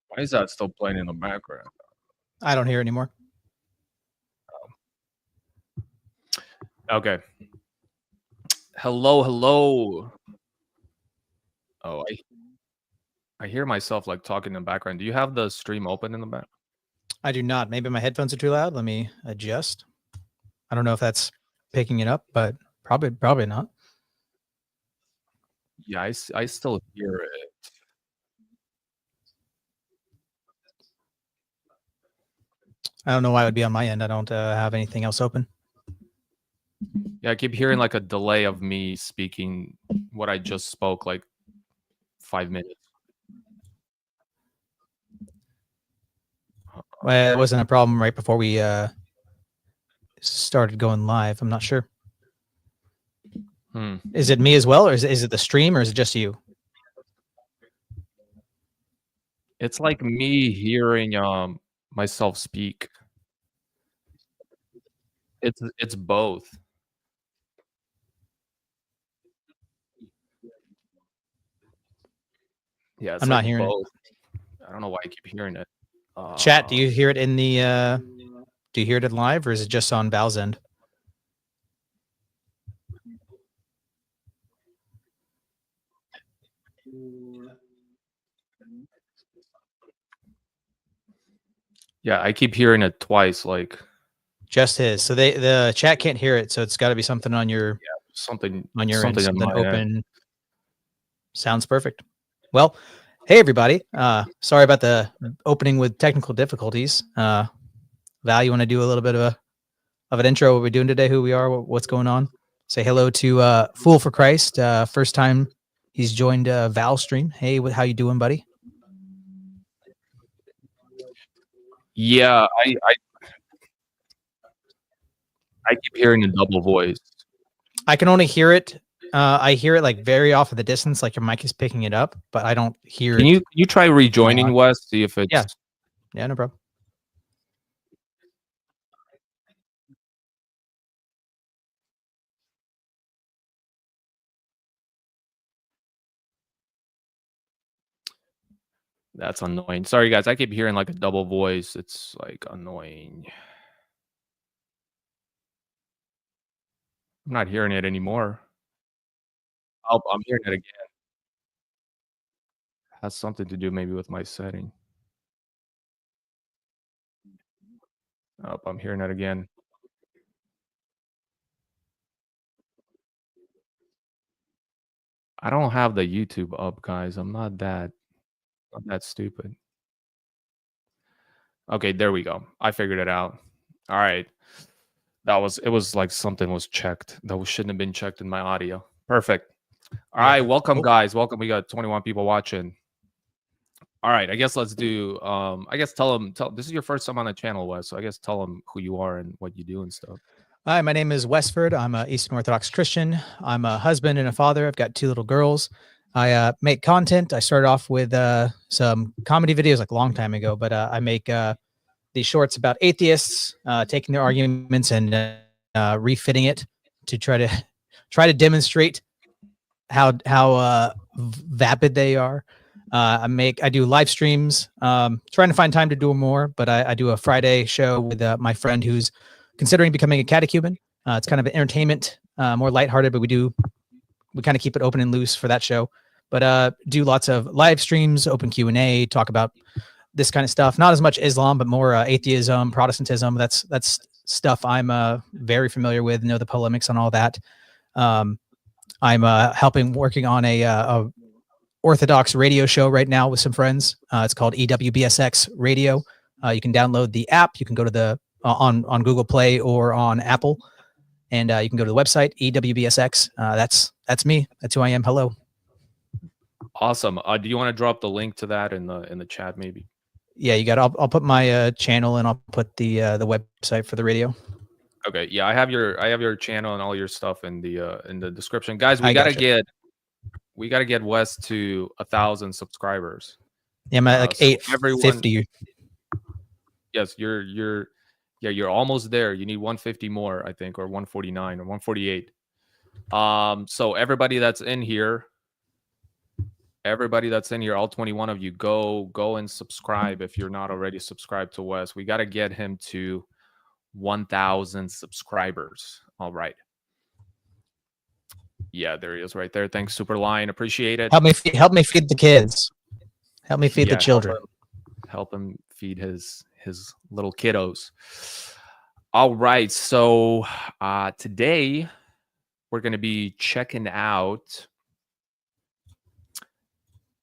Why is that still playing in the background? I don't hear it anymore. Okay. Hello, hello. Oh, I hear myself like talking in the background. Do you have the stream open in the back? I do not. Maybe my headphones are too loud. Let me adjust. I don't know if that's picking it up, but probably not. Yeah, I still hear it. I don't know why it would be on my end. I don't have anything else open. Yeah, I keep hearing like a delay of me speaking what I just spoke like 5 minutes. Well, it wasn't a problem right before we started going live. I'm not sure. Is it me as well, or is it the stream, or is it just you? It's like me hearing myself speak. It's both. Yeah, I'm not hearing both. I don't know why I keep hearing it. Chat, do you hear it in the? Do you hear it live, or is it just on Val's end? Yeah, I keep hearing it twice. Like just his. So the chat can't hear it. So it's got to be something on your something on your something, end, something open. End. Sounds perfect. Well, hey everybody. Sorry about the opening with technical difficulties. Val, you want to do a little bit of an intro? What we're doing today? Who we are? What's going on? Say hello to Fool for Christ. First time he's joined Val's stream. Hey, how you doing, buddy? Yeah, I keep hearing a double voice. I can only hear it. I hear it like very off of the distance, like your mic is picking it up, but I don't hear it. Can you try rejoining, Wes? See if it's yeah, no problem. That's annoying. Sorry, guys. I keep hearing like a double voice. It's like annoying. I'm not hearing it anymore. Oh, I'm hearing it again. Has something to do maybe with my setting. Oh, I'm hearing it again. I don't have the YouTube up, guys. I'm not that stupid. Okay, there we go. I figured it out. All right. It was like something was checked that shouldn't have been checked in my audio. Perfect. All right, welcome guys. Welcome. We got 21 people watching. All right, I guess let's do I guess tell this is your first time on the channel, Wes. So I guess tell them who you are and what you do and stuff. Hi, my name is Wesford. I'm an Eastern Orthodox Christian. I'm a husband and a father. I've got 2 little girls. I make content. I started off with some comedy videos like a long time ago, but I make these shorts about atheists, taking their arguments and refitting it to try to demonstrate how vapid they are. I do live streams, trying to find time to do more, but I do a Friday show with my friend who's considering becoming a catechumen. It's kind of an entertainment, more lighthearted, but we kind of keep it open and loose for that show. but do lots of live streams, open Q&A, talk about this kind of stuff. Not as much Islam, but more atheism, Protestantism. That's stuff I'm very familiar with, know the polemics on all that. I'm working on a orthodox radio show right now with some friends. It's called EWBSX Radio. You can download the app. You can go to the on Google Play or on Apple, and you can go to the website EWBSX. That's me. That's who I am. Hello. Awesome. Do you want to drop the link to that in the chat, maybe? Yeah, you got. I'll put my channel, and I'll put the website for the radio. Okay. Yeah, I have your channel and all your stuff in the description, guys. We gotta get Wes to 1,000 subscribers. Yeah, I'm at like 850. Yes, you're almost there. You need 150 more, I think, or 149 or 148. So everybody that's in here, all 21 of you, go and subscribe if you're not already subscribed to Wes. We got to get him to 1,000 subscribers. All right. Yeah, there he is right there. Thanks, Superline. Appreciate it. Help me feed the kids. Help me feed the children. Help him feed his little kiddos. All right. So today we're going to be checking out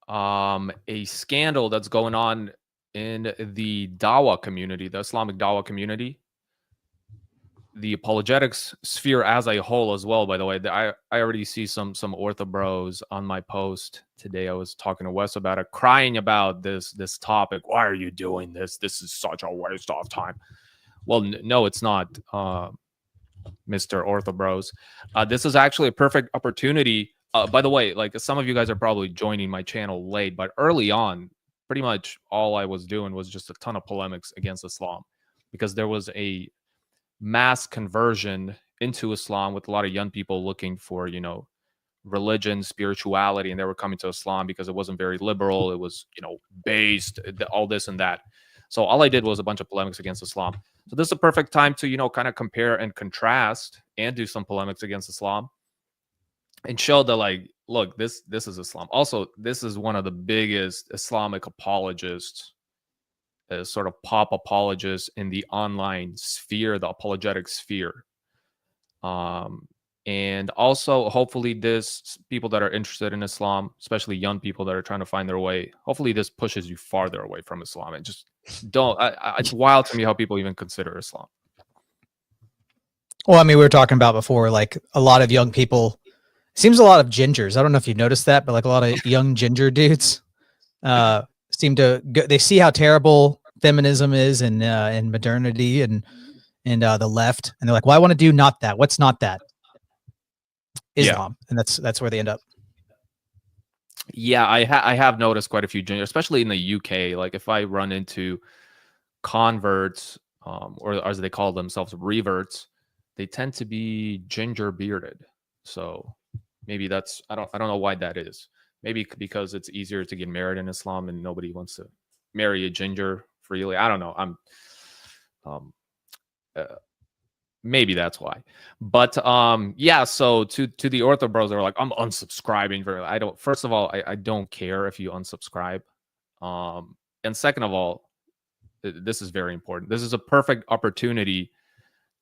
a scandal that's going on in the Dawah community, the Islamic Dawah community, the apologetics sphere as a whole as well. By the way, I already see some ortho bros on my post today. I was talking to Wes about it, crying about this topic. Why are you doing this? This is such a waste of time. Well, no, it's not, Mr. Ortho bros. This is actually a perfect opportunity. By the way, like, some of you guys are probably joining my channel late, but early on, pretty much all I was doing was just a ton of polemics against Islam, because there was a mass conversion into Islam with a lot of young people looking for, religion, spirituality, and they were coming to Islam because it wasn't very liberal. It was, based, all this and that. So all I did was a bunch of polemics against Islam. So this is a perfect time to, kind of compare and contrast and do some polemics against Islam and show that, like, look, this is Islam. Also, this is one of the biggest Islamic apologists, sort of pop apologists in the online sphere, the apologetic sphere. And also, hopefully, people that are interested in Islam, especially young people that are trying to find their way, hopefully this pushes you farther away from Islam. And just don't. It's wild to me how people even consider Islam. Well, I mean, we were talking about before, like, a lot of young people. Seems a lot of gingers. I don't know if you noticed that, but like a lot of young ginger dudes seem to they see how terrible feminism is and modernity and the left, and they're like, well, I want to do not that. What's not that? Islam. Yeah. And that's where they end up. Yeah, I have noticed quite a few ginger, especially in the UK. Like, if I run into converts, or as they call themselves, reverts, they tend to be ginger bearded. So maybe that's, I don't know why that is. Maybe because it's easier to get married in Islam and nobody wants to marry a ginger freely. I don't know. Maybe that's why. But yeah, so to the ortho bros that are like, I'm unsubscribing. First of all, I don't care if you unsubscribe. And second of all, this is very important. This is a perfect opportunity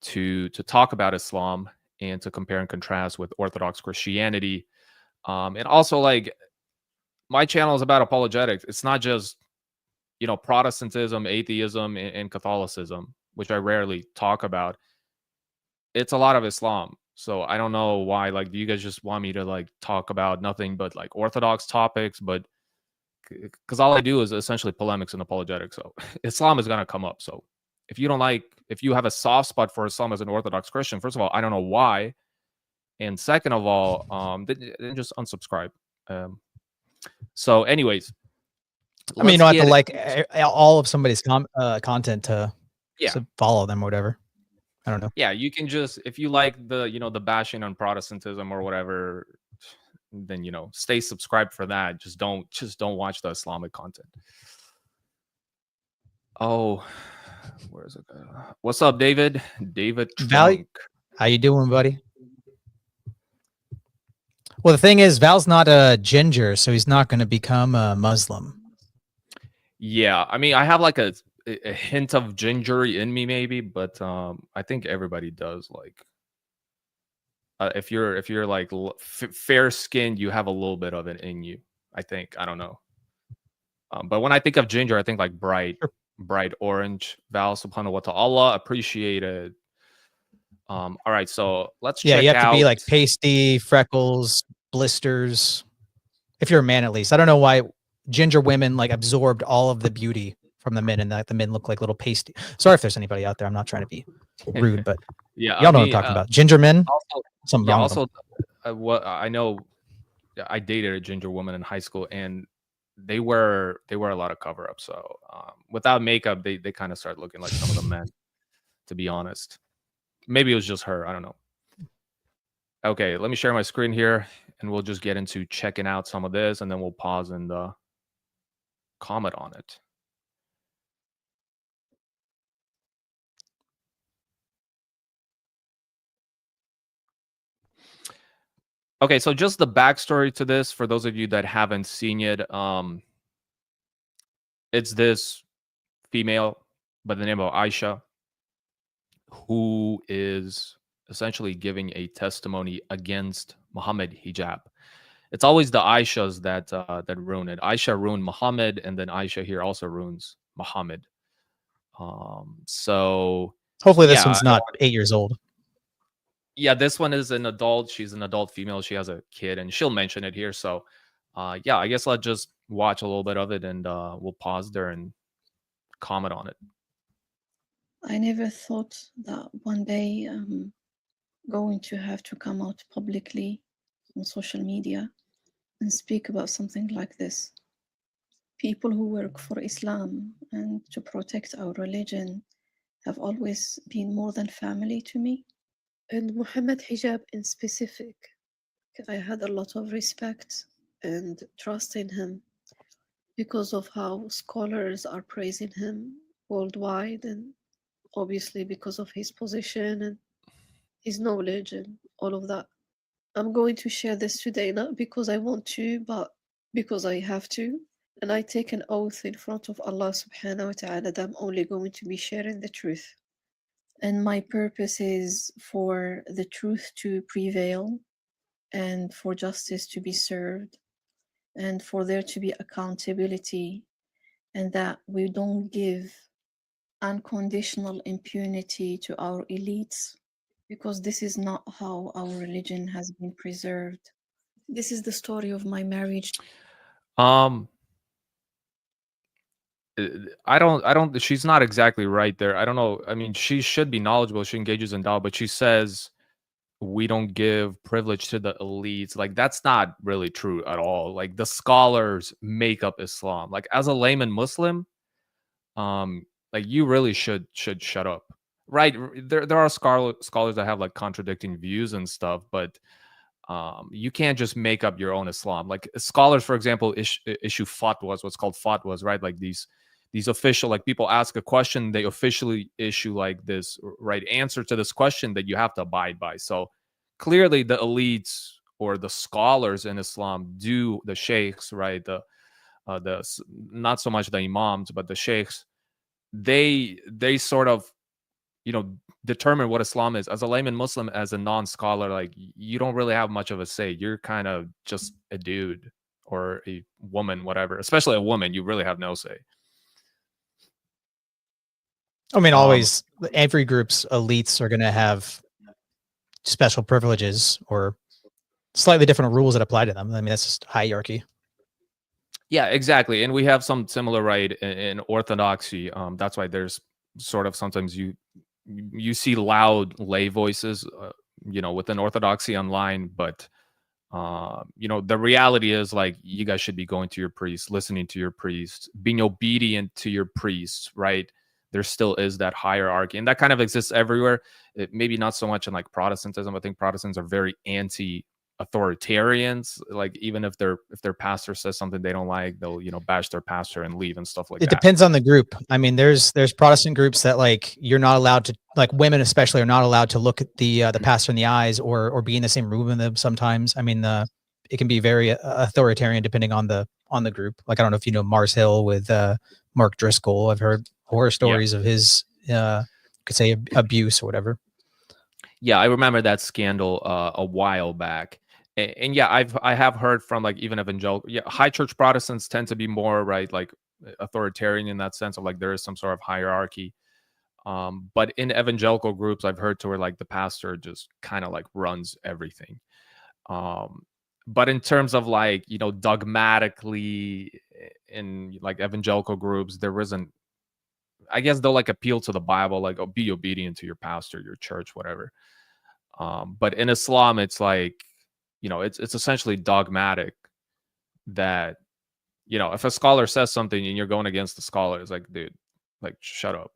to talk about Islam and to compare and contrast with Orthodox Christianity. And also, like, my channel is about apologetics. It's not just, Protestantism, atheism, and Catholicism, which I rarely talk about. It's a lot of Islam. So I don't know why, like, do you guys just want me to, like, talk about nothing but, like, Orthodox topics? But because all I do is essentially polemics and apologetics. So Islam is going to come up. So if you have a soft spot for Islam as an Orthodox Christian, first of all, I don't know why. And second of all, then just unsubscribe. So anyways. I mean, you don't have to like all of somebody's content to follow them or whatever. I don't know. Yeah, you can just, if you like the bashing on Protestantism or whatever, then, stay subscribed for that. Just don't watch the Islamic content. Oh, where is it? What's up, David? David Trunk. How you doing, buddy? Well, the thing is, Val's not a ginger, so he's not going to become a Muslim. Yeah, I mean, I have like a hint of ginger in me, maybe, but I think everybody does. Like, if you're like fair skinned, you have a little bit of it in you. I think. I don't know. But when I think of ginger, I think like bright orange. Val, subhanahu wa ta'ala, appreciate it. All right, so let's check out. You have to be like pasty, freckles, blisters. If you're a man, at least. I don't know why ginger women like absorbed all of the beauty from the men, and that the men look like little pasty. Sorry if there's anybody out there. I'm not trying to be rude, but yeah, y'all know what I'm talking about. Ginger men. Also, something wrong with them. What I know, I dated a ginger woman in high school, and they wear a lot of cover up. So without makeup, they kind of start looking like some of the men. To be honest, maybe it was just her. I don't know. Okay, let me share my screen here, and we'll just get into checking out some of this, and then we'll pause and comment on it. Okay, so just the backstory to this, for those of you that haven't seen it, it's this female by the name of Aisha, who is essentially giving a testimony against Mohammed Hijab. It's always the Aishas that ruin it. Aisha ruined Muhammad, and then Aisha here also ruins Muhammad. So hopefully this one's not 8 years old. Yeah, this one is an adult. She's an adult female. She has a kid, and she'll mention it here. So yeah, I guess let's just watch a little bit of it, and we'll pause there and comment on it. I never thought that one day I'm going to have to come out publicly on social media and speak about something like this. People who work for Islam and to protect our religion have always been more than family to me. And Mohammed Hijab in specific, I had a lot of respect and trust in him because of how scholars are praising him worldwide, and obviously because of his position and his knowledge and all of that. I'm going to share this today, not because I want to, but because I have to. And I take an oath in front of Allah subhanahu wa ta'ala that I'm only going to be sharing the truth. And my purpose is for the truth to prevail, and for justice to be served, and for there to be accountability, and that we don't give unconditional impunity to our elites, because this is not how our religion has been preserved. This is the story of my marriage. I don't, she's not exactly right there. I don't know. I mean, she should be knowledgeable. She engages in dawah, but she says we don't give privilege to the elites. Like, that's not really true at all. Like, the scholars make up Islam. Like, as a layman Muslim, like, you really should shut up. Right? There are scholars that have like contradicting views and stuff, but you can't just make up your own Islam. Like, scholars, for example, issue fatwas, what's called fatwas, right? Like these official, like, people ask a question, they officially issue like this right answer to this question that you have to abide by. So clearly the elites or the scholars in Islam do, the sheikhs, right? The not so much the imams, but the sheikhs, they sort of, you know, determine what Islam is. As a layman Muslim, as a non-scholar, like, you don't really have much of a say. You're kind of just a dude or a woman, whatever. Especially a woman, you really have no say. I mean, always every group's elites are going to have special privileges or slightly different rules that apply to them. I mean, that's just hierarchy. Yeah, exactly. And we have some similar, right, in orthodoxy. That's why there's sort of sometimes you see loud lay voices, you know, within orthodoxy online, but you know, the reality is, like, you guys should be going to your priest, listening to your priest, being obedient to your priests, right? There still is that hierarchy, and that kind of exists everywhere. Maybe not so much in like Protestantism. I think Protestants are very anti-authoritarians. Like, even if their pastor says something they don't like, they'll, you know, bash their pastor and leave and stuff like that. It depends on the group. I mean, there's Protestant groups that, like, you're not allowed to, like, women especially are not allowed to look at the pastor in the eyes or be in the same room with them sometimes. I mean, it can be very authoritarian depending on the group. Like, I don't know if you know Mars Hill with Mark Driscoll. I've heard horror stories of his could say abuse or whatever. Yeah, I remember that scandal a while back. And yeah, I have heard from like even evangelical, high church Protestants tend to be more right, like authoritarian in that sense of like there is some sort of hierarchy. But in evangelical groups, I've heard to where like the pastor just kind of like runs everything. But in terms of like, you know, dogmatically in like evangelical groups, there isn't, I guess they'll like appeal to the Bible, like, oh, be obedient to your pastor, your church, whatever. But in Islam, it's like, you know, it's essentially dogmatic that, you know, if a scholar says something and you're going against the scholar, it's like, dude, like, shut up.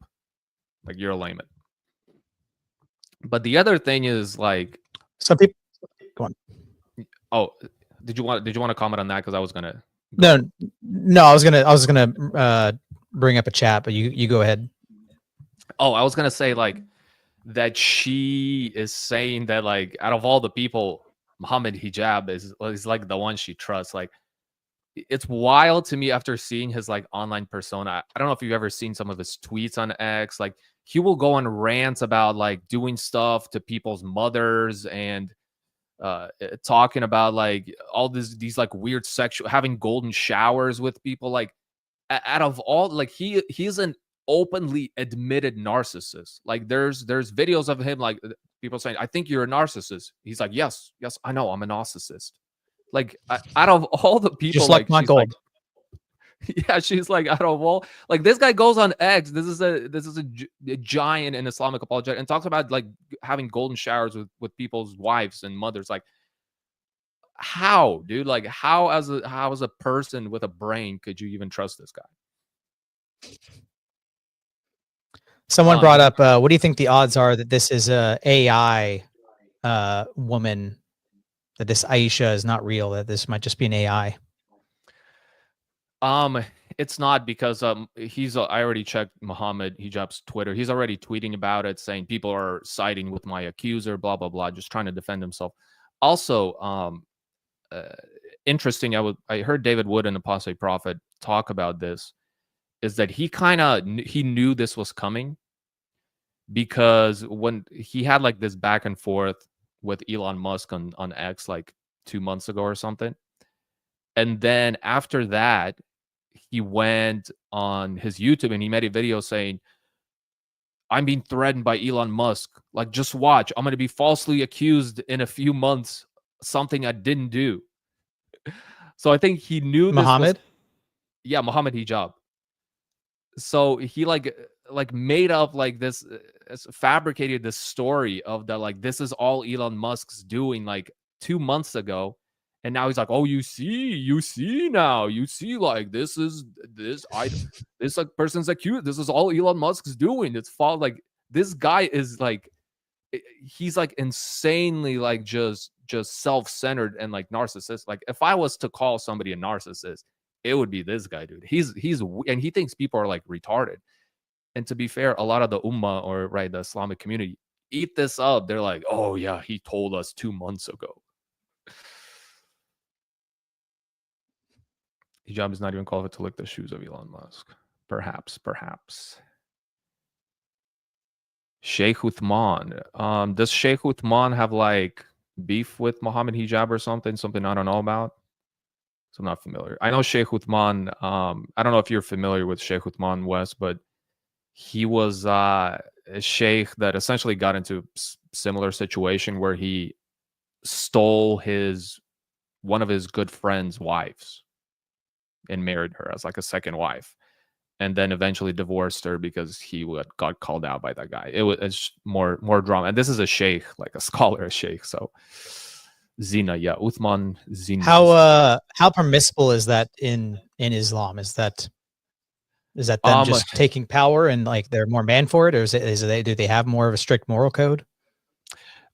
Like, you're a layman. But the other thing is like, some people go on. Oh, did you want to comment on that? Because I was gonna no, I was gonna bring up a chat, but you go ahead. Oh, I was gonna say like that she is saying that like out of all the people, Mohammed Hijab is like the one she trusts. Like, it's wild to me after seeing his like online persona. I don't know if you've ever seen some of his tweets on X. Like, he will go on rants about like doing stuff to people's mothers and talking about like all these like weird sexual, having golden showers with people. Like, out of all, like he's an openly admitted narcissist. Like, there's videos of him like people saying, I think you're a narcissist. He's like, yes, I know, I'm a narcissist. Like, out of all the people, just like my gold. Like, yeah, she's like, out of all, like, this guy goes on X. This is a giant in Islamic apologetic and talks about like having golden showers with people's wives and mothers. Like, how, dude? Like, how as a person with a brain could you even trust this guy? Someone brought up, what do you think the odds are that this is a AI woman, that this Aisha is not real, that this might just be an AI? It's not, because he's I already checked Mohammed Hijab's Twitter. He's already tweeting about it, saying people are siding with my accuser, blah blah blah, just trying to defend himself. Also, interesting, I heard David Wood and Apostate Prophet talk about this, is that he knew this was coming, because when he had like this back and forth with Elon Musk on X like 2 months ago or something. And then after that, he went on his YouTube and he made a video saying, I'm being threatened by Elon Musk. Like, just watch. I'm going to be falsely accused in a few months, something I didn't do. So I think he knew Mohammed? Mohammed Hijab. So he like made up like this, fabricated this story of that, like, this is all Elon Musk's doing like 2 months ago. And now he's like, oh, you see now, like, this like person's accused. This is all Elon Musk's doing. It's fall. Like, this guy is like, he's like insanely like just self-centered and like narcissist. Like, if I was to call somebody a narcissist, it would be this guy, dude. He's and he thinks people are like retarded. And to be fair, a lot of the ummah, or right, the Islamic community, eat this up. They're like, oh yeah, he told us 2 months ago. Hijab is not even qualified to lick the shoes of Elon Musk. Perhaps. Sheikh Uthman. Does Sheikh Uthman have like beef with Mohammed Hijab or something? Something I don't know about? So I'm not familiar. I know Sheikh Uthman. I don't know if you're familiar with Sheikh Uthman West, but he was a sheikh that essentially got into a similar situation where he stole one of his good friend's wives and married her as like a second wife, and then eventually divorced her because he got called out by that guy. It's more drama. And this is a sheikh, like a scholar, a sheikh. So Zina, yeah, Uthman Zina. How permissible is that in Islam? Is that them just taking power and like they're more man for it, or do they have more of a strict moral code?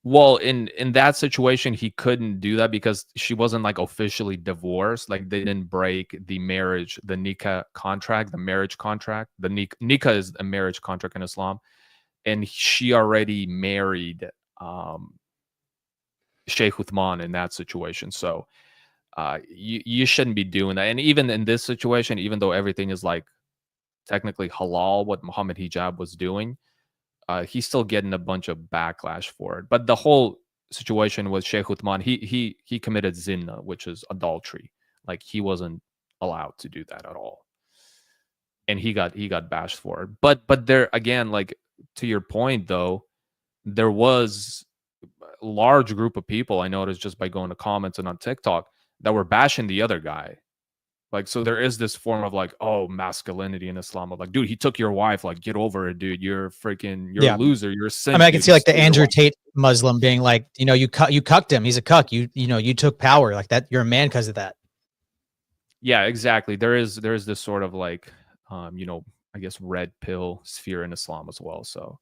Well, in that situation, he couldn't do that because she wasn't like officially divorced. Like, they didn't break the marriage, the nikah contract, the marriage contract. The nikah is a marriage contract in Islam, and she already married Sheikh Uthman in that situation. So you shouldn't be doing that. And even in this situation, even though everything is like technically halal, what Mohammed Hijab was doing, he's still getting a bunch of backlash for it. But the whole situation with Sheikh Uthman, he committed zina, which is adultery. Like he wasn't allowed to do that at all, and he got bashed for it. But there again, like to your point though, there was a large group of people I noticed just by going to comments and on TikTok that were bashing the other guy. Like, so there is this form of like, oh, masculinity in Islam. Of like, dude, he took your wife. Like, get over it, dude. You're you're a loser. You're a simp. I mean, I can see like the Andrew Tate Muslim being like, you cucked him. He's a cuck. You took power like that. You're a man because of that. Yeah, exactly. There is this sort of like, I guess red pill sphere in Islam as well. So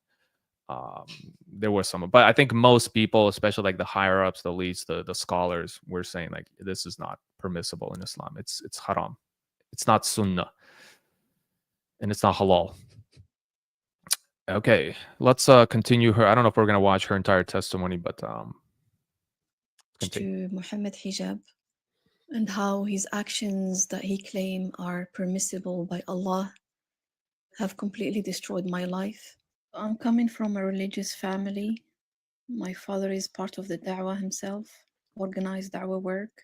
there was some, but I think most people, especially like the higher ups, the elites, the scholars, were saying like this is not permissible in Islam. It's haram. It's not sunnah, and it's not halal. Okay, let's continue her. I don't know if we're gonna watch her entire testimony, but to Mohammed Hijab and how his actions that he claimed are permissible by Allah have completely destroyed my life. I'm coming from a religious family. My father is part of the da'wah himself, organized da'wah work.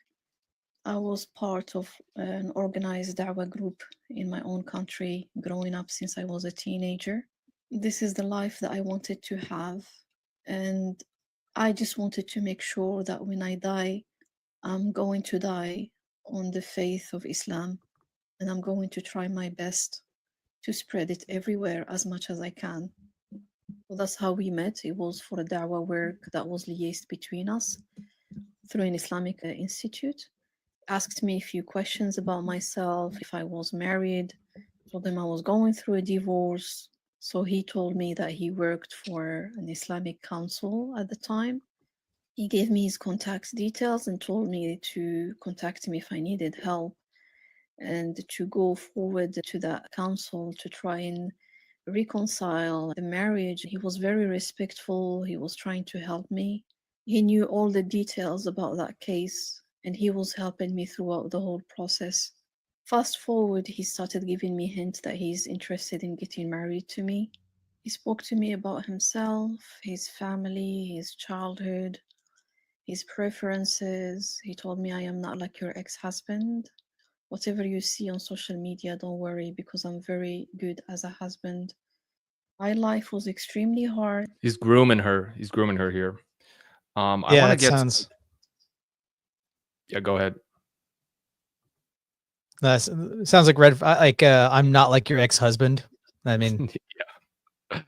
I was part of an organized da'wah group in my own country growing up since I was a teenager. This is the life that I wanted to have. And I just wanted to make sure that when I die, I'm going to die on the faith of Islam. And I'm going to try my best to spread it everywhere as much as I can. Well, that's how we met. It was for a da'wah work that was liaised between us through an Islamic institute. Asked me a few questions about myself, if I was married. Told them I was going through a divorce. So he told me that he worked for an Islamic council at the time. He gave me his contact details and told me to contact me if I needed help and to go forward to that council to try and reconcile the marriage. He was very respectful. He was trying to help me. He knew all the details about that case, and he was helping me throughout the whole process. Fast forward, he started giving me hints that he's interested in getting married to me. He spoke to me about himself, his family, his childhood, his preferences. He told me, I am not like your ex-husband. Whatever you see on social media, don't worry, because I'm very good as a husband. My life was extremely hard. He's grooming her. He's grooming her here. I Yeah, want to it get. sounds. Yeah, go ahead. That sounds like red. Like I'm not like your ex-husband. I mean, Yeah,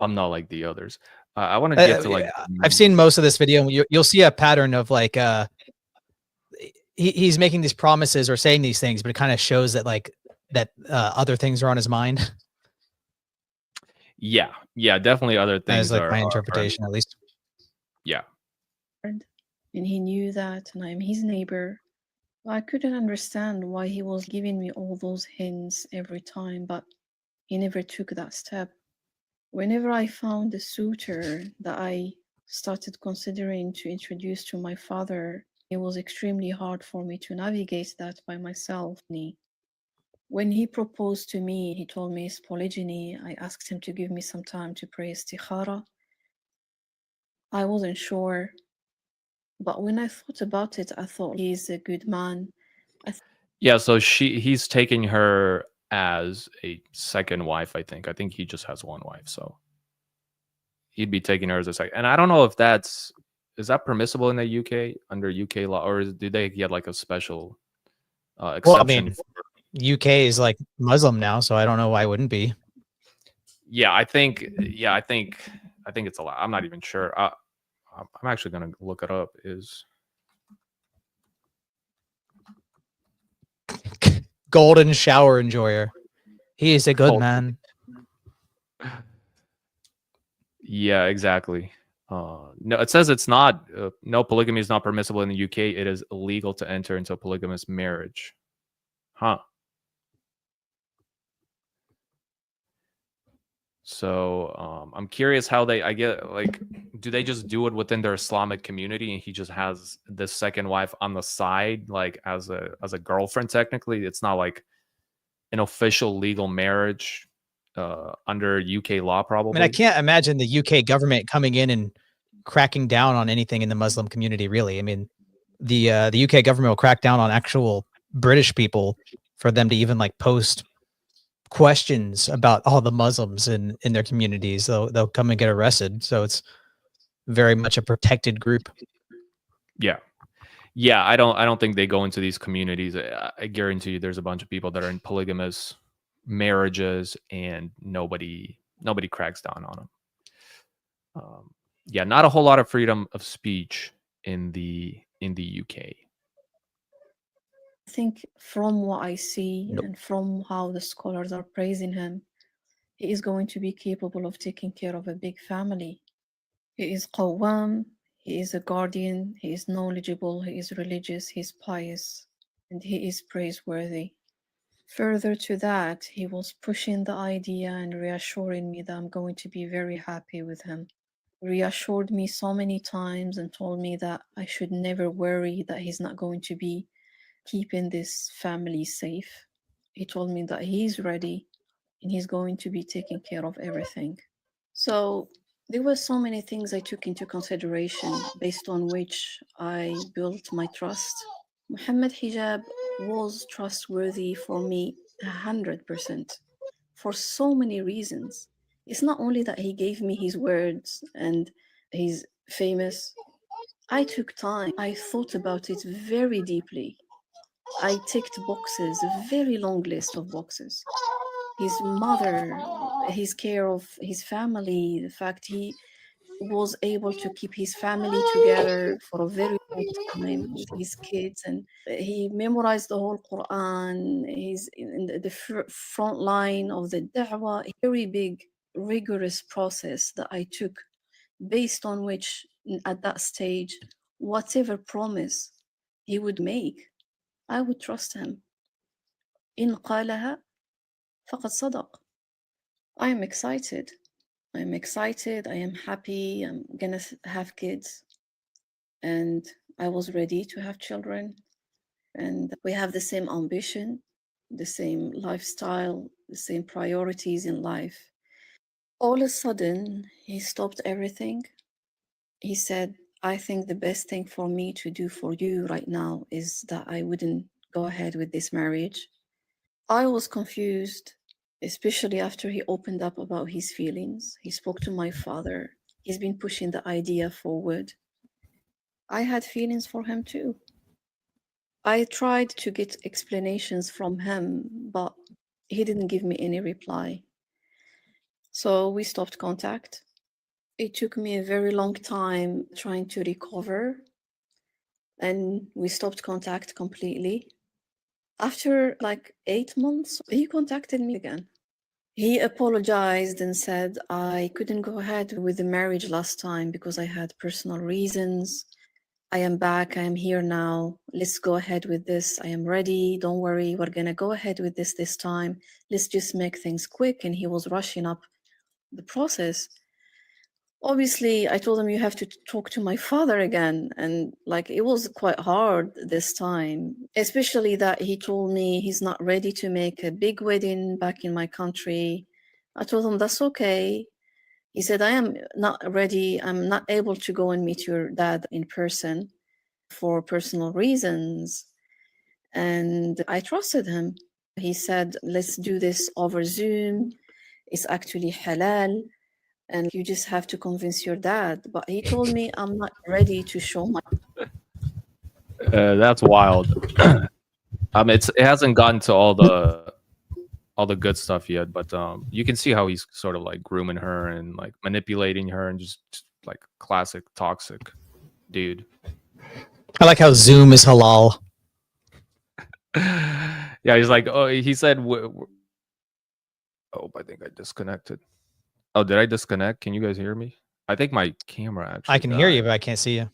I'm not like the others. I want to get to like. I've seen most of this video. You'll see a pattern of like he's making these promises or saying these things, but it kind of shows that like that other things are on his mind. Yeah, definitely other things. That is like my interpretation, at least. Yeah. And he knew that, and I'm his neighbor. I couldn't understand why he was giving me all those hints every time, but he never took that step. Whenever I found a suitor that I started considering to introduce to my father, it was extremely hard for me to navigate that by myself. When he proposed to me, he told me it's polygyny. I asked him to give me some time to pray istikhara. I wasn't sure, but when I thought about it, I thought he's a good man. Yeah, so he's taking her as a second wife, I think. I think he just has one wife, so he'd be taking her as a second. And I don't know if is that permissible in the UK under UK law, or do they get like a special exception? Well, I mean, UK is like Muslim now, so I don't know why it wouldn't be. Yeah, I think it's allowed. I'm not even sure. I'm actually gonna look it up. Is golden shower enjoyer. He is a good man. Yeah, exactly. No, it says it's not. No, polygamy is not permissible in the UK. It is illegal to enter into a polygamous marriage. Huh. So I'm curious how I get like, do they just do it within their Islamic community, and he just has this second wife on the side, like as a girlfriend? Technically, it's not like an official legal marriage under UK law, probably. I mean, I can't imagine the UK government coming in and cracking down on anything in the Muslim community, really. I mean, the UK government will crack down on actual British people for them to even like post questions about all the Muslims in their communities. They'll come and get arrested. So it's very much a protected group. Yeah. Yeah, I don't think they go into these communities. I guarantee you there's a bunch of people that are in polygamous marriages and nobody cracks down on them. Yeah, not a whole lot of freedom of speech in the UK. I think from what I see and from how the scholars are praising him, he is going to be capable of taking care of a big family. He is qawwam, he is a guardian, he is knowledgeable, he is religious, he is pious, and he is praiseworthy. Further to that, he was pushing the idea and reassuring me that I'm going to be very happy with him. Reassured me so many times and told me that I should never worry that he's not going to be keeping this family safe. He told me that he's ready and he's going to be taking care of everything. So there were so many things I took into consideration based on which I built my trust. Mohammed Hijab was trustworthy for me 100% for so many reasons. It's not only that he gave me his words and he's famous. I took time. I thought about it very deeply. I ticked boxes, a very long list of boxes. His mother, his care of his family, the fact he was able to keep his family together for a very long time with his kids, and he memorized the whole Quran. He's in the front line of the da'wah. A very big, rigorous process that I took, based on which at that stage, whatever promise he would make, I would trust him. إن قالها فقد صدق. I am excited. I am happy. I'm gonna have kids. And I was ready to have children. And we have the same ambition, the same lifestyle, the same priorities in life. All of a sudden, he stopped everything. He said, I think the best thing for me to do for you right now is that I wouldn't go ahead with this marriage. I was confused, especially after he opened up about his feelings. He spoke to my father. He's been pushing the idea forward. I had feelings for him too. I tried to get explanations from him, but he didn't give me any reply. So we stopped contact. It took me a very long time trying to recover, and we stopped contact completely. After like 8 months, he contacted me again. He apologized and said, I couldn't go ahead with the marriage last time because I had personal reasons. I am back. I am here now. Let's go ahead with this. I am ready. Don't worry. We're going to go ahead with this time. Let's just make things quick. And he was rushing up the process. Obviously, I told him you have to talk to my father again. And like, it was quite hard this time, especially that he told me he's not ready to make a big wedding back in my country. I told him that's okay. He said, I am not ready. I'm not able to go and meet your dad in person for personal reasons. And I trusted him. He said, let's do this over Zoom. It's actually halal. And you just have to convince your dad. But he told me I'm not ready to show my... That's wild. It hasn't gotten to all the good stuff yet, but you can see how he's sort of like grooming her and like manipulating her and just like classic toxic dude. I like how Zoom is halal. Yeah, he's like, oh, he said, oh, I think I disconnected. Oh, did I disconnect? Can you guys hear me? I think my camera actually I can hear you, but I can't see you.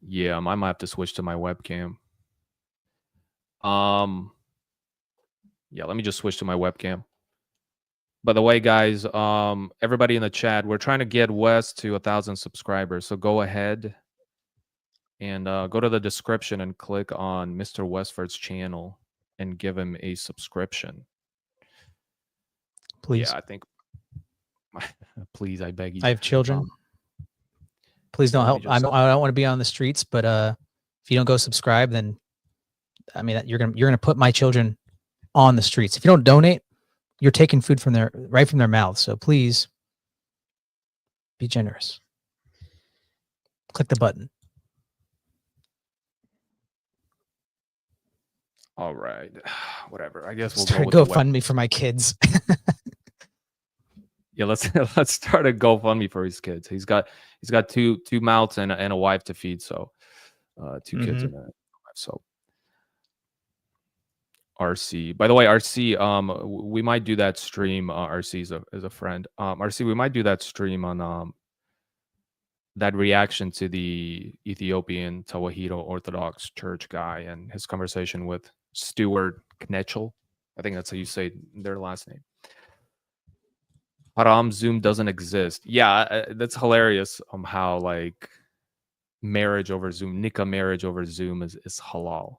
Yeah, I might have to switch to my webcam. Yeah, let me just switch to my webcam. By the way, guys, everybody in the chat, we're trying to get Wes to 1,000 subscribers. So go ahead and go to the description and click on MrWesford's channel and give him a subscription. Please. Yeah, I think. Please, I beg you. I have children. Please don't help. I don't want to be on the streets, but if you don't go subscribe, then I mean you're gonna put my children on the streets. If you don't donate, you're taking food from right from their mouths. So please be generous. Click the button. All right, whatever. I guess we'll start go with GoFundMe for my kids. Yeah, let's start a GoFundMe for his kids. He's got two mouths and a wife to feed, so 2 kids and a wife. So RC. By the way, RC, we might do that stream. RC is a friend. RC, we might do that stream on that reaction to the Ethiopian Tawahedo Orthodox Church guy and his conversation with Stuart Knetchel. I think that's how you say their last name. Haram Zoom doesn't exist. Yeah, that's hilarious. How like marriage over Zoom, nikah marriage over Zoom is halal.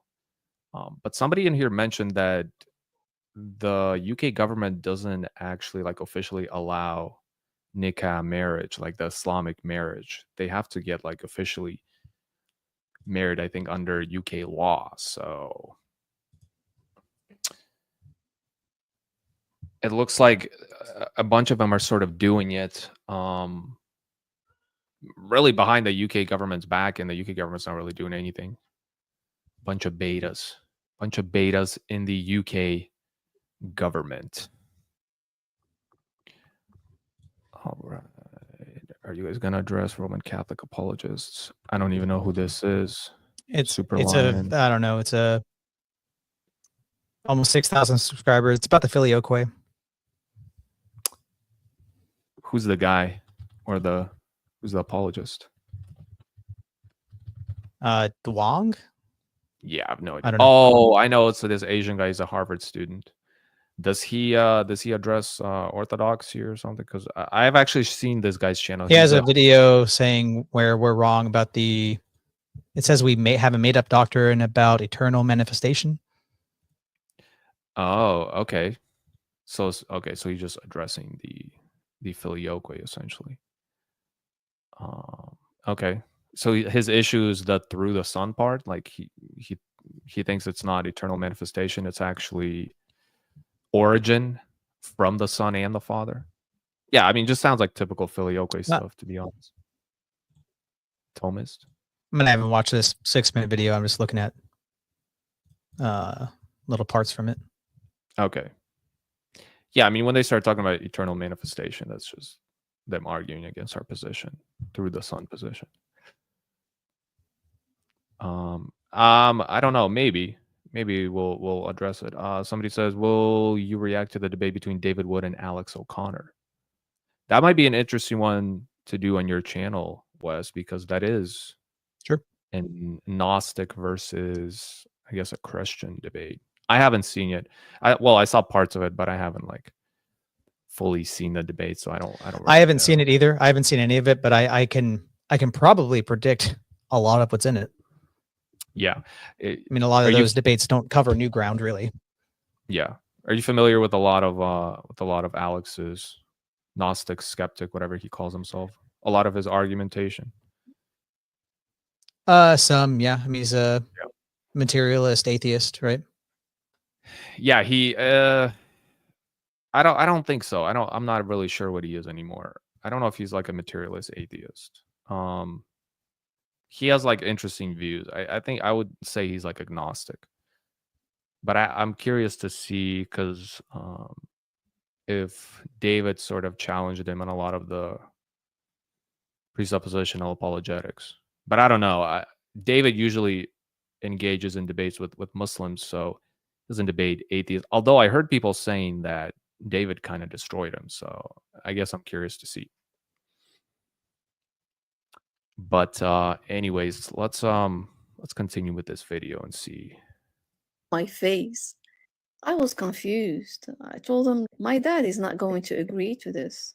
But somebody in here mentioned that the UK government doesn't actually like officially allow nikah marriage, like the Islamic marriage. They have to get like officially married, I think, under UK law. So it looks like a bunch of them are sort of doing it really behind the UK government's back, and the UK government's not really doing anything. Bunch of betas in the UK government. All right. Are you guys gonna address Roman Catholic apologists? I don't even know who this is. It's I don't know. It's a almost 6,000 subscribers. It's about the Filioque. Who's the guy, or who's the apologist? Duong? Yeah, I have no idea. I don't know. Oh, I know. So this Asian guy is a Harvard student. Does he address orthodoxy or something? Because I've actually seen this guy's channel. He has a video saying where we're wrong about it says we may have a made up doctrine about eternal manifestation. Oh, okay. So he's just addressing the Filioque essentially. Okay. So his issue is that through the Son part, like he thinks it's not eternal manifestation, it's actually origin from the Son and the Father. Yeah, I mean, just sounds like typical Filioque stuff, to be honest. Thomist. I mean, I haven't watched this 6-minute video. I'm just looking at little parts from it. Okay. Yeah, I mean, when they start talking about eternal manifestation, that's just them arguing against our position through the Son position. I don't know. Maybe we'll address it. Somebody says, will you react to the debate between David Wood and Alex O'Connor? That might be an interesting one to do on your channel, Wes, because that is sure an Gnostic versus, I guess, a Christian debate. I haven't seen it. I saw parts of it, but I haven't like fully seen the debate, so I don't. Really I haven't seen it either. I haven't seen any of it, but I can probably predict a lot of what's in it. Yeah, I mean, a lot of those debates don't cover new ground, really. Yeah, are you familiar with a lot of Alex's Gnostic skeptic, whatever he calls himself? A lot of his argumentation. Some, yeah. I mean, he's a materialist atheist, right? Yeah, he. I don't think so. I'm not really sure what he is anymore. I don't know if he's like a materialist atheist. He has like interesting views. I think I would say he's like agnostic. But I'm curious to see, because if David sort of challenged him on a lot of the presuppositional apologetics. But I don't know. David usually engages in debates with Muslims, so doesn't debate atheists. Although I heard people saying that David kind of destroyed him, so I guess I'm curious to see. But anyways, let's continue with this video and see. My face. I was confused. I told him, my dad is not going to agree to this.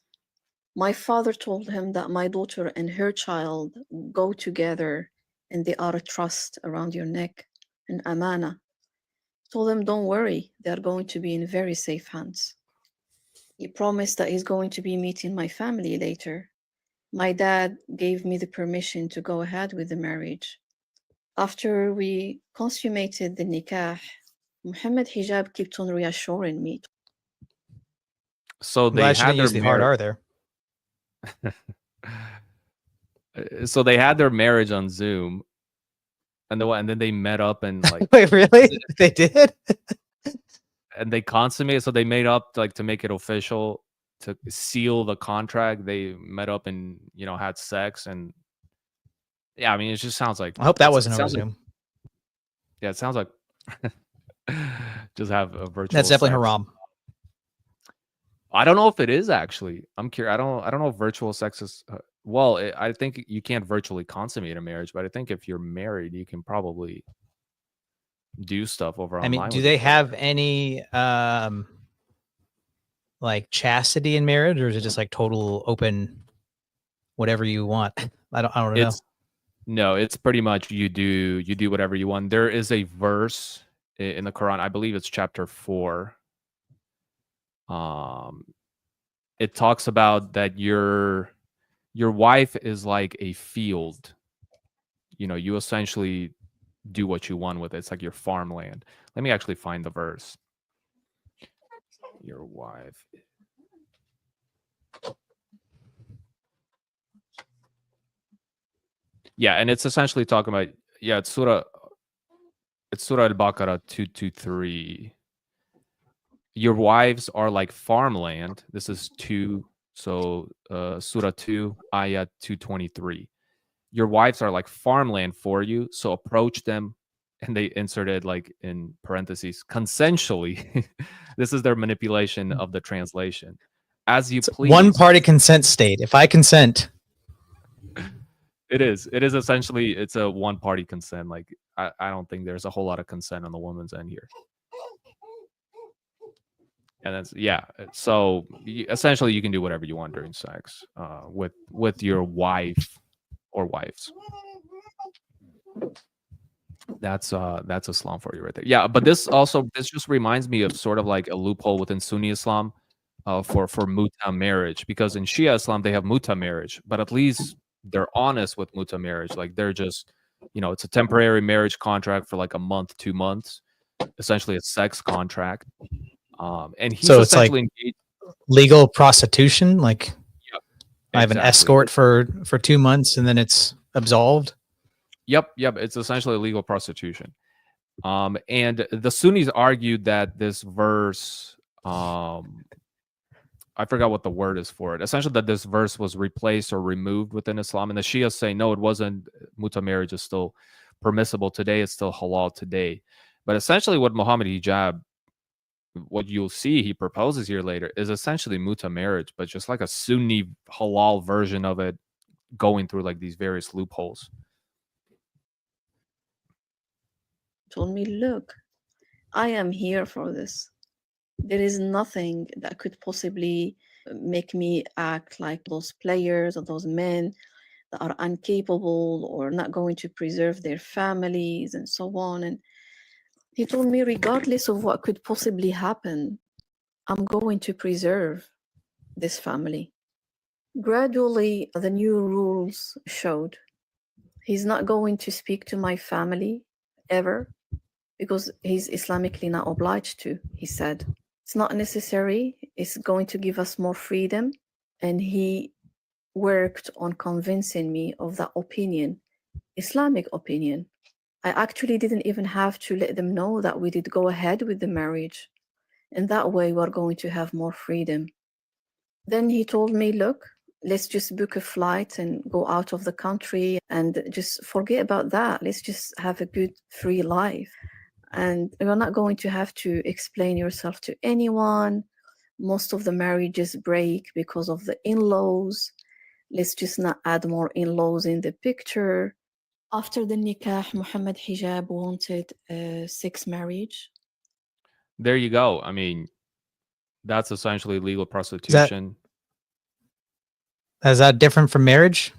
My father told him that my daughter and her child go together and they are a trust around your neck, an amana. Told him, don't worry, they are going to be in very safe hands. He promised that he's going to be meeting my family later. My dad gave me the permission to go ahead with the marriage. After we consummated the nikah, Mohammed Hijab kept on reassuring me. So I'm they glad she had didn't their use the hard marriage. R there. So they had their marriage on Zoom, and then they met up and like Wait, really? They did? and they consummated. So they made up like to make it official, to seal the contract. They met up and had sex, and yeah, I mean it just sounds like I hope that it wasn't over sounds like, Zoom. yeah, it sounds like just have a virtual. That's definitely sex. haram. I don't know if it is actually. I'm curious. I don't know if virtual sex is. Well, I think you can't virtually consummate a marriage, but I think if you're married, you can probably do stuff over online. I mean, do with they each other. have any like chastity in marriage, or is it just like total open, whatever you want? I don't know. No, it's pretty much you do whatever you want. There is a verse in the Quran. I believe it's chapter 4. It talks about that your wife is like a field. You essentially do what you want with it. It's like your farmland. Let me actually find the verse. Your wife. Yeah, and it's essentially talking about it's Surah Al-Baqarah 223. Your wives are like farmland. This is 2, so Surah 2, Ayah 223. Your wives are like farmland for you, so approach them, and they inserted like in parentheses, consensually. This is their manipulation of the translation. As you please. One party consent state. If I consent. It is essentially, it's a one party consent. Like I don't think there's a whole lot of consent on the woman's end here. And that's so essentially you can do whatever you want during sex with your wife or wives. That's Islam for you right there. Yeah, but this just reminds me of sort of like a loophole within Sunni Islam for muta marriage, because in Shia Islam they have muta marriage, but at least they're honest with muta marriage. Like they're just, it's a temporary marriage contract for like a month, 2 months, essentially a sex contract. And he's So it's like engaged. Legal prostitution. Like I have an Exactly. escort for 2 months and then it's absolved. Yep. It's essentially legal prostitution. And the Sunnis argued that this verse, I forgot what the word is for it. Essentially, that this verse was replaced or removed within Islam, and the Shias say no, it wasn't. Muta marriage is still permissible today. It's still halal today. But essentially, what Mohammed Hijab, what you'll see he proposes here later, is essentially muta marriage, but just like a Sunni halal version of it, going through like these various loopholes. Told me, look, I am here for this. There is nothing that could possibly make me act like those players or those men that are incapable or not going to preserve their families and so on. And he told me, regardless of what could possibly happen, I'm going to preserve this family. Gradually, the new rules showed. He's not going to speak to my family ever because he's Islamically not obliged to, he said. It's not necessary. It's going to give us more freedom. And he worked on convincing me of that opinion, Islamic opinion. I actually didn't even have to let them know that we did go ahead with the marriage. And that way we're going to have more freedom. Then he told me, look, let's just book a flight and go out of the country and just forget about that. Let's just have a good, free life. And you're not going to have to explain yourself to anyone. Most of the marriages break because of the in-laws. Let's just not add more in-laws in the picture. After the nikah, Mohammed Hijab wanted a sex marriage. there you go. I mean, that's essentially legal prostitution. Is that different from marriage?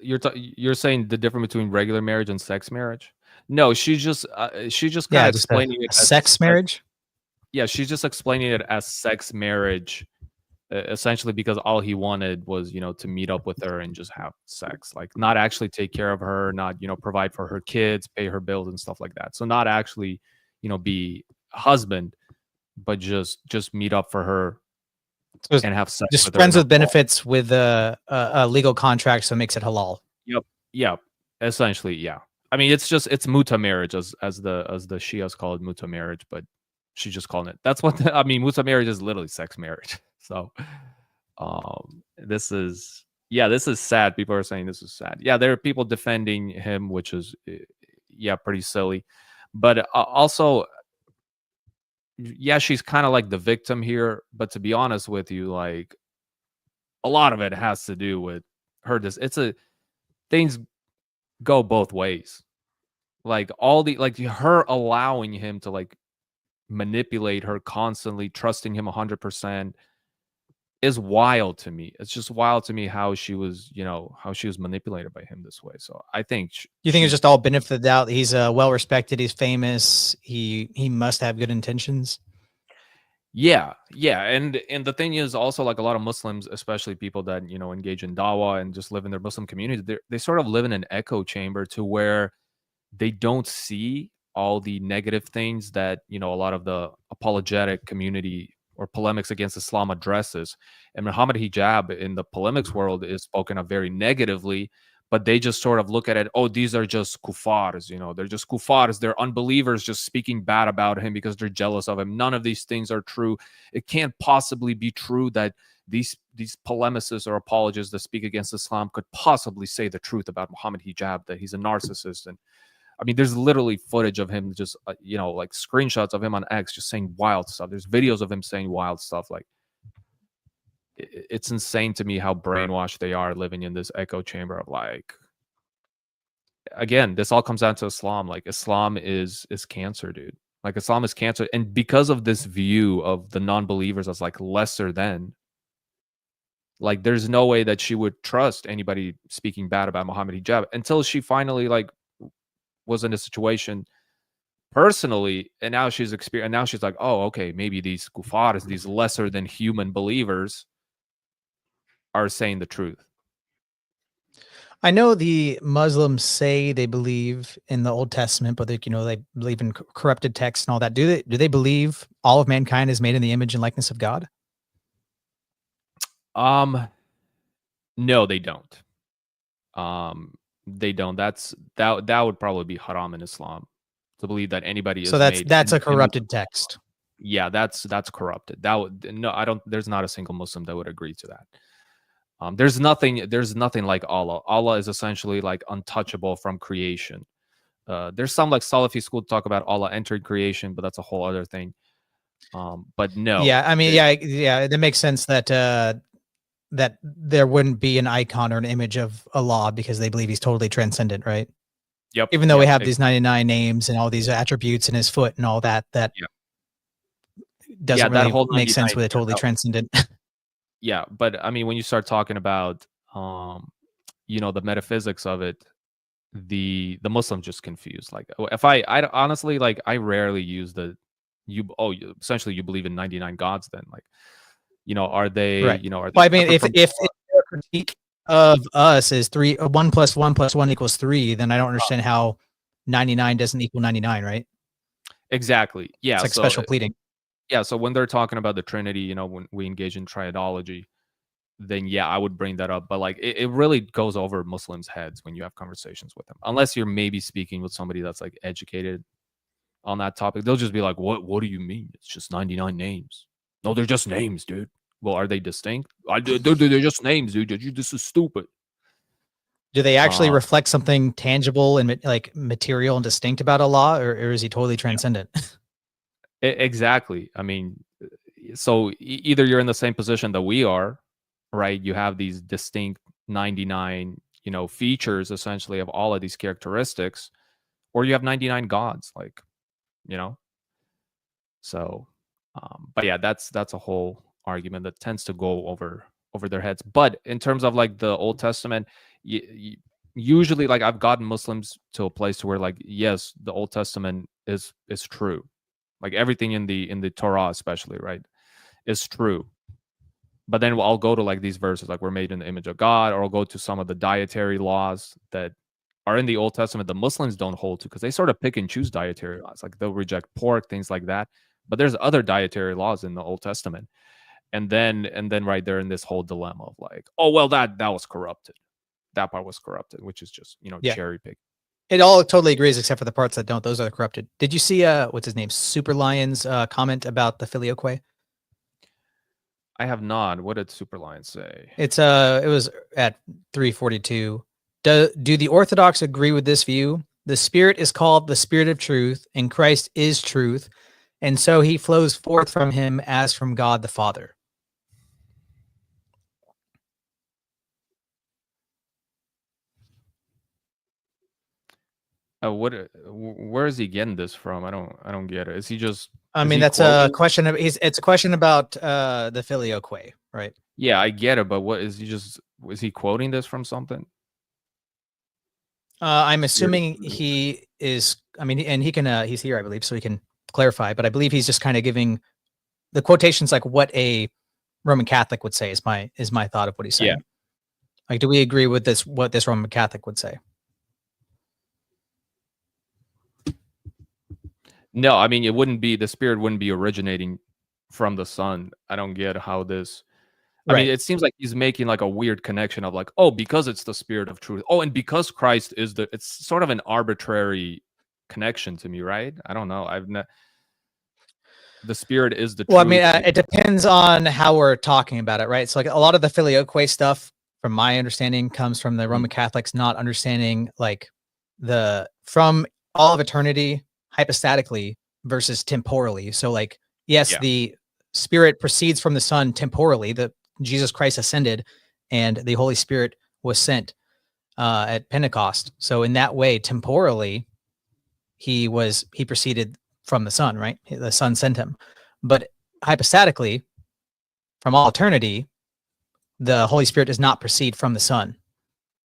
You're saying the difference between regular marriage and sex marriage? No, she's just kind of explaining it as sex marriage. Yeah, she's just explaining it as sex marriage, essentially because all he wanted was, to meet up with her and just have sex, like not actually take care of her, not provide for her kids, pay her bills and stuff like that. So not actually, be a husband, but just meet up for her and have sex. Just friends with benefits with a legal contract, so it makes it halal. Yep. Essentially, yeah. I mean, it's muta marriage, as the Shias call it, muta marriage, but she's just calling it. That's what I mean. Muta marriage is literally sex marriage. So, this is sad. People are saying this is sad. Yeah, there are people defending him, which is pretty silly, but also, yeah, she's kind of like the victim here. But to be honest with you, like a lot of it has to do with her. Things go both ways. Like her allowing him to like manipulate her constantly, trusting him 100% is wild to me. It's just wild to me how she was manipulated by him this way. So I think you think it's just all benefit of the doubt. He's well respected. He's famous. He must have good intentions. Yeah. And the thing is also, like, a lot of Muslims, especially people that, engage in dawah and just live in their Muslim community, they sort of live in an echo chamber to where they don't see all the negative things that, a lot of the apologetic community or polemics against Islam addresses. And Mohammed Hijab in the polemics world is spoken of very negatively, but they just sort of look at it, oh, these are just kuffars, they're just kuffars, they're unbelievers just speaking bad about him because they're jealous of him. None of these things are true. It can't possibly be true that these polemicists or apologists that speak against Islam could possibly say the truth about Mohammed Hijab, that he's a narcissist. And I mean, there's literally footage of him just, like screenshots of him on X just saying wild stuff. There's videos of him saying wild stuff. Like, it's insane to me how brainwashed they are living in this echo chamber of, like, again, this all comes down to Islam. Like, Islam is cancer, dude. Like, Islam is cancer. And because of this view of the non-believers as like lesser than, like, there's no way that she would trust anybody speaking bad about Mohammed Hijab until she finally like was in a situation personally, and now she's like, oh, okay, maybe these kuffars, these lesser than human believers, are saying the truth. I know the Muslims say they believe in the Old Testament, but they believe in corrupted texts and all that. Do they believe all of mankind is made in the image and likeness of God? No, they don't. They don't. That would probably be haram in Islam, to believe that anybody is. So that's a corrupted text. Yeah, that's corrupted. I don't. There's not a single Muslim that would agree to that. There's nothing like Allah. Allah is essentially like untouchable from creation. There's some like Salafi school talk about Allah entering creation, but that's a whole other thing. But no. Yeah, I mean, yeah, that makes sense that that there wouldn't be an icon or an image of Allah because they believe he's totally transcendent, right? Yep. Even though we have these 99 names and all these attributes in his foot and all that doesn't really make sense with a totally transcendent. Yeah, but I mean, when you start talking about, the metaphysics of it, the Muslims just confused. Like, if I honestly, like, I rarely use essentially you believe in 99 gods. Then, like, are they, right. Are they, well, I mean, if their critique of us is 1 + 1 + 1 = 3, then I don't understand how 99 doesn't equal 99, right? Exactly. Yeah. It's like special pleading. Yeah, so when they're talking about the Trinity, when we engage in triadology, then yeah, I would bring that up. But like, it really goes over Muslims' heads when you have conversations with them. Unless you're maybe speaking with somebody that's like educated on that topic, they'll just be like, "What do you mean? It's just 99 names." No, they're just names, dude. Well, are they distinct? They're just names, dude. This is stupid. Do they actually reflect something tangible and like material and distinct about Allah, or is he totally transcendent? Exactly. I mean, so either you're in the same position that we are, right? You have these distinct 99, features essentially of all of these characteristics, or you have 99 gods. Like, you know. So, but yeah, that's a whole argument that tends to go over their heads. But in terms of like the Old Testament, usually, like, I've gotten Muslims to a place where, like, yes, the Old Testament is true, like everything in the Torah, especially, right, is true. But then I'll go to like these verses, like we're made in the image of God, or I'll go to some of the dietary laws that are in the Old Testament the Muslims don't hold to, because they sort of pick and choose dietary laws. Like they'll reject pork, things like that. But there's other dietary laws in the Old Testament. And then right there in this whole dilemma of like, oh, well, that was corrupted. That part was corrupted, which is just, cherry pick. It all totally agrees except for the parts that don't. Those are corrupted. Did you see what's his name? Super Lion's comment about the Filioque? I have not. What did Super Lion say? It was at 342. Do the Orthodox agree with this view? The Spirit is called the Spirit of truth, and Christ is truth, and so he flows forth from him as from God the Father. Where is he getting this from? I don't get it. Is he just? I mean, that's a question of. It's a question about the Filioque, right? Yeah, I get it, but what is he just? Is he quoting this from something? I'm assuming he is. I mean, and he can. He's here, I believe, so he can clarify. But I believe he's just kind of giving the quotations like what a Roman Catholic would say. Is my thought of what he's saying. Yeah. Like, do we agree with this? What this Roman Catholic would say? No, I mean, the Spirit wouldn't be originating from the Son. I don't get how this. I mean, it seems like he's making like a weird connection of like, oh, because it's the Spirit of truth. Oh, and because Christ is it's sort of an arbitrary connection to me, right? I don't know. The Spirit is the truth. Well, I mean, it depends on how we're talking about it, right? So like a lot of the Filioque stuff, from my understanding, comes from the Roman Catholics not understanding like from all of eternity hypostatically versus temporally. So like, yes, the Spirit proceeds from the Son temporally, that Jesus Christ ascended and the Holy Spirit was sent at Pentecost. So in that way, temporally, he proceeded from the Son, right? The Son sent him. But hypostatically, from all eternity, the Holy Spirit does not proceed from the Son.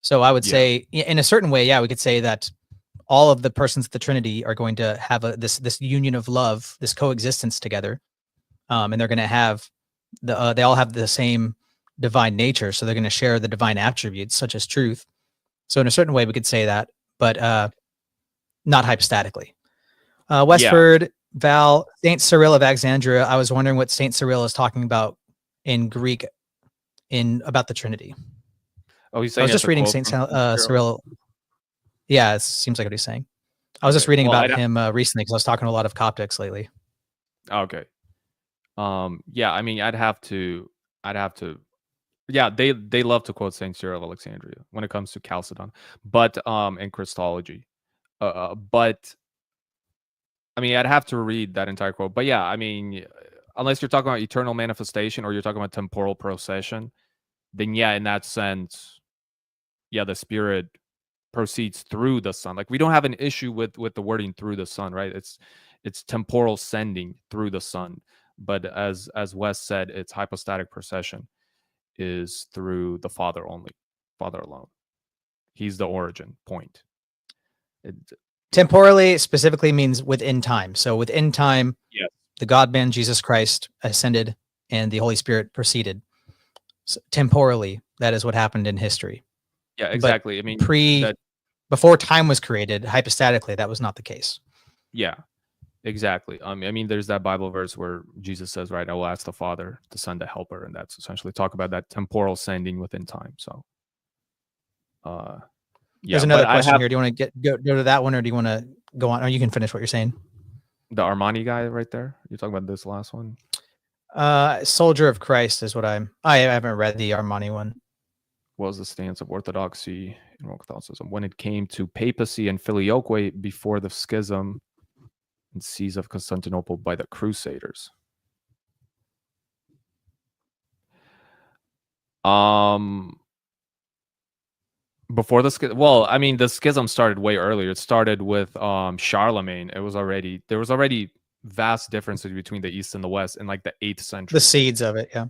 So I would say, in a certain way, we could say that all of the persons of the Trinity are going to have this union of love, this coexistence together, and they're going to have they all have the same divine nature, so they're going to share the divine attributes such as truth. So in a certain way, we could say that, but not hypostatically. Westford, Val, Saint Cyril of Alexandria. I was wondering what Saint Cyril is talking about in Greek about the Trinity. Oh, he's saying. I was just reading Saint Cyril. Yeah, it seems like what he's saying. I was just reading about him recently because I was talking to a lot of Coptics lately. Okay. Yeah, I mean, I'd have to. Yeah, they love to quote Saint Cyril of Alexandria when it comes to Chalcedon, but in Christology, but I mean, I'd have to read that entire quote. But yeah, I mean, unless you're talking about eternal manifestation or you're talking about temporal procession, then yeah, in that sense, yeah, the Spirit proceeds through the Son. Like we don't have an issue with the wording through the Son, right? It's temporal sending through the Son. But as Wes said, its hypostatic procession is through the Father only, Father alone. He's the origin point. Temporally specifically means within time. So within time, the God-man Jesus Christ ascended and the Holy Spirit proceeded. So temporally, that is what happened in history. Yeah, exactly. But I mean, before time was created, hypostatically, that was not the case. Yeah, exactly. I mean, there's that Bible verse where Jesus says, right, I will ask the Father to send a helper. And that's essentially talk about that temporal sending within time. So, yeah. There's another question here. Do you want to go to that one or do you want to go on? Or you can finish what you're saying. The Armani guy right there. You're talking about this last one? Soldier of Christ is what I haven't read the Armani one. What was the stance of Orthodoxy in Roman Catholicism when it came to papacy and Filioque before the schism and seize of Constantinople by the Crusaders? Before the schism, well, I mean, the schism started way earlier. It started with Charlemagne. There was already vast differences between the East and the West in like the 8th century. The seeds of it, yeah.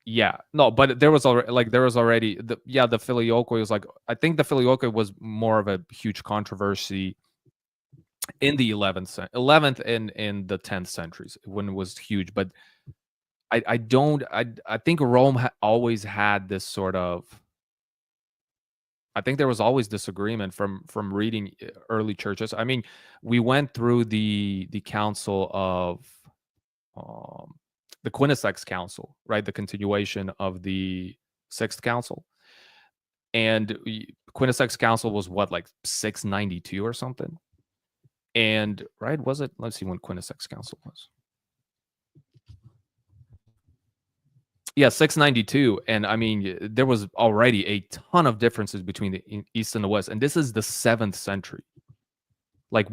Yeah, no, but there was already the Filioque was like, I think the Filioque was more of a huge controversy in the 11th and in the 10th centuries when it was huge. But I think Rome always had this sort of. I think there was always disagreement from reading early churches. I mean, we went through the council of the Quinisex Council, right? The continuation of the Sixth Council, and Quinisex Council was what, like 692 or something. And right, was it? Let's see when Quinisex Council was. Yeah, 692. And I mean, there was already a ton of differences between the East and the West. And this is the 7th century. Like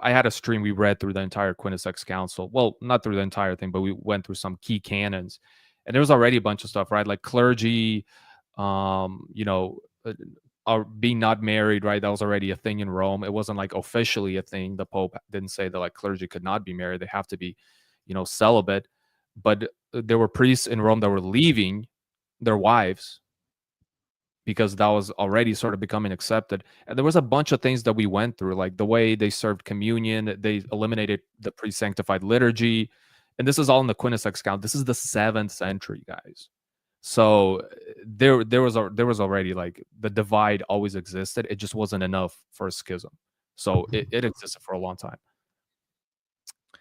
I had a stream, we read through the entire Quinisex Council. Well, not through the entire thing, but we went through some key canons. And there was already a bunch of stuff, right? Like clergy, being not married, right? That was already a thing in Rome. It wasn't like officially a thing. The Pope didn't say that like clergy could not be married. They have to be, celibate. But there were priests in Rome that were leaving their wives because that was already sort of becoming accepted. And there was a bunch of things that we went through, like the way they served communion, they eliminated the pre-sanctified liturgy. And this is all in the Quinisex Council. This is the 7th century, guys. So there was already, like, the divide always existed. It just wasn't enough for a schism. So it existed for a long time.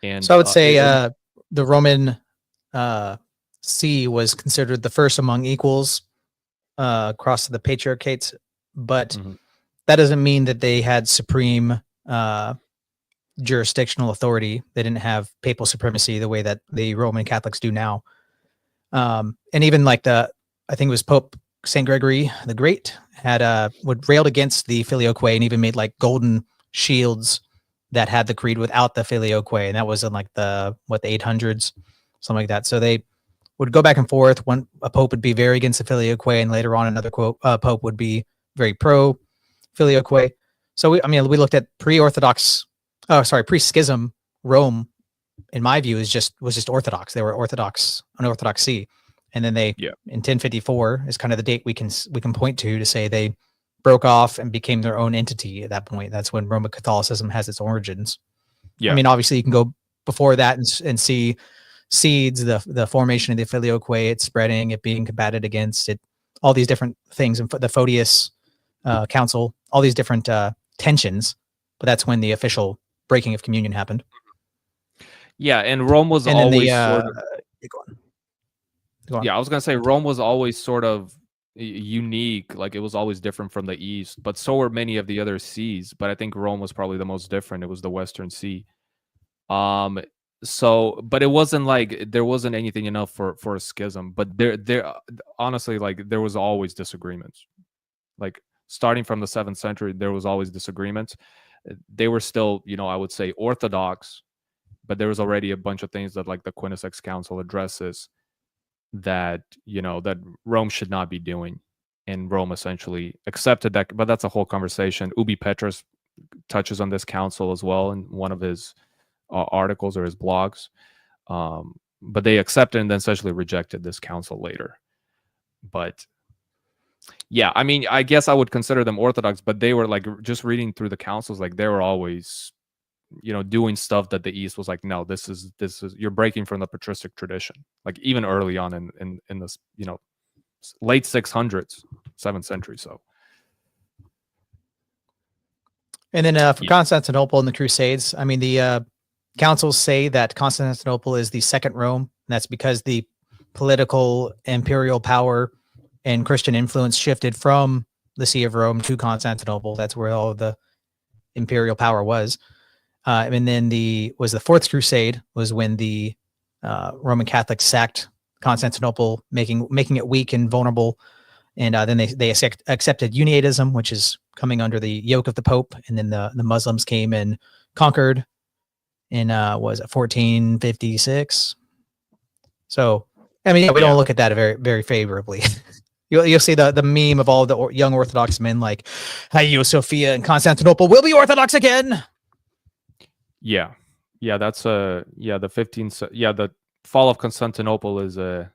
And so I would say the Roman see was considered the first among equals across the patriarchates, but that doesn't mean that they had supreme jurisdictional authority. They didn't have papal supremacy the way that the Roman Catholics do now. And even like I think it was Pope St. Gregory the Great would railed against the Filioque and even made like golden shields that had the creed without the Filioque, and that was in like the 800s, something like that. So they would go back and forth. One a pope would be very against the Filioque, and later on another pope would be very pro Filioque. So we looked at pre-schism Rome. In my view, was just Orthodox. They were Orthodox, an Orthodox see, and then they in 1054 is kind of the date we can point to say they broke off and became their own entity. At that point, that's when Roman Catholicism has its origins. I mean, obviously you can go before that and see seeds, the formation of the Filioque, it's spreading, it being combated against it, all these different things, and the Photius Council, all these different tensions. But that's when the official breaking of communion happened. Yeah, and Rome was always sort of. Go on. Yeah, I was gonna say Rome was always sort of unique. Like, it was always different from the East, but so were many of the other sees. But I think Rome was probably the most different. It was the Western See. So, but it wasn't like there wasn't anything enough for a schism. But there honestly, like, there was always disagreements. Like, starting from the 7th century, there was always disagreements. They were still, I would say, Orthodox, but there was already a bunch of things that, like, the Quinisex Council addresses that that Rome should not be doing, and Rome essentially accepted that. But that's a whole conversation. Ubi Petrus touches on this council as well in one of his articles or his blogs, but they accepted and then essentially rejected this council later. But yeah, I mean, I guess I would consider them Orthodox, but they were, like, just reading through the councils, like, they were always doing stuff that the East was like, no, this is you're breaking from the patristic tradition. Like, even early on in this, late 600s, 7th century. So, and then for Constantinople and the Crusades, I mean, the councils say that Constantinople is the second Rome. And that's because the political imperial power and Christian influence shifted from the See of Rome to Constantinople. That's where all of the imperial power was. And then the Fourth Crusade was when the Roman Catholics sacked Constantinople, making it weak and vulnerable. And then they accepted Uniatism, which is coming under the yoke of the Pope. And then the Muslims came and conquered in, was it 1456? So, I mean, we don't look at that very, very favorably. You'll see the meme of all the young Orthodox men like, Hagia Sophia and Constantinople will be Orthodox again. Yeah, that's the 15th. Yeah, the fall of Constantinople is a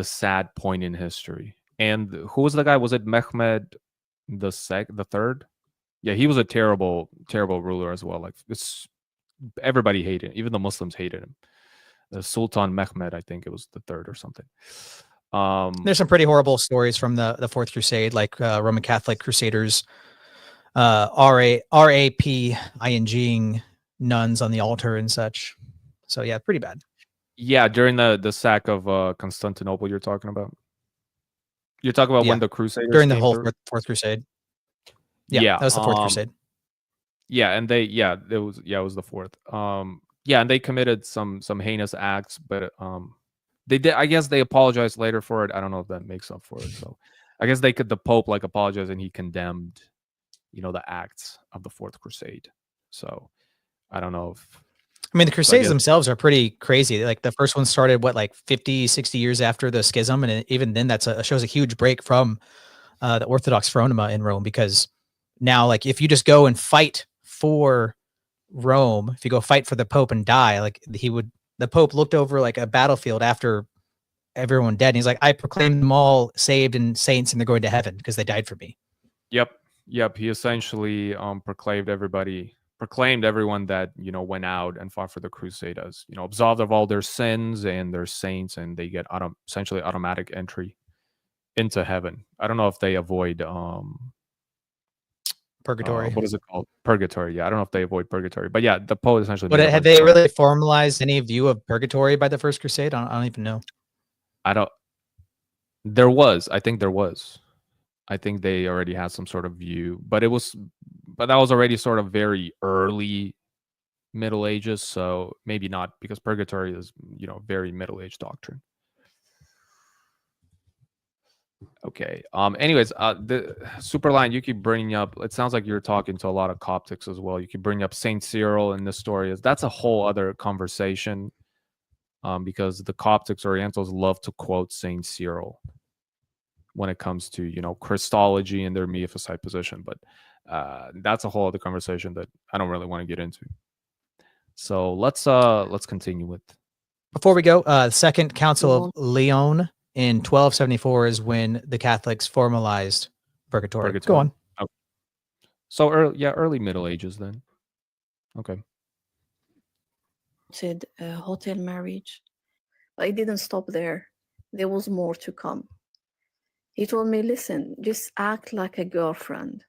sad point in history. And who was the guy? Was it Mehmed the third? Yeah, he was a terrible ruler as well. Like everybody hated him. Even the Muslims hated him. Sultan Mehmed, I think it was the third or something. There's some pretty horrible stories from the Fourth Crusade, like Roman Catholic crusaders raping nuns on the altar and such. So yeah, pretty bad. Yeah, during the sack of Constantinople, you're talking about. You're talking about when the Crusaders during the came whole through? Fourth Crusade. Yeah, that was the Fourth Crusade. Yeah, and it was the fourth. Yeah, and they committed some heinous acts, but they did. I guess they apologized later for it. I don't know if that makes up for it. So I guess the Pope like apologized and he condemned, the acts of the Fourth Crusade. So I don't know if. I mean, the Crusades themselves are pretty crazy. Like the first one started, like 50, 60 years after the schism. And even then shows a huge break from the Orthodox Phronema in Rome, because now, like, if you just go and fight for Rome, if you go fight for the Pope and die, like the Pope looked over like a battlefield after everyone dead. And he's like, I proclaim them all saved and saints and they're going to heaven because they died for me. Yep. He essentially proclaimed everyone that went out and fought for the crusade as absolved of all their sins and their saints, and they get essentially automatic entry into heaven. I don't know if they avoid purgatory. What is it called? Purgatory. Yeah, I don't know if they avoid purgatory, but yeah, the Pope essentially. But had they really formalized any view of purgatory by the First Crusade? I don't even know. There was. I think there was. I think they already had some sort of view, but that was already sort of very early Middle Ages, so maybe not, because purgatory is, very Middle Age doctrine. Okay. Anyways, the Superline, you keep bringing up. It sounds like you're talking to a lot of Coptics as well. You keep bringing up Saint Cyril in this story. That's a whole other conversation, because the Coptics Orientals love to quote Saint Cyril when it comes to Christology and their Miaphysite position, but that's a whole other conversation that I don't really want to get into. So let's continue with. Before we go, the Second Council of Lyon in 1274 is when the Catholics formalized purgatory. Go on. Okay. So early Middle Ages then. Okay. Said hotel marriage. I didn't stop there. There was more to come. He told me, listen, just act like a girlfriend.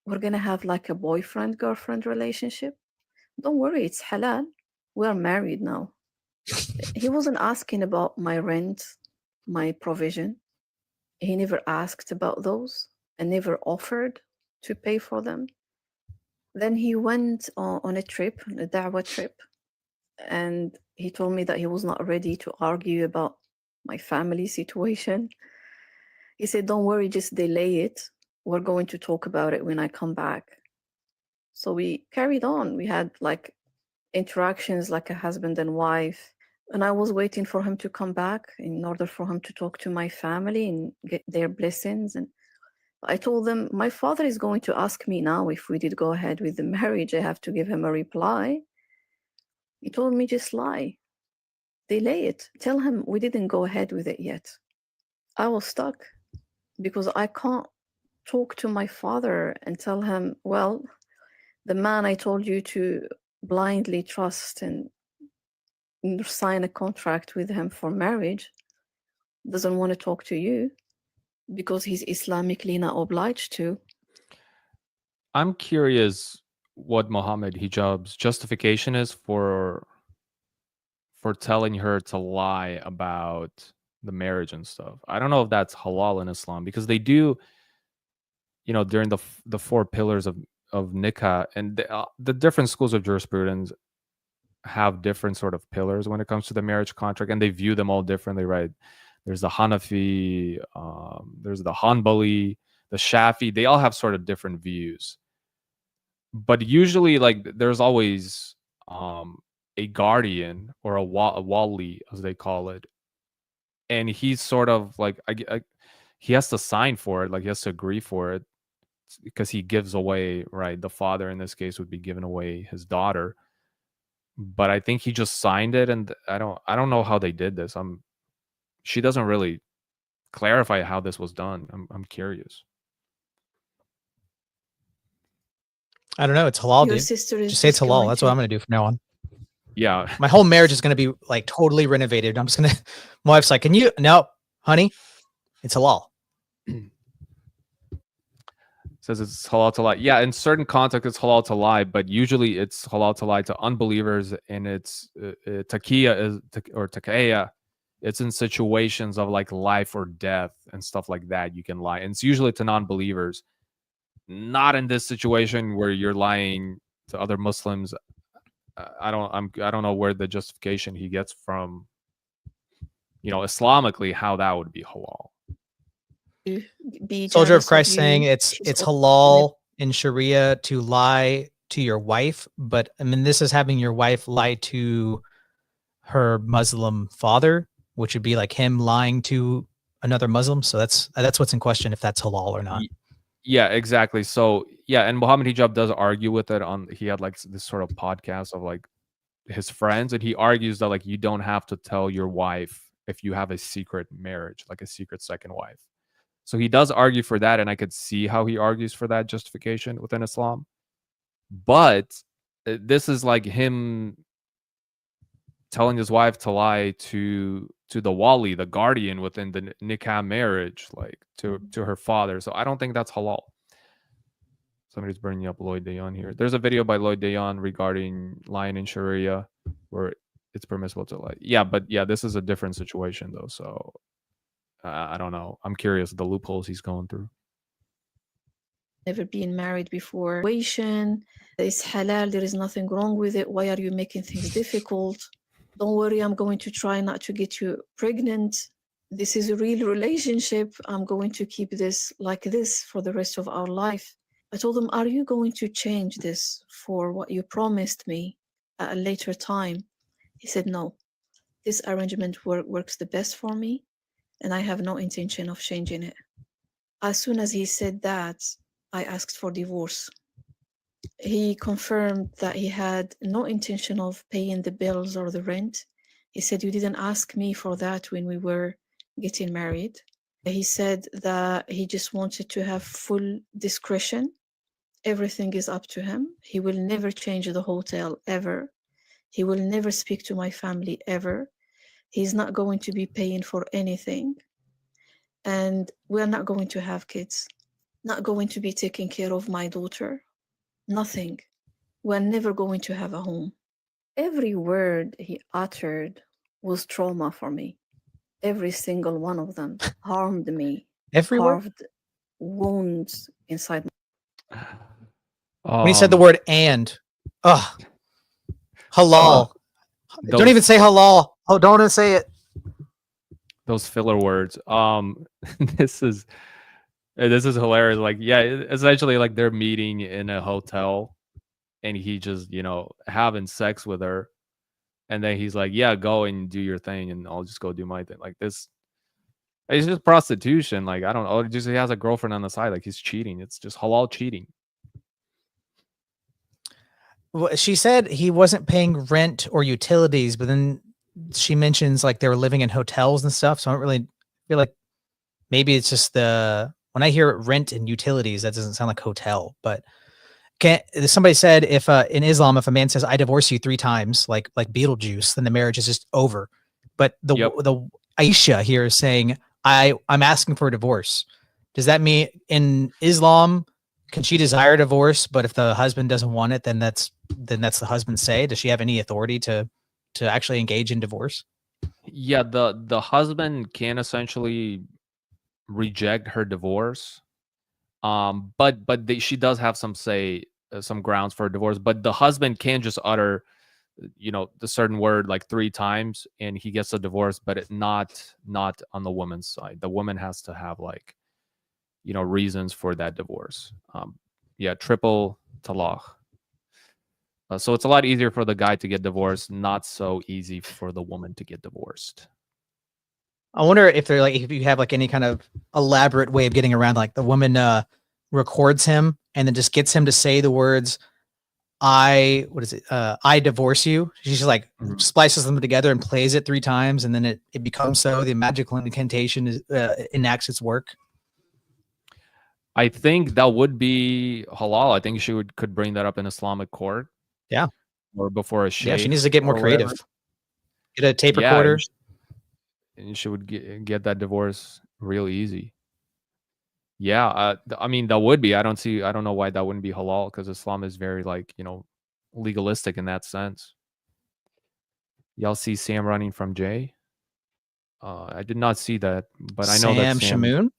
We're going to have like a boyfriend-girlfriend relationship. Don't worry, it's halal. We're married now. He wasn't asking about my rent, my provision. He never asked about those and never offered to pay for them. Then he went on a trip, a da'wah trip, and he told me that he was not ready to argue about my family situation. He said, don't worry, just delay it. We're going to talk about it when I come back. So we carried on. We had like interactions like a husband and wife. And I was waiting for him to come back in order for him to talk to my family and get their blessings. And I told them, my father is going to ask me now if we did go ahead with the marriage. I have to give him a reply. He told me, just lie. Delay it. Tell him we didn't go ahead with it yet. I was stuck because I can't talk to my father and tell him, well, the man I told you to blindly trust and sign a contract with him for marriage doesn't want to talk to you because he's Islamically not obliged to. I'm curious what Mohammed Hijab's justification is for telling her to lie about the marriage and stuff. I don't know if that's halal in Islam, because they do, during the four pillars of nikah, and the different schools of jurisprudence have different sort of pillars when it comes to the marriage contract, and they view them all differently, right? There's the Hanafi, there's the Hanbali, the Shafi. They all have sort of different views, but usually, like, there's always a guardian or a wali, as they call it, and he's sort of like, he has to sign for it, like he has to agree for it, because he gives away, right? The father in this case would be giving away his daughter. But I think he just signed it, and I don't know how they did this. She doesn't really clarify how this was done. I'm curious. I don't know. It's halal, Your dude. sister is Just say it's just halal. going That's what to. I'm gonna do from now on. Yeah. My whole marriage is gonna be like totally renovated. I'm just gonna. My wife's like, "Can you?" No, honey, it's halal. Says it's halal to lie. Yeah, in certain contexts it's halal to lie, but usually it's halal to lie to unbelievers, and it's taqiyya or taqiyya. It's in situations of like life or death and stuff like that. You can lie, and it's usually to non-believers. Not in this situation where you're lying to other Muslims. I don't know where the justification he gets from, Islamically, how that would be halal. Be Soldier of jealous Christ you. saying it's She's halal in Sharia to lie to your wife, but I mean this is having your wife lie to her Muslim father, which would be like him lying to another Muslim. So that's what's in question, if that's halal or not. Yeah, exactly. So yeah, and Mohammed Hijab does argue with it he had like this sort of podcast of like his friends, and he argues that like you don't have to tell your wife if you have a secret marriage, like a secret second wife. So he does argue for that, and I could see how he argues for that justification within Islam. But this is like him telling his wife to lie to the wali, the guardian within the nikah marriage, like to her father. So I don't think that's halal. Somebody's bringing up Lloyd Dayan here. There's a video by Lloyd Dayan regarding lying in Sharia where it's permissible to lie. Yeah, but yeah, this is a different situation though. So I don't know. I'm curious the loopholes he's going through. never been married before. It's halal. There is nothing wrong with it. Why are you making things difficult? Don't worry, I'm going to try not to get you pregnant. This is a real relationship. I'm going to keep this like this for the rest of our life. I told him, are you going to change this for what you promised me at a later time? He said, no, this arrangement works the best for me, and I have no intention of changing it. As soon as he said that, I asked for divorce. He confirmed that he had no intention of paying the bills or the rent. He said, you didn't ask me for that when we were getting married. He said that he just wanted to have full discretion. Everything is up to him. He will never change the hotel ever. He will never speak to my family ever. He's not going to be paying for anything. And we're not going to have kids. Not going to be taking care of my daughter. Nothing. We're never going to have a home. Every word he uttered was trauma for me. Every single one of them harmed me. Everywhere? Carved wounds inside me. When he said the word "and," halal. Don't even say halal. Oh, don't even say it. Those filler words. This is hilarious. Like, yeah, essentially like they're meeting in a hotel, and he just having sex with her, and then he's like, yeah, go and do your thing, and I'll just go do my thing. Like this, it's just prostitution. Like, I don't know. Just he has a girlfriend on the side. Like, he's cheating. It's just halal cheating. Well, she said he wasn't paying rent or utilities, but then she mentions like they were living in hotels and stuff. So I don't really feel like maybe it's just when I hear rent and utilities, that doesn't sound like hotel. But somebody said if in Islam, if a man says I divorce you 3 times, like Beetlejuice, then the marriage is just over. But the Aisha here is saying I'm asking for a divorce. Does that mean in Islam can she desire a divorce, but if the husband doesn't want it, then that's the husband's say? Does she have any authority to actually engage in divorce? Yeah, the husband can essentially reject her divorce. But she does have some say, some grounds for a divorce, but the husband can just utter the certain word like 3 times and he gets a divorce, but it not on the woman's side. The woman has to have like reasons for that divorce. Yeah, triple talaq. So it's a lot easier for the guy to get divorced, not so easy for the woman to get divorced. I wonder if they're like, if you have like any kind of elaborate way of getting around, like the woman records him and then just gets him to say the words, I divorce you. She just like splices them together and plays it 3 times. And then it becomes so the magical incantation is, enacts its work. I think that would be halal. I think she could bring that up in Islamic court. Yeah. Or before a sheikh. Yeah, she needs to get more creative. Get a tape recorder. And she would get that divorce real easy. Yeah, I mean that would be. I don't know why that wouldn't be halal, because Islam is very like, legalistic in that sense. Y'all see Sam running from Jay? I did not see that, but I know that Sam Shamoon?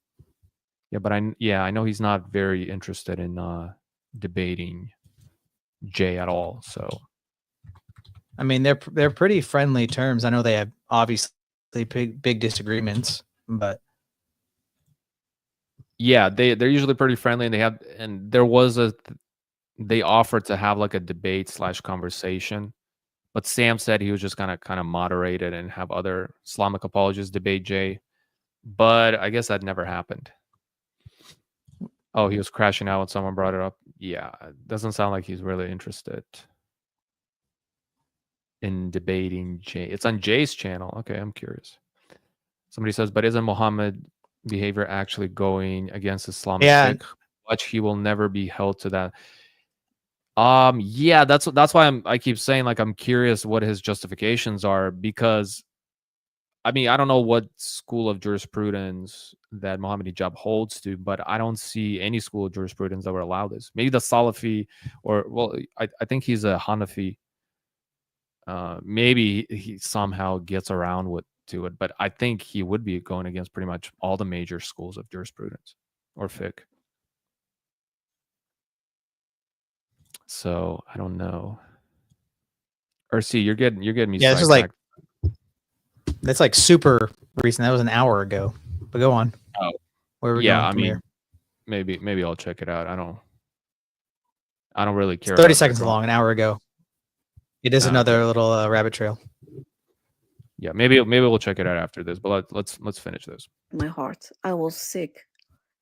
Yeah, but I know he's not very interested in debating Jay at all. So I mean, they're pretty friendly terms. I know they have obviously big disagreements, but yeah, they're usually pretty friendly, and there was they offered to have like a debate / conversation, but Sam said he was just gonna kind of moderate it and have other Islamic apologists debate Jay, but I guess that never happened. Oh, he was crashing out when someone brought it up. Yeah, it doesn't sound like he's really interested in debating Jay. It's on Jay's channel. Okay, I'm curious. Somebody says, but isn't Muhammad behavior actually going against Islamic fiqh? Watch, he will never be held to that. Yeah, that's why I keep saying, like, I'm curious what his justifications are, because I mean, I don't know what school of jurisprudence that Mohammed Hijab holds to, but I don't see any school of jurisprudence that would allow this. Maybe the Salafi, or well, I think he's a Hanafi. Maybe he somehow gets around to it, but I think he would be going against pretty much all the major schools of jurisprudence or fiqh. So I don't know. Or see, you're getting me. Yeah, this is like, that's like super recent. That was an hour ago. But go on. Oh, where are we going from here? Maybe I'll check it out. I don't really care. It's 30 seconds long. An hour ago. It is another little rabbit trail. Yeah, maybe we'll check it out after this. But let's finish this. My heart. I was sick.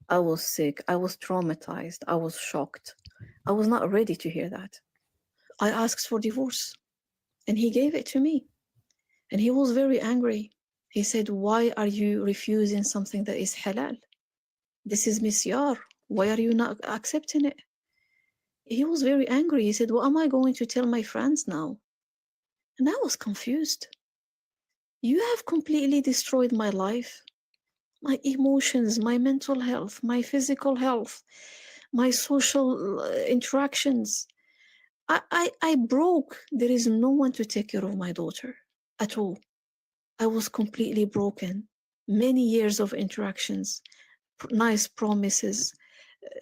I was traumatized. I was shocked. I was not ready to hear that. I asked for divorce, and he gave it to me. And he was very angry. He said, why are you refusing something that is halal? This is misyar. Why are you not accepting it? He was very angry. He said, what am I going to tell my friends now? And I was confused. You have completely destroyed my life, my emotions, my mental health, my physical health, my social interactions. I broke. There is no one to take care of my daughter at all. I was completely broken. Many years of interactions, nice promises,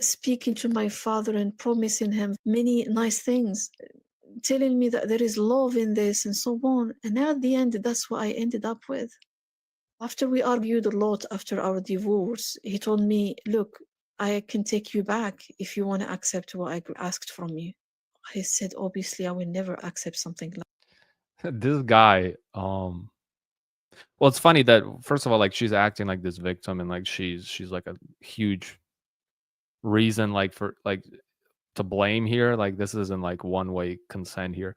speaking to my father and promising him many nice things, telling me that there is love in this and so on. And at the end, that's what I ended up with. After we argued a lot after our divorce, he told me, look, I can take you back if you want to accept what I asked from you. I said, obviously, I will never accept something like this guy. Well, it's funny that, first of all, like, she's acting like this victim, and like she's like a huge reason, like, for like to blame here. Like, this isn't like one-way consent here.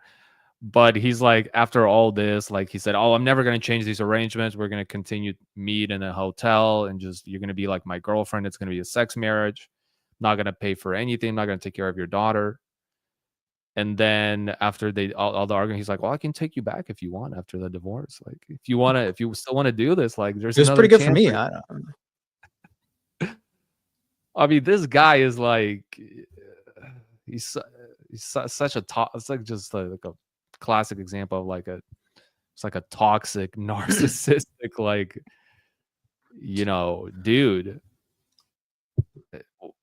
But he's like, after all this, like, he said, oh, I'm never going to change these arrangements. We're going to continue to meet in a hotel, and just, you're going to be like my girlfriend. It's going to be a sex marriage. Not going to pay for anything. Not going to take care of your daughter. And then after all the argument, he's like, well, I can take you back if you want after the divorce. Like, if you still want to do this, like, there's, it was pretty good for me. I mean, this guy is like, he's such a it's like just like a classic example of like it's like a toxic, narcissistic, like, dude.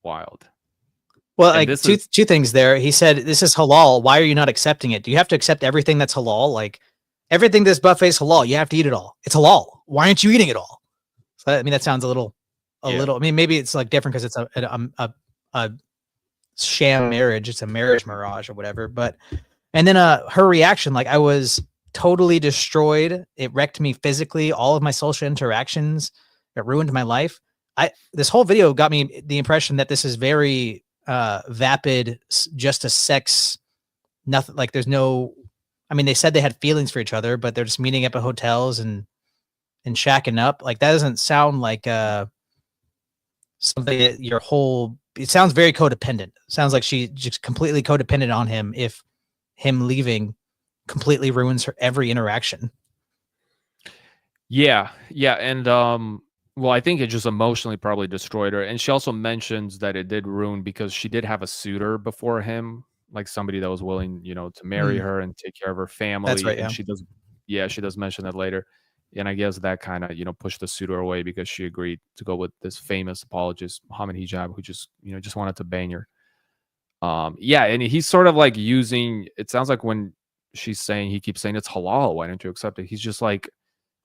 Wild. Well, like, two things there. He said, this is halal. Why are you not accepting it? Do you have to accept everything that's halal? Like, everything this buffet is halal. You have to eat it all. It's halal. Why aren't you eating it all? So, I mean, that sounds a little, I mean, maybe it's like different because it's a sham marriage. It's a marriage mirage or whatever. But, and then her reaction, like, I was totally destroyed. It wrecked me physically, all of my social interactions. It ruined my life. This whole video got me the impression that this is very vapid, just a sex, nothing, like there's no, I mean, they said they had feelings for each other, but they're just meeting up at hotels and shacking up. Like that doesn't sound like something that your whole, it sounds very codependent. Sounds like she just completely codependent on him. If him leaving completely ruins her every interaction. Yeah. And well, I think it just emotionally probably destroyed her. And she also mentions that it did ruin because she did have a suitor before him, like somebody that was willing, to marry her and take care of her family. That's right. And Yeah. she does mention that later. And I guess that kind of, pushed the suitor away because she agreed to go with this famous apologist, Mohammed Hijab, who just wanted to bang her. Yeah, and he's sort of like using, it sounds like when she's saying, he keeps saying it's halal, why don't you accept it? He's just like,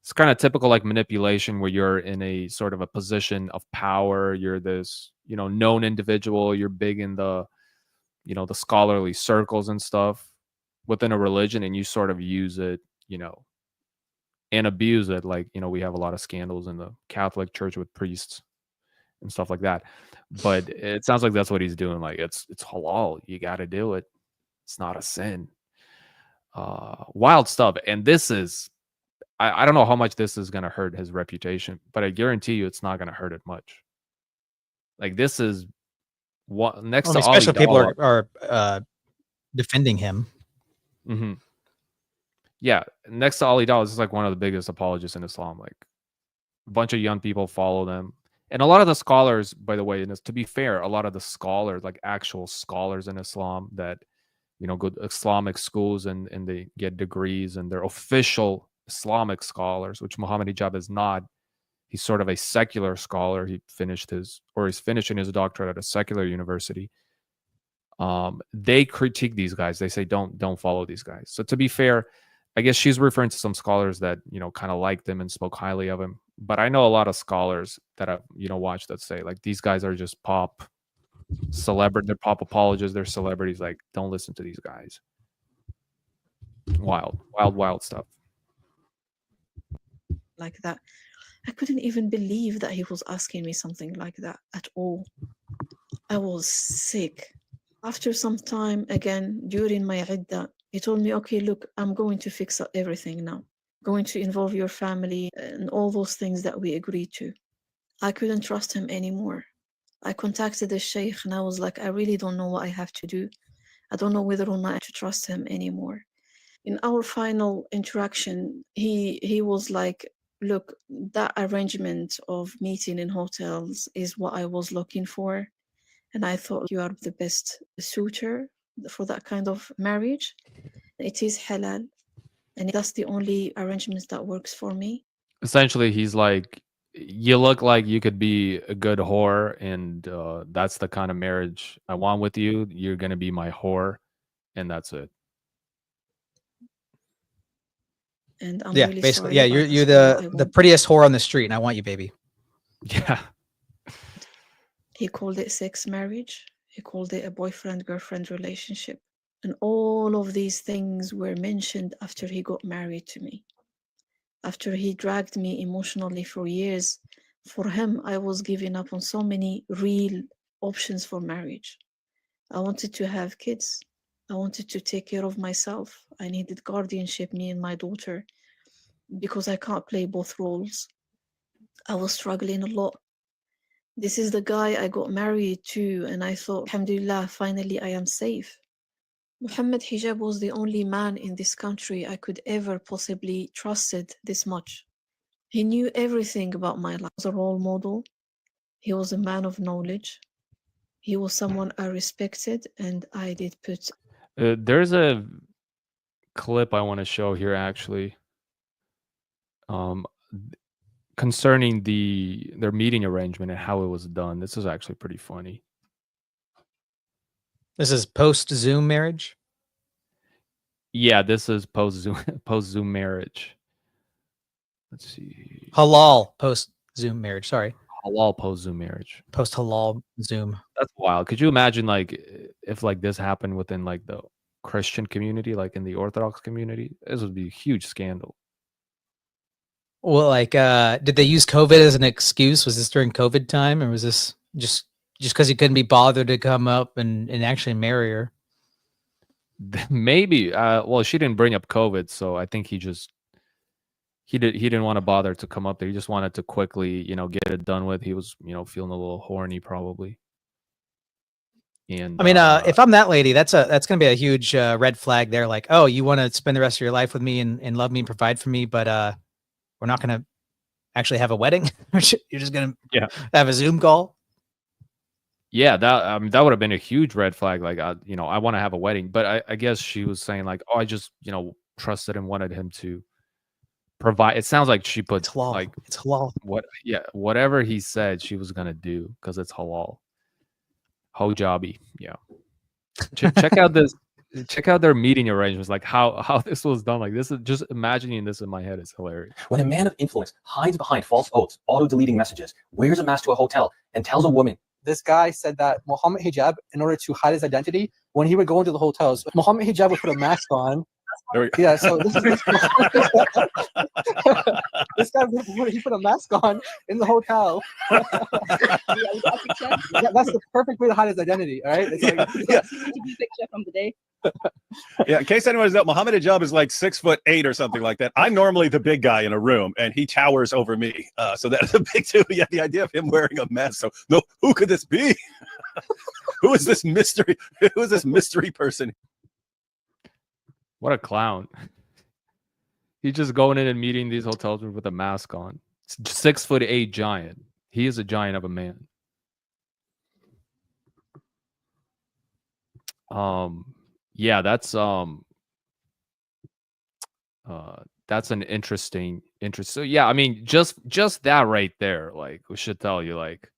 it's kind of typical like manipulation where you're in a sort of a position of power. You're this, known individual. You're big in the, the scholarly circles and stuff within a religion, and you sort of use it, and abuse it. Like, we have a lot of scandals in the Catholic Church with priests and stuff like that. But it sounds like that's what he's doing. Like it's halal. You got to do it. It's not a sin. Wild stuff. And this is, I don't know how much this is going to hurt his reputation, but I guarantee you it's not going to hurt it much. Like this is what next to special Ali people Dawah, are defending him. Mm-hmm. Yeah, next to Ali Dawah, this is like one of the biggest apologists in Islam. Like a bunch of young people follow them. And a lot of the scholars, by the way, and to be fair, a lot of the scholars, like actual scholars in Islam that, go to Islamic schools and they get degrees and they're official Islamic scholars, which Mohammed Hijab is not. He's sort of a secular scholar. He's finishing his doctorate at a secular university. They critique these guys. They say, don't follow these guys. So to be fair, I guess she's referring to some scholars that, kind of liked him and spoke highly of him. But I know a lot of scholars that I've, watched that say like, these guys are just pop celebrity, they're pop apologists, they're celebrities. Like, don't listen to these guys. Wild stuff. Like that. I couldn't even believe that he was asking me something like that at all. I was sick. After some time, again, during my iddah, he told me, okay, look, I'm going to fix up everything now. Going to involve your family and all those things that we agreed to. I couldn't trust him anymore. I contacted the sheikh and I was like, I really don't know what I have to do. I don't know whether or not I have to trust him anymore. In our final interaction, he was like, look, that arrangement of meeting in hotels is what I was looking for. And I thought you are the best suitor for that kind of marriage. It is halal. And that's the only arrangement that works for me. Essentially, he's like, you look like you could be a good whore, and that's the kind of marriage I want with you. You're going to be my whore, and that's it. And I'm yeah, really basically, sorry, yeah, you're the prettiest whore on the street, and I want you, baby. Yeah. He called it sex marriage. He called it a boyfriend-girlfriend relationship. And all of these things were mentioned after he got married to me. After he dragged me emotionally for years. For him, I was giving up on so many real options for marriage. I wanted to have kids. I wanted to take care of myself. I needed guardianship, me and my daughter, because I can't play both roles. I was struggling a lot. This is the guy I got married to, and I thought, alhamdulillah, finally I am safe. Mohammed Hijab was the only man in this country I could ever possibly trusted this much. He knew everything about my life. He was a role model. He was a man of knowledge. He was someone I respected, and I did put. There's a clip I want to show here, actually. Concerning their meeting arrangement and how it was done. This is actually pretty funny. This is post Zoom marriage. Yeah, this is post Zoom marriage. Let's see. Halal post Zoom marriage. Sorry. Halal post Zoom marriage. Post halal Zoom. That's wild. Could you imagine like if like this happened within like the Christian community, like in the Orthodox community, this would be a huge scandal. Well, like, did they use COVID as an excuse? Was this during COVID time, or was this just because he couldn't be bothered to come up and actually marry her? Maybe. Well, she didn't bring up COVID, so I think he didn't want to bother to come up there. He just wanted to quickly, get it done with. He was, feeling a little horny probably. And I mean, if I'm that lady, that's gonna be a huge red flag there. Like, oh, you want to spend the rest of your life with me and love me and provide for me, but we're not gonna actually have a wedding. You're just gonna have a Zoom call. Yeah, that would have been a huge red flag. Like, I want to have a wedding, but I guess she was saying like, oh, I just trusted and wanted him to provide. It sounds like she put It's halal. like It's halal. Whatever he said, she was gonna do because it's halal. Hijabi, yeah. Check out this. Check out their meeting arrangements, like how this was done. Like, this is just imagining this in my head is hilarious. When a man of influence hides behind false oaths, auto-deleting messages, wears a mask to a hotel, and tells a woman. This guy said that Mohammed Hijab, in order to hide his identity, when he would go into the hotels, Mohammed Hijab would put a mask on. Yeah, so this guy, he put a mask on in the hotel. Yeah, that's the perfect way to hide his identity, all right? It's like, picture from the day. Yeah, in case anyone doesn't know, Mohammed Hijab is like 6'8" or something like that. I'm normally the big guy in a room, and he towers over me. So that's a big deal. Yeah, the idea of him wearing a mask. So, no, who could this be? Who is this mystery? Who is this mystery person? What a clown. He's just going in and meeting these hotels with a mask on. 6'8" giant. He is a giant of a man. Yeah, that's an interesting. So yeah, I mean, just that right there, like, we should tell you, like,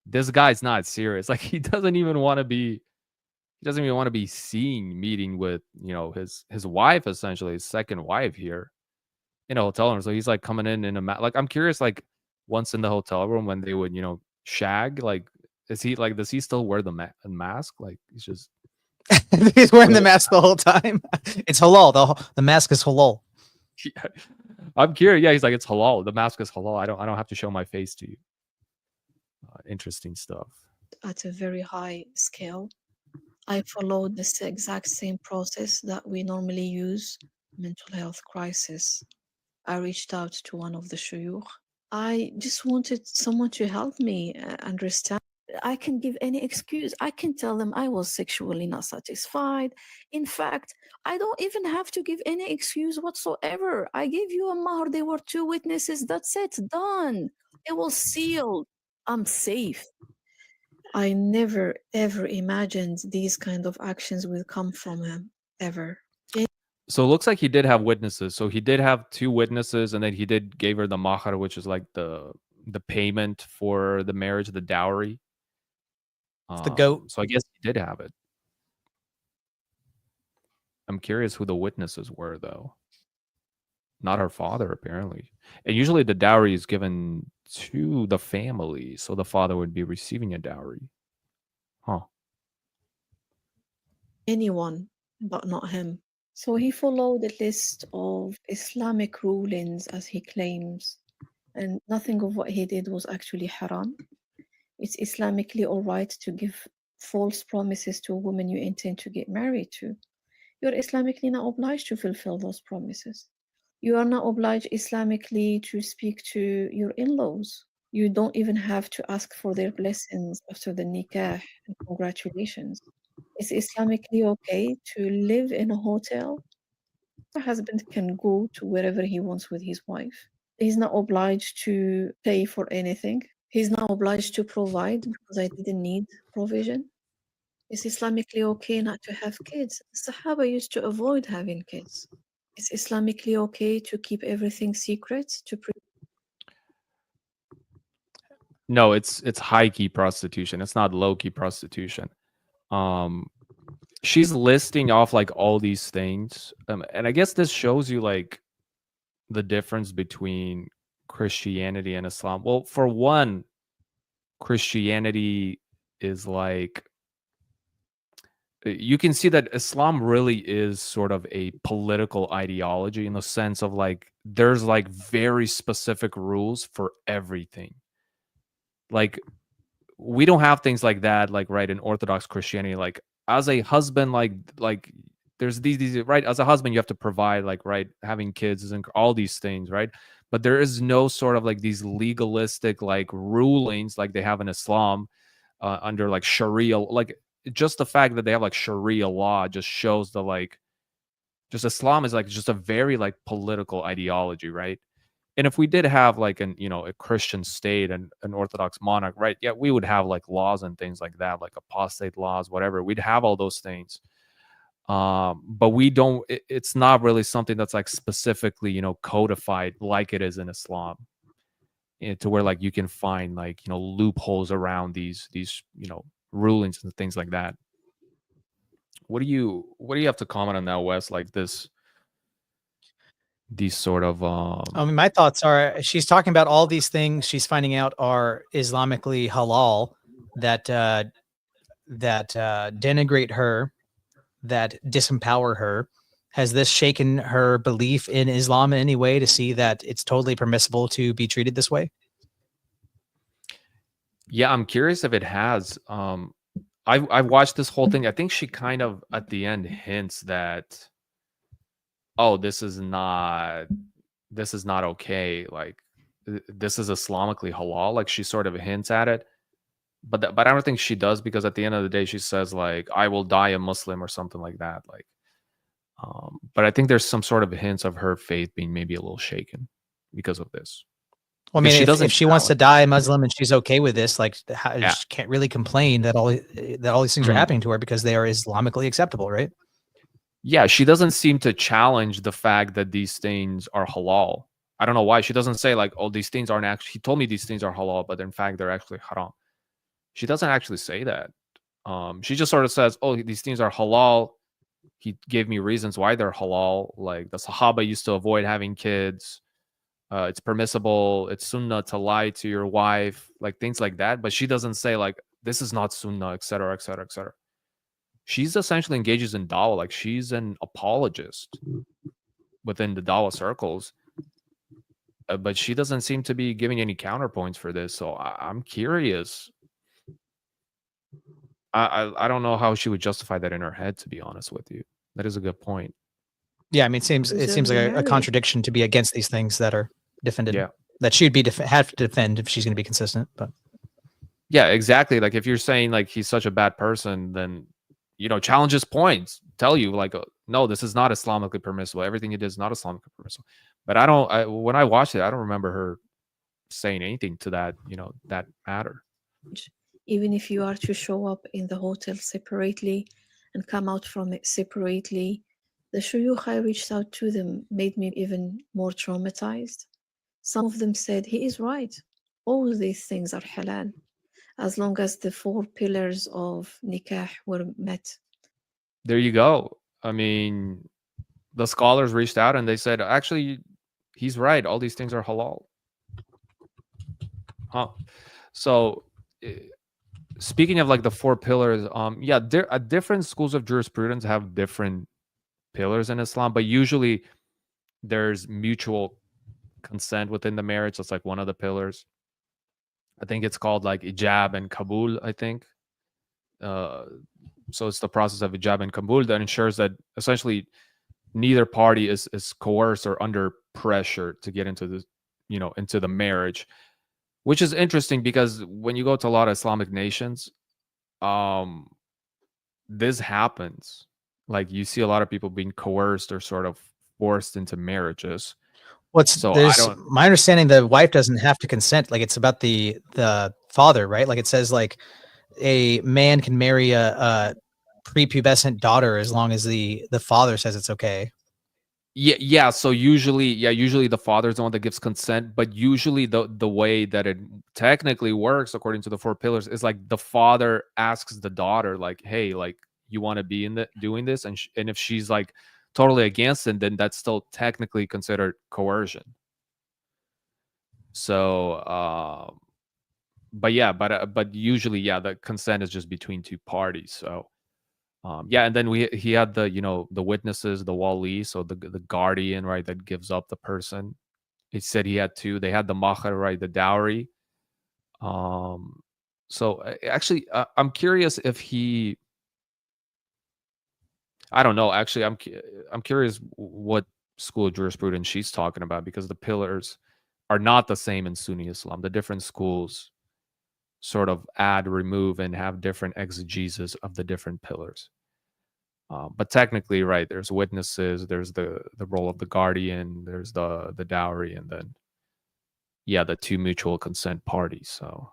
this guy's not serious. Like, he doesn't even want to be seen meeting with, his wife, essentially his second wife here in a hotel room. So he's like coming in a like, I'm curious, like, once in the hotel room when they would, shag, like, does he still wear the mask? Like, he's just he's wearing the mask the whole time. It's halal. The mask is halal. Yeah. I'm curious. Yeah, he's like, it's halal. The mask is halal. I don't have to show my face to you. Interesting stuff. At a very high scale. I followed this exact same process that we normally use. Mental health crisis. I reached out to one of the shuyukh. I just wanted someone to help me understand. I can give any excuse. I can tell them I was sexually not satisfied. In fact, I don't even have to give any excuse whatsoever. I gave you a mahr. There were 2 witnesses. That's it. Done. It was sealed. I'm safe. I never, ever imagined these kind of actions will come from him, ever. So it looks like he did have witnesses. So he did have 2 witnesses, and then he gave her the mahar, which is like the payment for the marriage, the dowry. The goat. So I guess he did have it. I'm curious who the witnesses were, though. Not her father, apparently. And usually the dowry is given to the family, so the father would be receiving a dowry. Huh. Anyone, but not him. So he followed a list of Islamic rulings, as he claims, and nothing of what he did was actually haram. It's Islamically all right to give false promises to a woman you intend to get married to. You're Islamically not obliged to fulfill those promises. You are not obliged Islamically to speak to your in-laws. You don't even have to ask for their blessings after the nikah and congratulations. It's Islamically okay to live in a hotel. The husband can go to wherever he wants with his wife. He's not obliged to pay for anything. He's not obliged to provide because I didn't need provision. It's Islamically okay not to have kids. Sahaba used to avoid having kids. It's Islamically okay to keep everything secret, to No, it's high key prostitution. It's not low key prostitution. She's listing off like all these things, and I guess this shows you like the difference between Christianity and Islam. Well, for one, Christianity is like you can see that Islam really is sort of a political ideology in the sense of like there's like very specific rules for everything. Like we don't have things like that, like right in Orthodox Christianity. Like as a husband, like there's these right as a husband you have to provide like right having kids and all these things, right? But there is no sort of like these legalistic like rulings like they have in Islam under like Sharia. Like just the fact that they have like Sharia law just shows the like just Islam is like just a very like political ideology, right? And if we did have like an a Christian state and an Orthodox monarch, right? Yeah, we would have like laws and things like that, like apostate laws, whatever. We'd have all those things. But we don't. It's not really something that's like specifically codified like it is in Islam, to where like you can find like loopholes around these rulings and things like that. What do you have to comment on that, Wes? Like these sort of I mean, my thoughts are she's talking about all these things she's finding out are Islamically halal that denigrate her, that disempower her. Has this shaken her belief in Islam in any way to see that it's totally permissible to be treated this way? Yeah, I'm curious if it has. I've watched this whole thing. I think she kind of at the end hints that, oh, this is not okay. Like this is Islamically halal. Like she sort of hints at it, but I don't think she does, because at the end of the day she says like I will die a Muslim or something like that. Like, but I think there's some sort of hints of her faith being maybe a little shaken because of this. Well, I mean, if she wants to die Muslim and she's okay with this, like she can't really complain that all these things are happening to her because they are Islamically acceptable, right? Yeah, she doesn't seem to challenge the fact that these things are halal. I don't know why. She doesn't say like, oh, these things aren't actually, he told me these things are halal, but in fact, they're actually haram. She doesn't actually say that. She just sort of says, oh, these things are halal. He gave me reasons why they're halal. Like the Sahaba used to avoid having kids. It's permissible. It's sunnah to lie to your wife, like things like that. But she doesn't say like, this is not sunnah, etc., etc., etc. She's essentially engages in dawah. Like she's an apologist within the dawah circles, but she doesn't seem to be giving any counterpoints for this. So I'm curious. I don't know how she would justify that in her head, to be honest with you. That is a good point. Yeah, I mean, it seems like a contradiction to be against these things that are defended. Yeah, that she'd be have to defend if she's going to be consistent. But yeah, exactly. Like if you're saying like he's such a bad person, then challenge his points. Tell you like, no, this is not Islamically permissible. Everything he did is not Islamically permissible. But when I watched it, I don't remember her saying anything to that, that matter. Even if you are to show up in the hotel separately and come out from it separately, the shuyukh I reached out to them made me even more traumatized. Some of them said, he is right. All these things are halal, as long as the 4 pillars of nikah were met. There you go. I mean, the scholars reached out and they said, actually, he's right. All these things are halal. Huh. So speaking of like the 4 pillars, yeah, different schools of jurisprudence have different pillars in Islam, but usually there's mutual consent within the marriage. That's like one of the pillars. I think it's called like Hijab and Kabul, I think. So it's the process of Hijab and Kabul that ensures that essentially neither party is coerced or under pressure to get into the, into the marriage, which is interesting because when you go to a lot of Islamic nations, this happens. Like you see a lot of people being coerced or sort of forced into marriages. My understanding, the wife doesn't have to consent. Like it's about the father, right? Like it says like a man can marry a prepubescent daughter as long as the father says it's okay. Yeah. So usually the father's the one that gives consent, but usually the way that it technically works according to the 4 pillars is like the father asks the daughter like, hey, like you want to be doing this, and if she's like totally against it, then that's still technically considered coercion. So but usually the consent is just between 2 parties. So Yeah, and then he had the the witnesses, the wali, so the guardian, right, that gives up the person. He said he had two. They had the mahar, right, the dowry. So actually, I'm curious if he. I don't know. Actually, I'm curious what school of jurisprudence she's talking about, because the pillars are not the same in Sunni Islam. The different schools sort of add, remove, and have different exegesis of the different pillars. But technically, right, there's witnesses, there's the role of the guardian, there's the dowry, and then the two mutual consent parties. So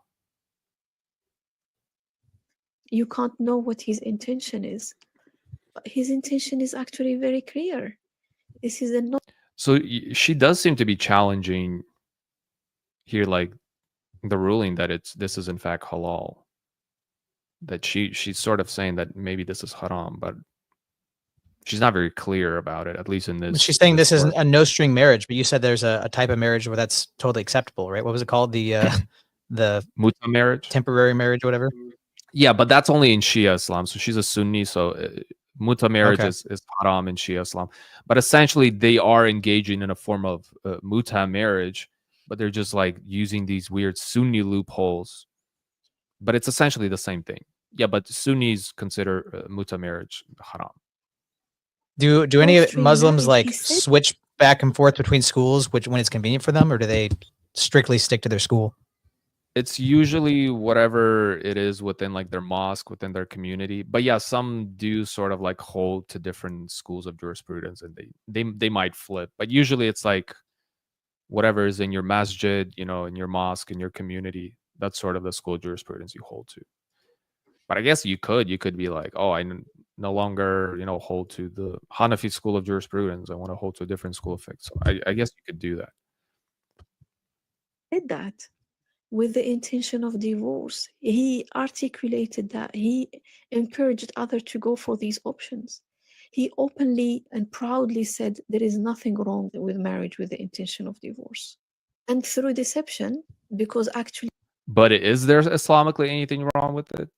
You can't know what his intention is, but his intention is actually very clear. This is a no. so she does seem to be challenging here, like the ruling that this is in fact halal. That she's sort of saying that maybe this is haram, but she's not very clear about it, at least in this. She's saying this isn't a no-string marriage, but you said there's a type of marriage where that's totally acceptable, right? What was it called? The Muta marriage, temporary marriage, whatever. Yeah, but that's only in Shia Islam. So she's a Sunni, so muta marriage is haram in Shia Islam. But essentially, they are engaging in a form of muta marriage, but they're just like using these weird Sunni loopholes. But it's essentially the same thing. Yeah, but Sunnis consider muta marriage haram. Do any Muslims like switch back and forth between schools when it's convenient for them, or do they strictly stick to their school? It's usually whatever it is within like their mosque, within their community. But yeah, some do sort of like hold to different schools of jurisprudence, and they might flip. But usually it's like whatever is in your masjid, in your mosque, in your community. That's sort of the school of jurisprudence you hold to. But I guess you could be like, oh, I no longer hold to the Hanafi school of jurisprudence. I want to hold to a different school of fiqh. So I guess you could do that. Did that with the intention of divorce. He articulated that. He encouraged others to go for these options. He openly and proudly said there is nothing wrong with marriage with the intention of divorce. And through deception, because actually... But is there Islamically anything wrong with it?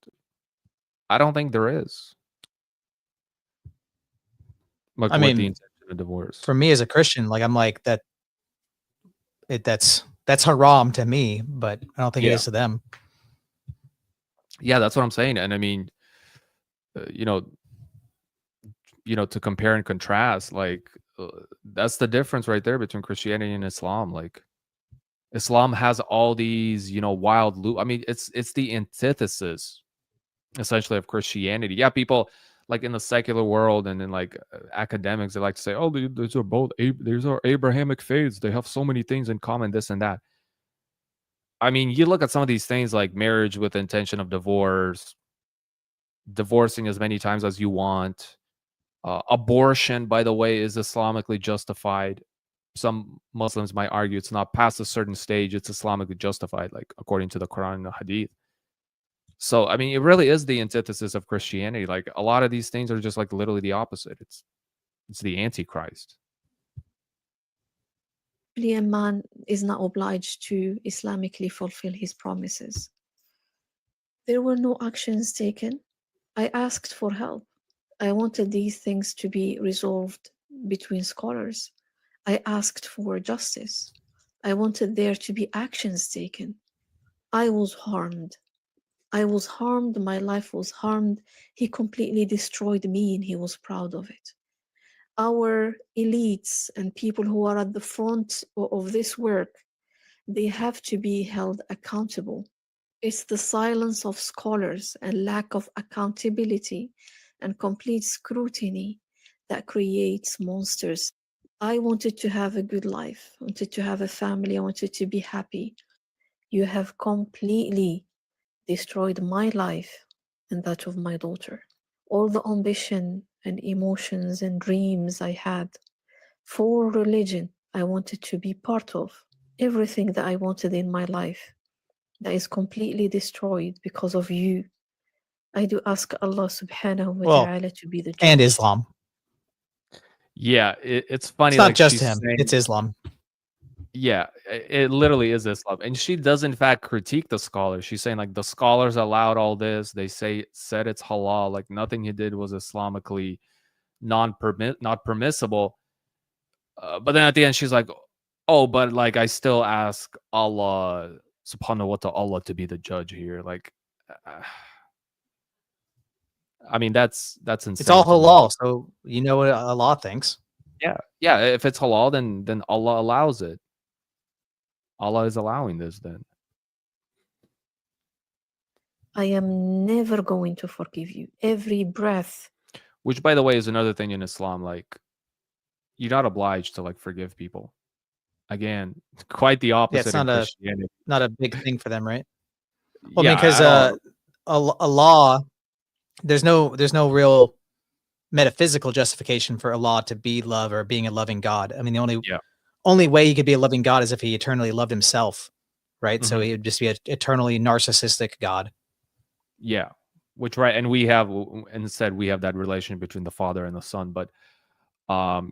I don't think there is. Like, I mean, the intention of divorce. For me as a Christian, like I'm like that's haram to me, but I don't think it is to them. Yeah, that's what I'm saying. And I mean, to compare and contrast, like that's the difference right there between Christianity and Islam. Like Islam has all these, wild loop. I mean, it's the antithesis essentially of Christianity. Yeah, people like in the secular world and in like academics, they like to say, oh, these are Abrahamic faiths. They have so many things in common, this and that. I mean, you look at some of these things like marriage with intention of divorce, divorcing as many times as you want. Abortion, by the way, is Islamically justified. Some Muslims might argue it's not past a certain stage, it's Islamically justified, like according to the Quran and the Hadith. So, I mean, it really is the antithesis of Christianity. Like a lot of these things are just like literally the opposite. It's the Antichrist. A man is not obliged to Islamically fulfill his promises. There were no actions taken. I asked for help. I wanted these things to be resolved between scholars. I asked for justice. I wanted there to be actions taken. I was harmed. My life was harmed. He completely destroyed me and he was proud of it. Our elites and people who are at the front of this work, they have to be held accountable. It's the silence of scholars and lack of accountability and complete scrutiny that creates monsters. I wanted to have a good life, I wanted to have a family, I wanted to be happy. You have completely destroyed my life and that of my daughter. All the ambition and emotions and dreams I had for religion, I wanted to be part of. Everything that I wanted in my life, that is completely destroyed because of you. I do ask Allah subhanahu wa ta'ala to be the judge. And Islam. Yeah, it's funny. It's not like just him, it's Islam. Yeah, it literally is Islam, and she does in fact critique the scholars. She's saying like the scholars allowed all this. They said it's halal. Like nothing he did was Islamically not permissible. But then at the end, she's like, "Oh, but like I still ask Allah Subhanahu wa Taala to be the judge here." Like, I mean, that's insane. It's all to me. halal, so you know what Allah thinks. Yeah. If it's halal, then Allah allows it. Allah is allowing this then. I am never going to forgive you. Every breath. Which, by the way, is another thing in Islam. Like, you're not obliged to like forgive people. Again, quite the opposite it's in not Christianity. not a big thing for them, right? Well, Yeah, because I don't- Allah, there's no real metaphysical justification for Allah to be love or being a loving God. I mean, the only way he could be a loving God is if he eternally loved himself, right? So Mhm. he would just be an eternally narcissistic God. Yeah, which right, and we have instead we have that relation between the Father and the Son. But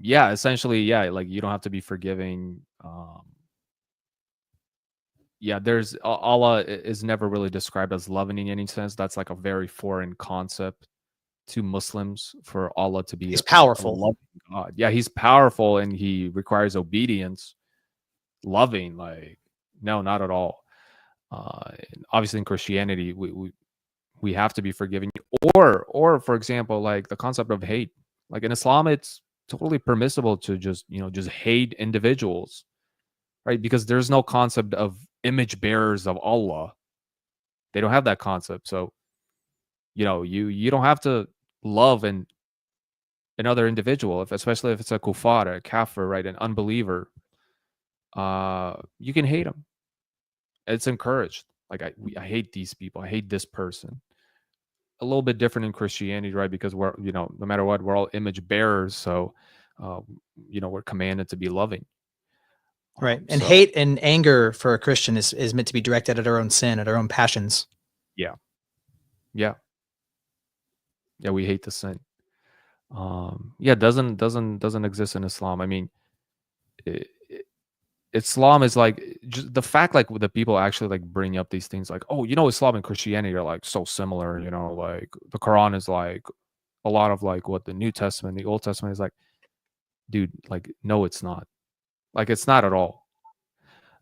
yeah, essentially, yeah, like you don't have to be forgiving. Yeah, there's Allah is never really described as loving in any sense. That's like a very foreign concept to Muslims for Allah to be He's a powerful. loving God. Yeah, he's powerful and he requires obedience. Loving, like no, not at all. Obviously, in Christianity, we have to be forgiving. Or for example, like the concept of hate. Like in Islam, it's totally permissible to just just hate individuals, right? Because there's no concept of image bearers of Allah. They don't have that concept. So, you don't have to love another individual, especially if it's a kuffar, a kafir, right, an unbeliever. You can hate them. It's encouraged. Like I hate these people. I hate this person. A little bit different in Christianity, right? Because we're, no matter what, we're all image bearers. So, we're commanded to be loving. Right. And So, hate and anger for a Christian is meant to be directed at our own sin, at our own passions. Yeah. Yeah. Yeah. We hate the sin. Yeah. Doesn't exist in Islam. I mean, Islam is like just the fact, like the people actually like bring up these things like, oh, Islam and Christianity are like so similar, like the Quran is like a lot of like what the New Testament, the Old Testament is like, dude, like, no, it's not. Like, it's not at all.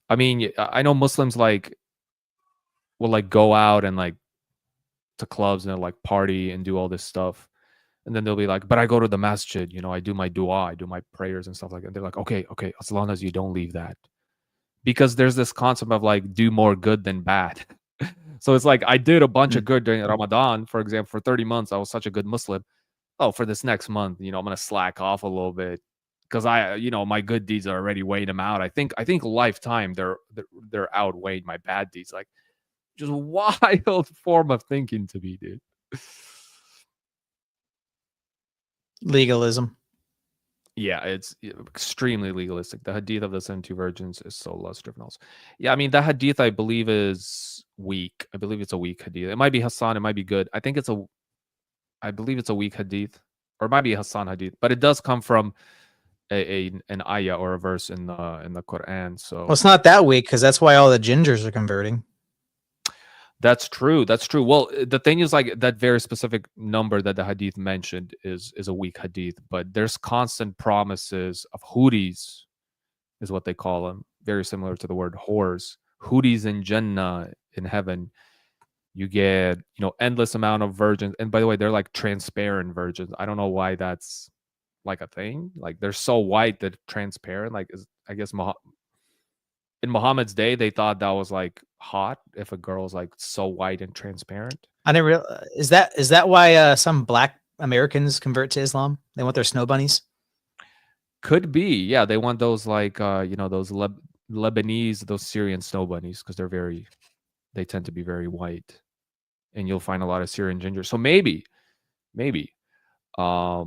I mean, I know Muslims like will like go out and like to clubs and like party and do all this stuff. And then they'll be like, but I go to the masjid, I do my dua, I do my prayers and stuff like that. And they're like, okay, as long as you don't leave that. Because there's this concept of like do more good than bad. So it's like I did a bunch of good during Ramadan, for example, for 30 months. I was such a good Muslim. Oh, for this next month, I'm gonna slack off a little bit because my good deeds are already weighing them out. I think lifetime they're outweighed my bad deeds. Like just wild form of thinking to me, dude. Legalism. Yeah, it's extremely legalistic. The hadith of the 72 virgins is so lust-driven also. Yeah, I mean, that hadith, I believe, is weak. I believe it's a weak hadith. It might be Hassan. It might be good. I believe it's a weak hadith. Or it might be a Hassan hadith. But it does come from an ayah or a verse in the Quran. So Well, it's not that weak because that's why all the gingers are converting. That's true. Well, the thing is, like, that very specific number that the hadith mentioned is a weak hadith, but there's constant promises of hudis, is what they call them, very similar to the word whores. Hudis in Jannah, in heaven. You get, endless amount of virgins. And by the way, they're like transparent virgins. I don't know why that's like a thing. Like they're so white that transparent. Like, I guess in Muhammad's day, they thought that was like hot if a girl's like so white and transparent. I didn't real. Is that why some Black Americans convert to Islam? They want their snow bunnies. Could be, yeah. They want those like those Lebanese, those Syrian snow bunnies because they tend to be very white, and you'll find a lot of Syrian ginger. So maybe, yeah.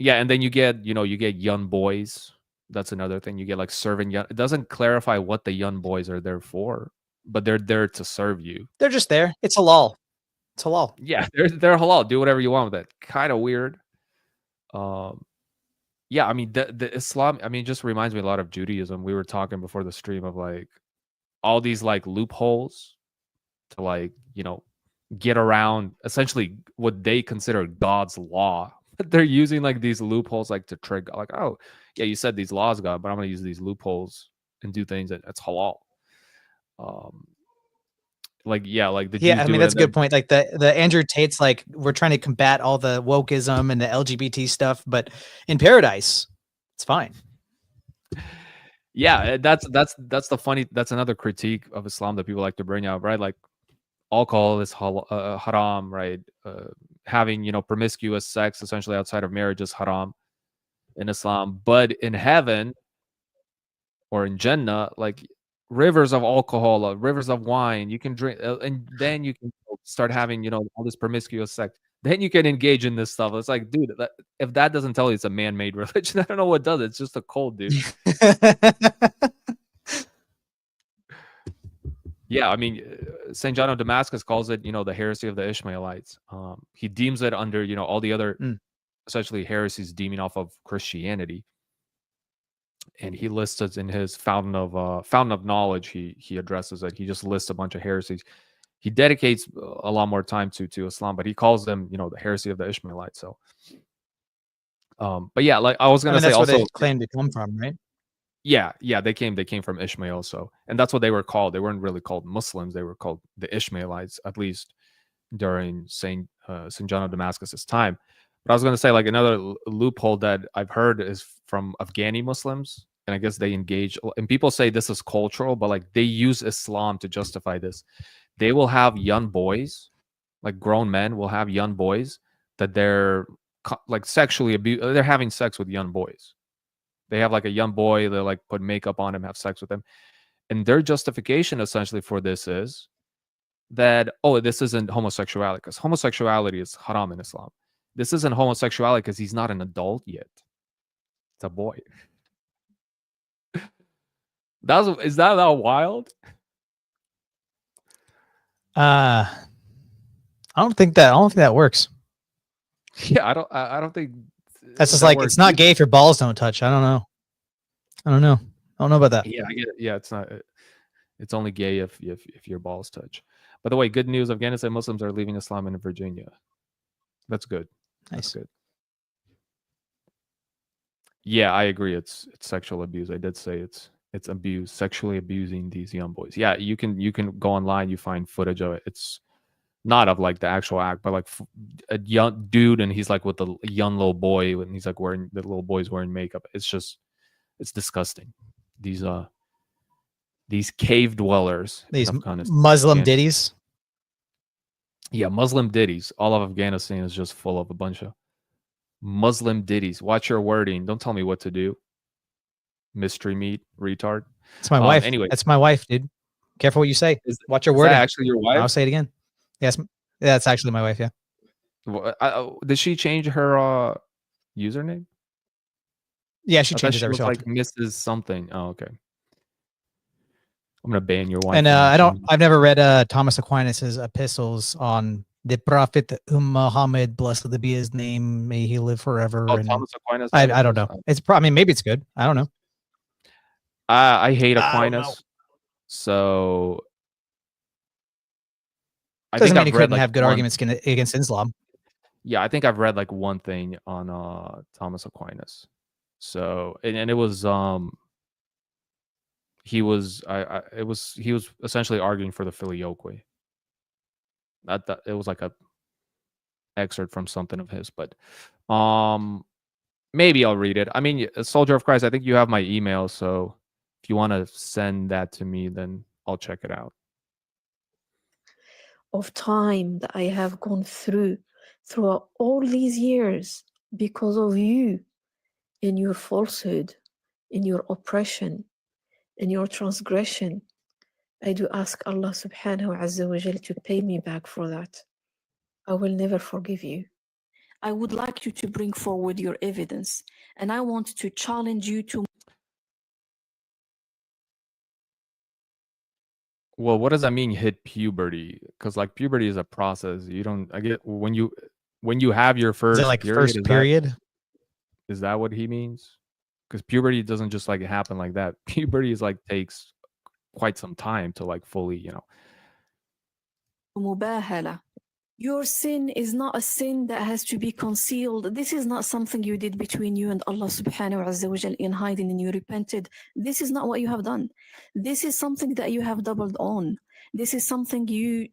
And then you get young boys. That's another thing. You get like serving young. It doesn't clarify what the young boys are there for, but they're there to serve you. They're just there. It's halal. It's halal. Yeah, they're halal. Do whatever you want with it. Kind of weird. yeah, I mean the Islam. I mean, it just reminds me a lot of Judaism. We were talking before the stream of like all these like loopholes to like get around essentially what they consider God's law. But they're using like these loopholes like to trick like, oh yeah, you said these laws, God, but I'm gonna use these loopholes and do things that's halal. Like yeah, like the Yeah, Jews I do mean it. that's a good point. Like the Andrew Tate's like we're trying to combat all the wokeism and the LGBT stuff, but in paradise, it's fine. Yeah, that's the funny. That's another critique of Islam that people like to bring out, right? Like alcohol is haram, right? Having promiscuous sex essentially outside of marriage is haram in Islam, but in heaven or in Jannah, like rivers of alcohol, rivers of wine, you can drink, and then you can start having all this promiscuous sex. Then you can engage in this stuff. It's like, dude, if that doesn't tell you it's a man-made religion, I don't know what does. It's just a cult, dude. Yeah, I mean, St. John of Damascus calls it, the heresy of the Ishmaelites. He deems it under, all the other essentially heresies deeming off of Christianity. And he lists it in his fountain of knowledge. He addresses it. He just lists a bunch of heresies. He dedicates a lot more time to Islam, but he calls them, the heresy of the Ishmaelites. So, but yeah, like I was gonna say, that's also where they claim to come from, right? Yeah, they came from Ishmael. So, and that's what they were called. They weren't really called Muslims. They were called the Ishmaelites, at least during Saint John of Damascus's time. But I was going to say, like, another loophole that I've heard is from Afghani Muslims, and I guess they engage. And people say this is cultural, but like they use Islam to justify this. They will have young boys, like grown men, will have young boys that they're like sexually abused. They're having sex with young boys. They have like a young boy, they like put makeup on him, have sex with him. And their justification essentially for this is that, oh, this isn't homosexuality because homosexuality is haram in Islam. This isn't homosexuality because he's not an adult yet. It's a boy. Is that wild? I don't think that works. Yeah, I don't think that's just like it's not gay if your balls don't touch. I don't know about that. Yeah, I get it. Yeah, it's not. It's only gay if your balls touch. By the way, good news: Afghanistan Muslims are leaving Islam in Virginia. That's good. Nice. That's good. Yeah, I agree. It's sexual abuse. I did say it's abuse, sexually abusing these young boys. Yeah, you can go online, you find footage of it. It's not of like the actual act, but like a young dude, and he's like with a young little boy, and he's like the little boy's wearing makeup. It's disgusting. These cave dwellers, these Muslim ditties. Yeah, Muslim ditties. All of Afghanistan is just full of a bunch of Muslim ditties. Watch your wording. Don't tell me what to do. Mystery meat, retard. It's my wife. Anyway, that's my wife, dude. Careful what you say. Watch your wording. Is that actually your wife? I'll say it again. Yes, that's actually my wife. Yeah. Did she change her username? Yeah, she changes every so like Mrs. something. Oh, okay. I'm gonna ban your wife. And I've never read Thomas Aquinas's epistles on the Prophet Muhammad, blessed be his name, may he live forever. Oh, and Thomas Aquinas. I don't know. I mean, maybe it's good. I don't know. I hate Aquinas, so I think he couldn't have good arguments against Islam. Yeah, I think I've read like one thing on Thomas Aquinas. So and it was he was essentially arguing for the Filioque. That it was like a excerpt from something of his, but maybe I'll read it. I mean, Soldier of Christ, I think you have my email, so if you want to send that to me, then I'll check it out. Of time that I have gone throughout all these years because of you, in your falsehood, in your oppression, in your transgression. I do ask Allah subhanahu wa ta'ala to pay me back for that. I will never forgive you. I would like you to bring forward your evidence, and I want to challenge you to. Well, what does that mean, hit puberty? Because like puberty is a process. You don't. I get when you have your first. Is it like first period? Is that what he means? Because puberty doesn't just like happen like that. Puberty is like takes quite some time to like fully, you know. مباهلة. Your sin is not a sin that has to be concealed. This is not something you did between you and Allah subhanahu wa ta'ala in hiding and you repented. This is not what you have done. This is something that you have doubled on. This is something you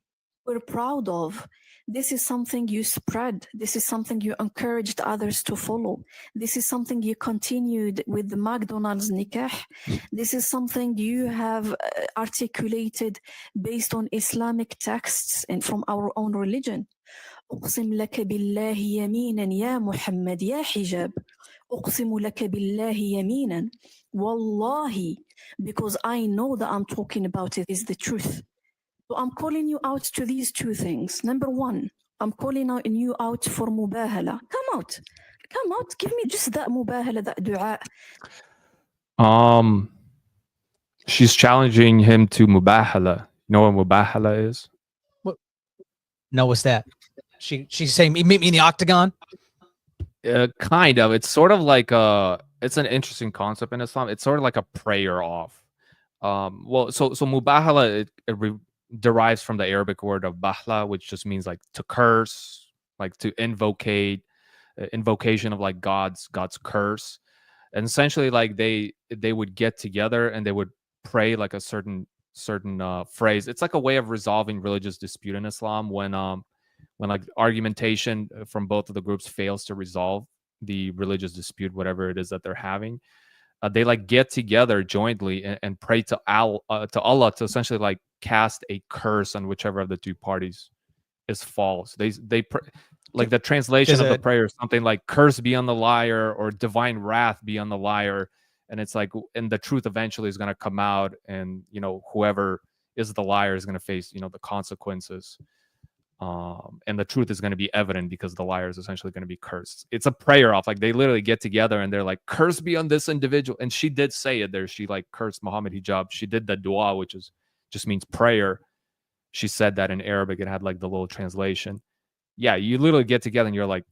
were proud of. This is something you spread. This is something you encouraged others to follow. This is something you continued with the McDonald's nikah. This is something you have articulated based on Islamic texts and from our own religion. أقسم لك بالله يمينا يا محمد يا حجاب. أقسم لك بالله يمينا. Wallahi, because I know that I'm talking about it is the truth. So I'm calling you out to these two things. Number one, I'm calling you out for mubahala. Come out. Come out. Give me just that mubahala, that dua. She's challenging him to mubahala. You know what mubahala is? What? No, what's that? She's saying, meet me in the octagon? Kind of. It's sort of like it's an interesting concept in Islam. It's sort of like a prayer off. Well, so mubahala, it derives from the Arabic word of bahla, which just means like to curse, like to invocation of like God's curse. And essentially like they would get together and they would pray like a certain phrase. It's like a way of resolving religious dispute in Islam when like argumentation from both of the groups fails to resolve the religious dispute, whatever it is that they're having. They like get together jointly and pray to Allah to essentially like cast a curse on whichever of the two parties is false. They like the translation of the prayer is something like "curse be on the liar" or "divine wrath be on the liar," and it's like, and the truth eventually is going to come out, and you know whoever is the liar is going to face the consequences. And the truth is going to be evident because the liar is essentially going to be cursed. It's a prayer off. Like they literally get together and they're like, curse be on this individual. And she did say it there. She like cursed Mohammed Hijab. She did the dua, which just means prayer. She said that in Arabic. It had like the little translation. Yeah, you literally get together and you're like,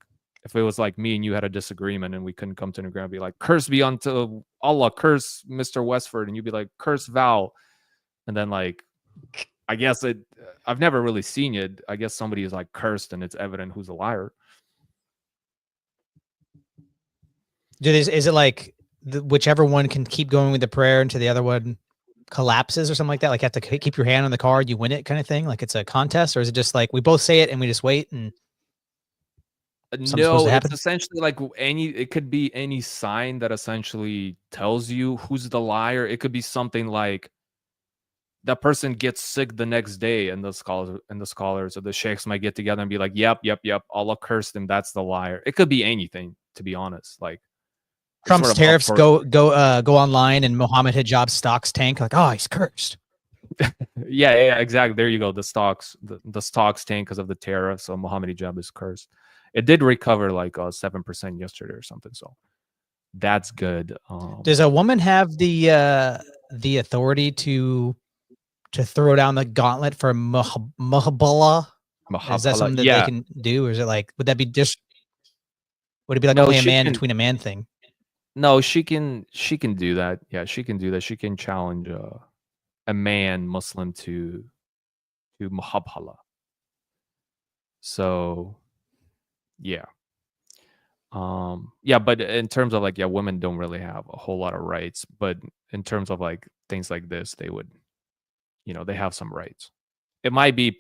if it was like me and you had a disagreement and we couldn't come to an agreement, be like, curse be unto Allah, curse MrWesford. And you'd be like, curse Val. And then like, I guess I've never really seen it. I guess somebody is like cursed and it's evident who's a liar. Is it like whichever one can keep going with the prayer until the other one collapses or something like that? Like you have to keep your hand on the card, you win it kind of thing? Like it's a contest? Or is it just like we both say it and we just wait and no, it's essentially like it could be any sign that essentially tells you who's the liar. It could be something like that person gets sick the next day, and the scholars or the sheikhs might get together and be like, yep, Allah cursed him, that's the liar. It could be anything, to be honest. Like Trump's tariffs go online and Mohammed Hijab stocks tank, like, oh, he's cursed. yeah, exactly. There you go. The stocks tank because of the tariffs, so Mohammed Hijab is cursed. It did recover like 7% yesterday or something, so that's good. Does a woman have the authority to throw down the gauntlet for Mubah? Is that something that they can do? Or is it like, would it be like only a man between a man thing? No, she can do that. Yeah, she can do that. She can challenge a man Muslim to Muhabhala. So yeah. Yeah, but in terms of like, women don't really have a whole lot of rights, but in terms of like things like this, they would, they have some rights. It might be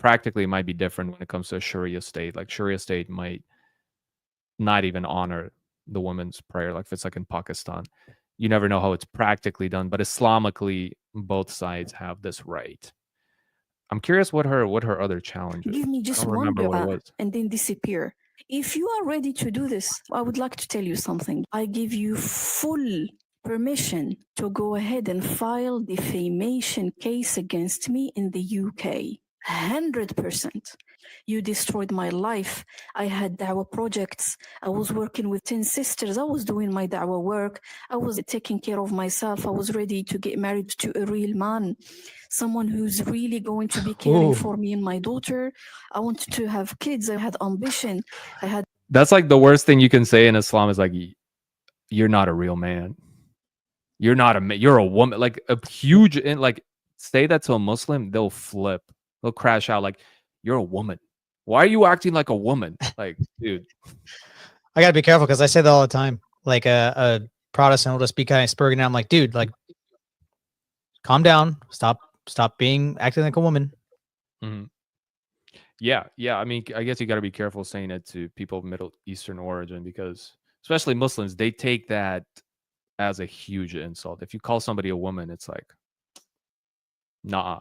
different when it comes to a Sharia state. Like Sharia state might not even honor the woman's prayer. Like if it's like in Pakistan, you never know how it's practically done, but Islamically, both sides have this right. I'm curious what her other challenge is. Give me just one dua and then disappear. If you are ready to do this, I would like to tell you something. I give you full permission to go ahead and file defamation case against me in the UK. 100%. You destroyed my life. I had da'wah projects. I was working with 10 sisters. I was doing my da'wah work. I was taking care of myself. I was ready to get married to a real man, someone who's really going to be caring for me and my daughter. I wanted to have kids. I had ambition. That's like the worst thing you can say in Islam is like, you're not a real man. You're not a man. You're a woman. Like a huge, like say that to a Muslim, they'll flip. They'll crash out. Like, you're a woman. Why are you acting like a woman? Like, dude. I gotta be careful because I say that all the time. Like a Protestant will just be kind of spurring out. I'm like, dude, like, calm down. Stop acting like a woman. Mm-hmm. Yeah. I mean, I guess you got to be careful saying it to people of Middle Eastern origin because, especially Muslims, they take that as a huge insult. If you call somebody a woman, it's like, nah.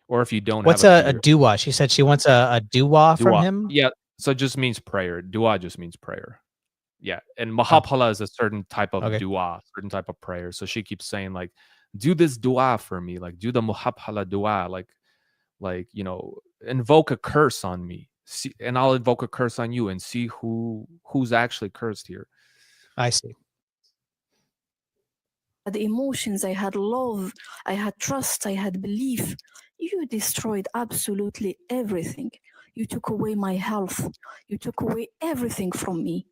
Or if you don't What's have a dua? She said she wants a dua from him. Yeah, so it just means prayer. Dua just means prayer. Yeah, and muhabhala is a certain type of dua, certain type of prayer. So she keeps saying like, do this dua for me, like do the muhabhala dua, like invoke a curse on me, and I'll invoke a curse on you, and see who's actually cursed here. I see. The emotions, I had love, I had trust, I had belief. You destroyed absolutely everything. You took away my health. You took away everything from me.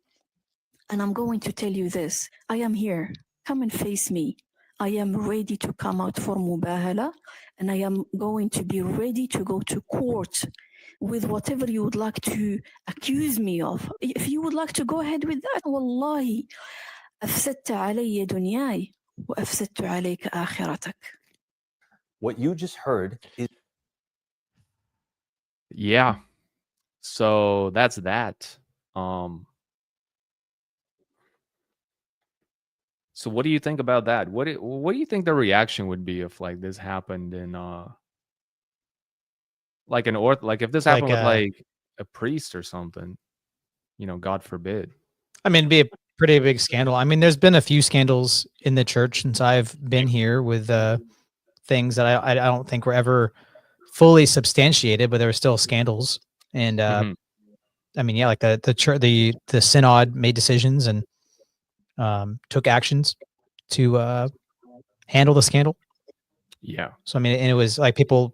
And I'm going to tell you this. I am here. Come and face me. I am ready to come out for mubahala, and I am going to be ready to go to court with whatever you would like to accuse me of. If you would like to go ahead with that, wallahi, أفسدت علي دنياي وأفسدت عليك آخرتك. What you just heard is... Yeah. So that's that. So what do you think about that? What do you think the reaction would be if like this happened in like if this happened with like a priest or something, God forbid. I mean, it'd be a pretty big scandal. I mean, there's been a few scandals in the church since I've been here with things that I don't think were ever fully substantiated, but there were still scandals. And I mean, yeah, like the church, the synod made decisions and took actions to handle the scandal. Yeah. So I mean, and it was like people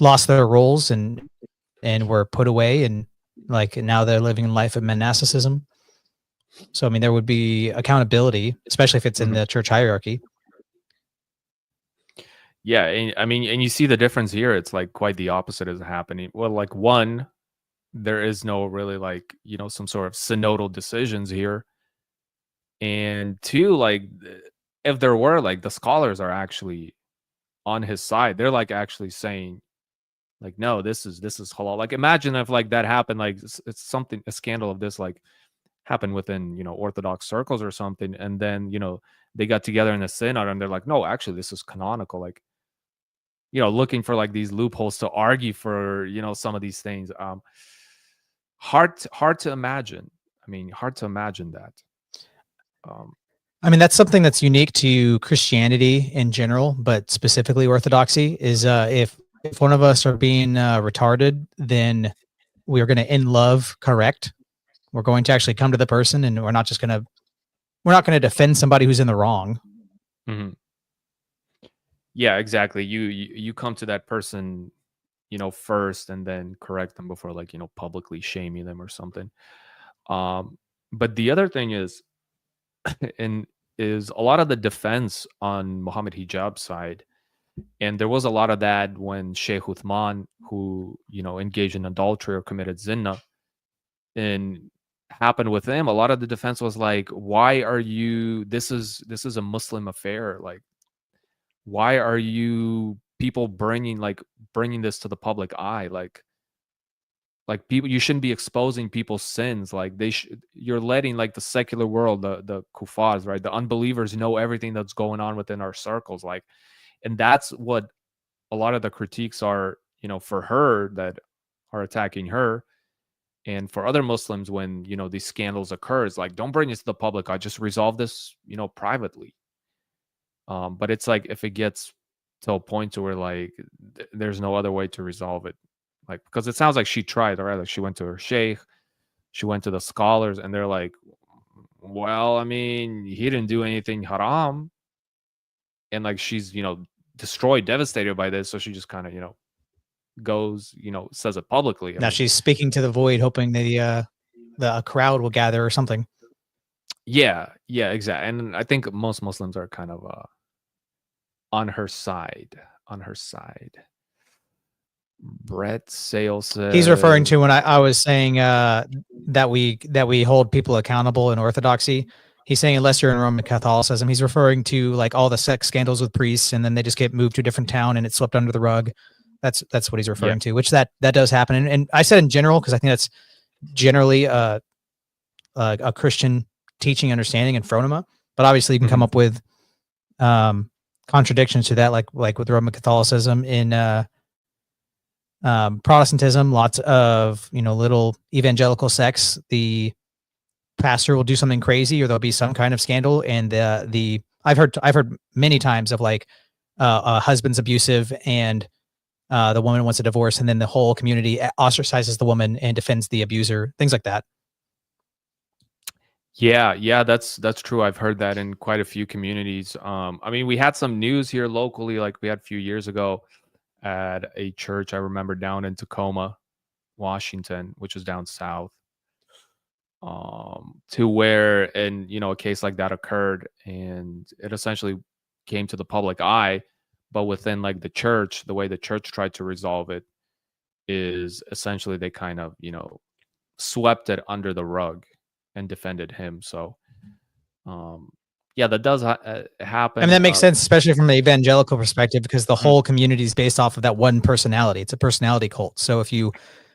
lost their roles and were put away, and like now they're living a life of monasticism. So I mean, there would be accountability, especially if it's in the church hierarchy. Yeah, and I mean, and you see the difference here. It's like quite the opposite is happening. Well, like one, there is no really like some sort of synodal decisions here, and two, like if there were, like the scholars are actually on his side. They're like actually saying, like, no, this is halal. Like, imagine if like that happened, like it's a scandal of this like happened within Orthodox circles or something, and then they got together in the synod and they're like, no, actually this is canonical. Like, looking for like these loopholes to argue for some of these things. Hard to imagine. I mean, hard to imagine that. I mean, that's something that's unique to Christianity in general, but specifically Orthodoxy is if one of us are being retarded, then we are going to in love correct. We're going to actually come to the person, and we're not going to defend somebody who's in the wrong. Mm-hmm. Yeah, exactly. You come to that person, first, and then correct them before like publicly shaming them or something. But the other thing is, is a lot of the defense on Mohammed Hijab's side, and there was a lot of that when Sheikh Uthman, who engaged in adultery or committed zina, and happened with him. A lot of the defense was like, why are you? This is a Muslim affair. Like, why are you people bringing this to the public eye? Like people, you shouldn't be exposing people's sins. Like you're letting like the secular world, the kuffars, right, the unbelievers know everything that's going on within our circles. Like, and that's what a lot of the critiques are, for her that are attacking her. And for other Muslims, when these scandals occurs, like, don't bring it to the public. I just resolve this, privately. But it's like if it gets to a point to where like there's no other way to resolve it, like, because it sounds like she tried, right? Like she went to her sheikh, she went to the scholars, and they're like, well, I mean, he didn't do anything haram, and like she's destroyed, devastated by this, so she just kind of goes, says it publicly. Now she's speaking to the void, hoping that a crowd will gather or something. Yeah, exactly. And I think most Muslims are kind of on her side. On her side. Brett Sale says He's referring to when I was saying that we hold people accountable in Orthodoxy. He's saying unless you're in Roman Catholicism, he's referring to like all the sex scandals with priests, and then they just get moved to a different town and it's swept under the rug. That's what he's referring to, which that does happen. And I said in general because I think that's generally a Christian teaching understanding in phronema. But obviously, you can come up with contradictions to that, like with Roman Catholicism. In Protestantism, lots of little evangelical sects. The pastor will do something crazy, or there'll be some kind of scandal, and I've heard many times of like a husband's abusive and the woman wants a divorce, and then the whole community ostracizes the woman and defends the abuser, things like that. Yeah, that's true. I've heard that in quite a few communities. I mean, we had some news here locally, like we had a few years ago at a church I remember down in Tacoma, Washington, which was down south, to where, and a case like that occurred, and it essentially came to the public eye. But within like the church, the way the church tried to resolve it is essentially they kind of swept it under the rug and defended him. So yeah, that does happen. I mean, that makes sense, especially from the evangelical perspective, because the whole community is based off of that one personality. It's a personality cult. So if you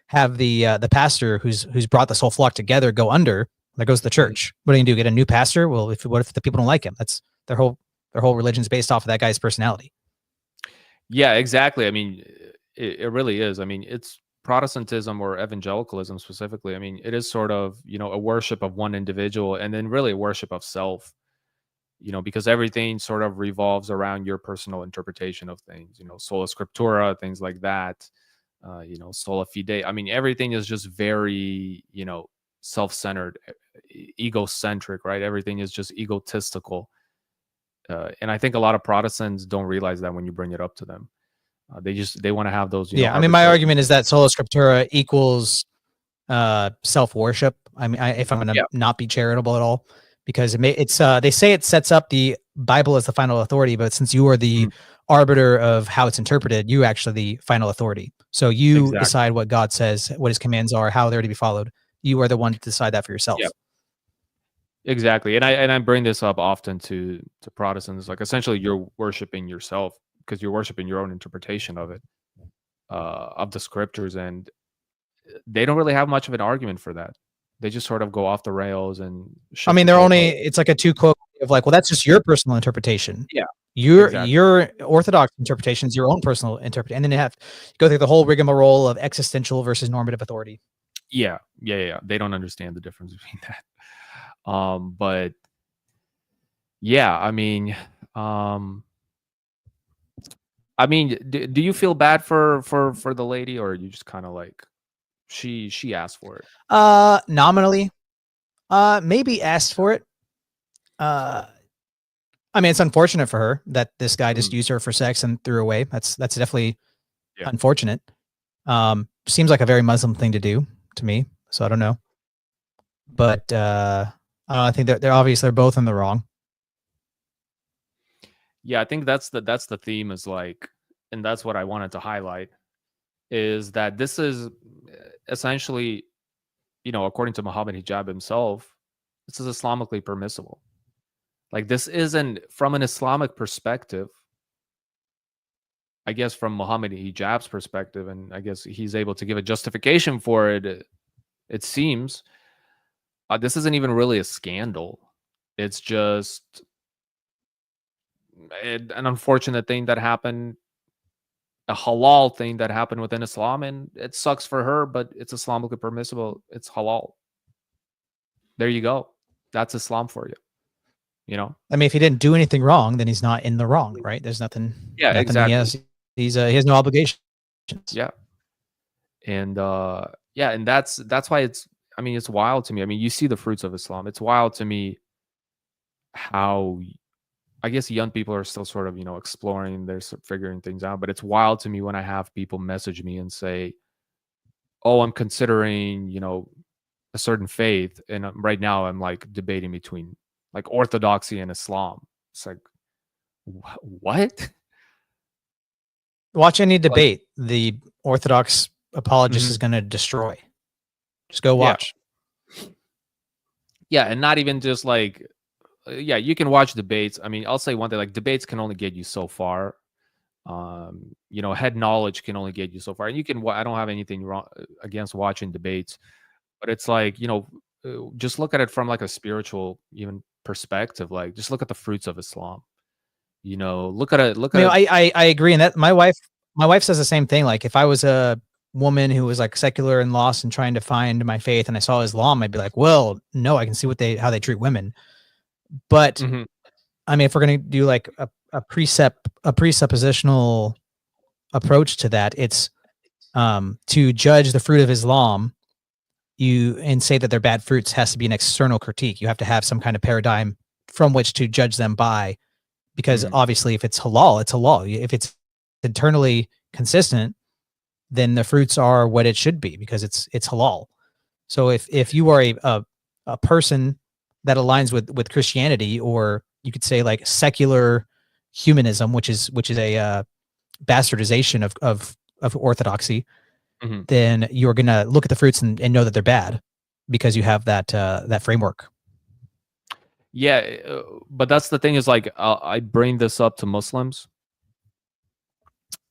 have the pastor who's brought this whole flock together go under, there goes the church. What are you gonna do? Get a new pastor? Well, what if the people don't like him? That's their whole religion is based off of that guy's personality. Yeah, exactly. I mean, it really is. I mean, it's Protestantism or evangelicalism specifically. I mean, it is sort of, a worship of one individual, and then really a worship of self, because everything sort of revolves around your personal interpretation of things, sola scriptura, things like that, sola fide. I mean, everything is just very, self-centered, egocentric, right? Everything is just egotistical. And I think a lot of Protestants don't realize that when you bring it up to them. They want to have those. I mean, my argument is that sola scriptura equals self-worship. I mean, if I'm going to not be charitable at all, because they say it sets up the Bible as the final authority, but since you are the arbiter of how it's interpreted, you actually the final authority. So you decide what God says, what his commands are, how they're to be followed. You are the one to decide that for yourself. Yep. Exactly. And I bring this up often to Protestants, like essentially you're worshiping yourself because you're worshiping your own interpretation of it, of the scriptures. And they don't really have much of an argument for that. They just sort of go off the rails. And I mean, it's like a two quote of like, well, that's just your personal interpretation. Yeah. Your Orthodox interpretation is your own personal interpretation. And then you have to go through the whole rigmarole of existential versus normative authority. Yeah. They don't understand the difference between that. But yeah, I mean, do you feel bad for the lady, or are you just kind of like she asked for it? Nominally, maybe asked for it. I mean, it's unfortunate for her that this guy just used her for sex and threw her away. That's definitely unfortunate. Seems like a very Muslim thing to do to me. So I don't know, but I think they're obviously both in the wrong. Yeah, I think that's the theme is like, and that's what I wanted to highlight, is that this is essentially, according to Mohammed Hijab himself, this is Islamically permissible. Like, this isn't from an Islamic perspective. I guess from Mohammed Hijab's perspective, and I guess he's able to give a justification for it, it seems, this isn't even really a scandal. It's just an unfortunate thing that happened, a halal thing that happened within Islam, and it sucks for her, but it's Islamically permissible. It's halal. There you go. That's Islam for you. I mean, if he didn't do anything wrong, then he's not in the wrong, right? There's nothing. Yeah, nothing exactly. He has no obligations. Yeah, and and that's why it's. I mean, it's wild to me. I mean, you see the fruits of Islam. It's wild to me how, I guess, young people are still sort of, exploring, they're figuring things out. But it's wild to me when I have people message me and say, "Oh, I'm considering, a certain faith, and right now I'm like debating between like orthodoxy and Islam. It's like, what? Watch any debate. The Orthodox apologist is going to destroy. Just go watch. Yeah, and not even just like, yeah, you can watch debates. I mean, I'll say one thing, like debates can only get you so far. You know, head knowledge can only get you so far. And you can, I don't have anything wrong against watching debates, but it's like, you know, just look at it from like a spiritual even perspective. Like, just look at the fruits of Islam. You know, look at it. I agree. And that my wife says the same thing. Like, if I was a woman who was like secular and lost and trying to find my faith, and I saw Islam, I'd be like, well, no, I can see how they treat women. But I mean, if we're going to do like a presuppositional approach to that, it's to judge the fruit of Islam and say that they're bad fruits has to be an external critique. You have to have some kind of paradigm from which to judge them by, because obviously if it's halal, it's halal. If it's internally consistent, then the fruits are what it should be, because it's halal. So if you are a person that aligns with Christianity, or you could say like secular humanism, which is a bastardization of orthodoxy, then you're gonna look at the fruits and know that they're bad because you have that framework. Yeah, but that's the thing is, like, I bring this up to Muslims,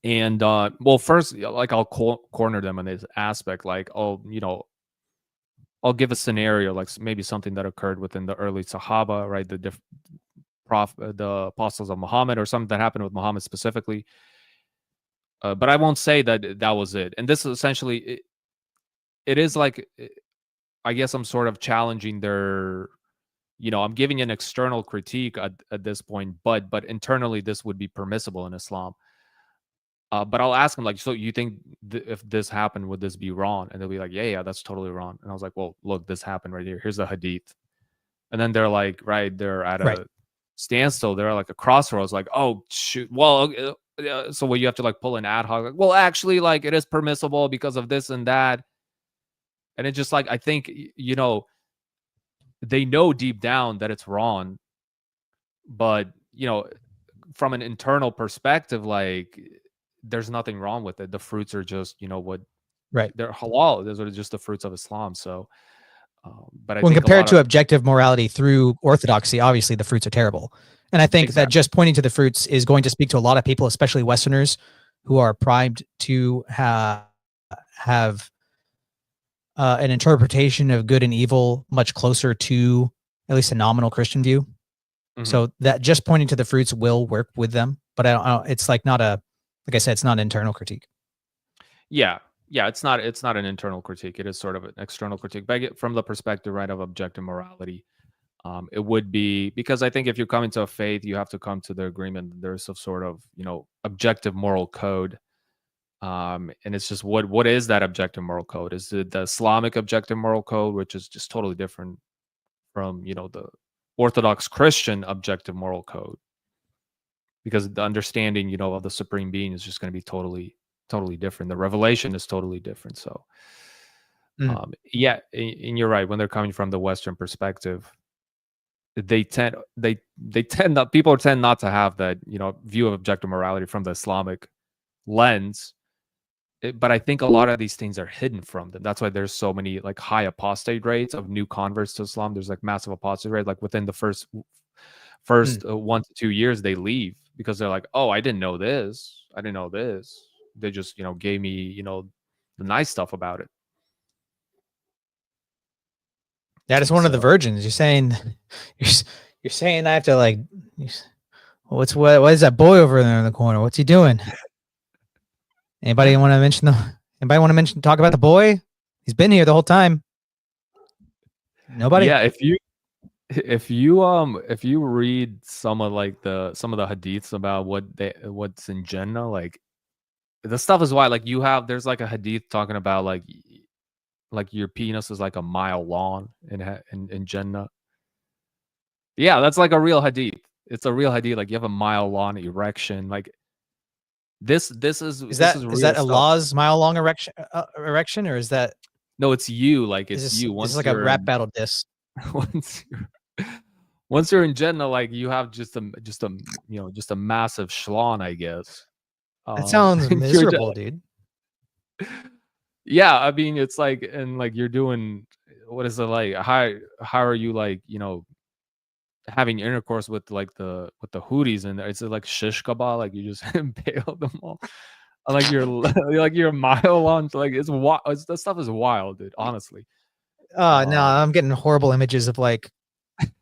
and well, first, like, I'll corner them in this aspect. Like, I'll give a scenario, like maybe something that occurred within the early Sahaba, right? The apostles of Muhammad, or something that happened with Muhammad specifically. But I won't say that was it. And this is essentially, it is like, I guess I'm sort of challenging their, I'm giving an external critique at this point, but internally this would be permissible in Islam. But I'll ask them, like, so you think if this happened, would this be wrong? And they'll be like, yeah, that's totally wrong. And I was like, well, look, this happened right here. Here's the hadith. And then they're like, they're at a standstill. They're like a crossroads, like, oh, shoot. Well, so what, you have to like pull an ad hoc, like, well, actually, like, it is permissible because of this and that. And it's just like, I think, they know deep down that it's wrong. But, from an internal perspective, like, there's nothing wrong with it. The fruits are just, they're halal. Those are just the fruits of Islam. So, but when compared to objective morality through orthodoxy, obviously the fruits are terrible. And I think that just pointing to the fruits is going to speak to a lot of people, especially Westerners, who are primed to have an interpretation of good and evil much closer to at least a nominal Christian view. So that just pointing to the fruits will work with them. But I don't, it's like not like I said, it's not an internal critique. Yeah, it's not an internal critique. It is sort of an external critique. But from the perspective, right, of objective morality, it would be, because I think if you're coming to a faith, you have to come to the agreement that there's some sort of, objective moral code. And it's just, what is that objective moral code? Is it the Islamic objective moral code, which is just totally different from, the Orthodox Christian objective moral code? Because the understanding, of the supreme being is just going to be totally different. The revelation is totally different. So, yeah, and you're right. When they're coming from the Western perspective, people tend not to have that, view of objective morality from the Islamic lens. But I think a lot of these things are hidden from them. That's why there's so many like high apostate rates of new converts to Islam. There's like massive apostate rate. Like within the first 1 to 2 years, they leave because they're like, oh, I didn't know this. I didn't know this. They just, gave me, the nice stuff about it. That is one of the virgins. You're saying I have to like, what is that boy over there in the corner? What's he doing? Anybody want to talk about the boy? He's been here the whole time. Nobody? Yeah, if you read some of the hadiths about what's in Jannah, like the stuff is why, like, there's like a hadith talking about like your penis is like a mile long in Jannah. Yeah, that's like a real hadith. It's a real hadith. Like, you have a mile long erection. Like, This is that Allah's mile long erection, or is that? No, it's you. Like, it's you. It's like a rap battle diss. Once you're in Jannah, like you have just a massive schlong, I guess. That sounds you're miserable, dude. Yeah, I mean, it's like, and like you're doing, what is it like? How are you like, having intercourse with like the hooties, and it's like shish kebab, like you just impale them all. Like you're a mile long. Like it's wild. That stuff is wild, dude. Honestly. Oh no, I'm getting horrible images of like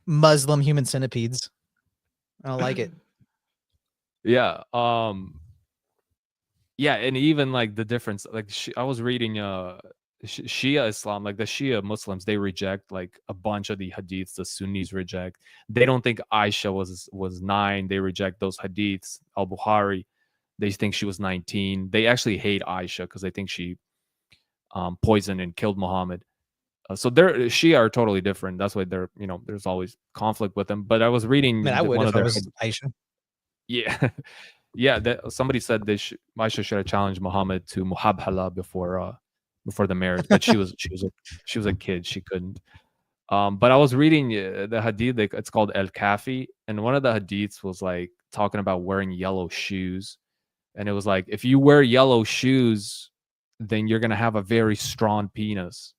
Muslim human centipedes. I don't like it. Yeah. Yeah, and even like the difference, like I was reading Shia Islam, like the Shia Muslims, they reject like a bunch of the hadiths the Sunnis reject. They don't think Aisha was 9. They reject those hadiths. Al-Bukhari, they think she was 19. They actually hate Aisha because they think she poisoned and killed Muhammad. So they're Shia are totally different. That's why they're, there's always conflict with them. But I was reading Man, I would one if of I their was Aisha. yeah. Yeah, somebody said Aisha should have challenged Muhammad to muhabhala before the marriage, but she was a kid, she couldn't. But I was reading the hadith, it's called El Kafi, and one of the hadiths was like talking about wearing yellow shoes, and it was like, if you wear yellow shoes, then you're gonna have a very strong penis,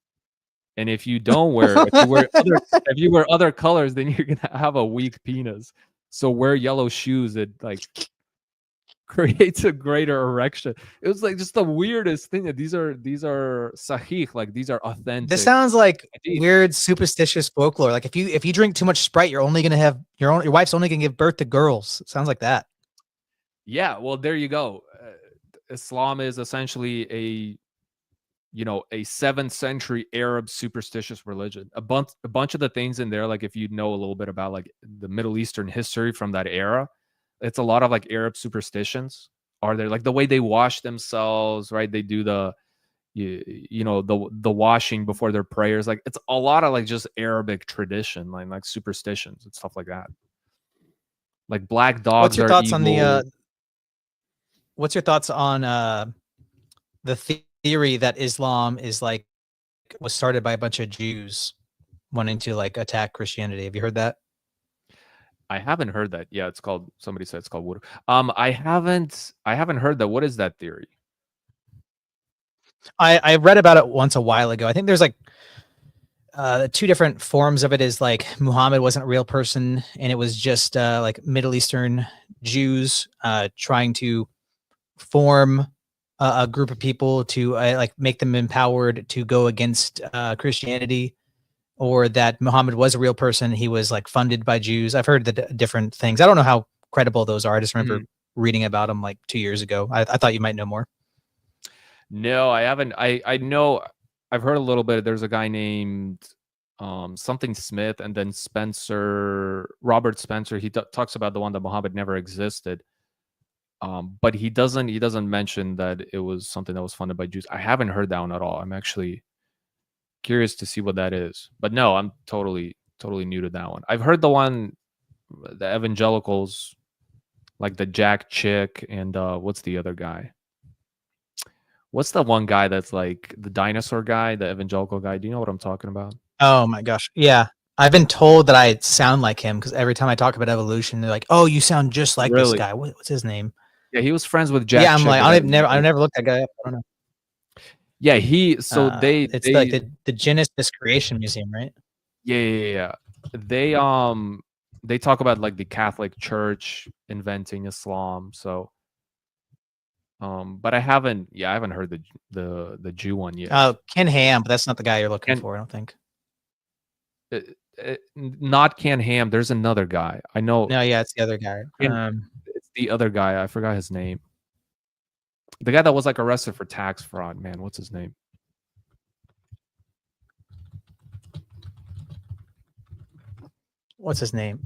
and if you don't wear, if you wear other colors, then you're gonna have a weak penis. So wear yellow shoes. It like creates a greater erection. It was like just the weirdest thing that these are sahih, like these are authentic. This sounds like weird superstitious folklore. Like if you drink too much Sprite, you're only gonna have your wife's only gonna give birth to girls. It sounds like that. Yeah, well, there you go. Islam is essentially a 7th century Arab superstitious religion. A bunch of the things in there, like if you know a little bit about like the Middle Eastern history from that era, it's a lot of like Arab superstitions. Are there like the way they wash themselves, right? They do the the washing before their prayers. Like it's a lot of like just Arabic tradition, like superstitions and stuff like that. Like black dogs. What's your thoughts on the what's your thoughts on the theory that Islam is like was started by a bunch of Jews wanting to like attack Christianity? Have you heard that? I haven't heard that. Yeah, somebody said it's called water. I haven't heard that. What is that theory? I read about it once a while ago. I think there's like 2 different forms of it. Is like Muhammad wasn't a real person, and it was just like Middle Eastern Jews trying to form a group of people to like make them empowered to go against Christianity, or that Muhammad was a real person. He was like funded by Jews. I've heard the different things. I don't know how credible those are. I just remember reading about them like 2 years ago. I thought you might know more. No, I haven't. I know I've heard a little bit. There's a guy named something Smith, and then Robert Spencer. He talks about the one that Muhammad never existed. But he doesn't mention that it was something that was funded by Jews. I haven't heard that one at all. I'm actually curious to see what that is. But no, I'm totally new to that one. I've heard the evangelicals, like the Jack Chick, and what's the other guy? What's the one guy that's like the dinosaur guy, the evangelical guy? Do you know what I'm talking about? Oh my gosh. Yeah. I've been told that I sound like him because every time I talk about evolution, they're like, "Oh, you sound just like this guy." What's his name? Yeah, he was friends with Jack. Yeah, I'm Chick, like, I've never looked that guy up. I don't know. Yeah, it's like the Genesis Creation Museum, right? Yeah. They talk about like the Catholic Church inventing Islam. So, but I haven't heard the Jew one yet. Oh, Ken Ham, but that's not the guy you're looking for, I don't think. Not Ken Ham. There's another guy. I know. No, yeah, it's the other guy. It's the other guy. I forgot his name. The guy that was like arrested for tax fraud. Man, what's his name? What's his name?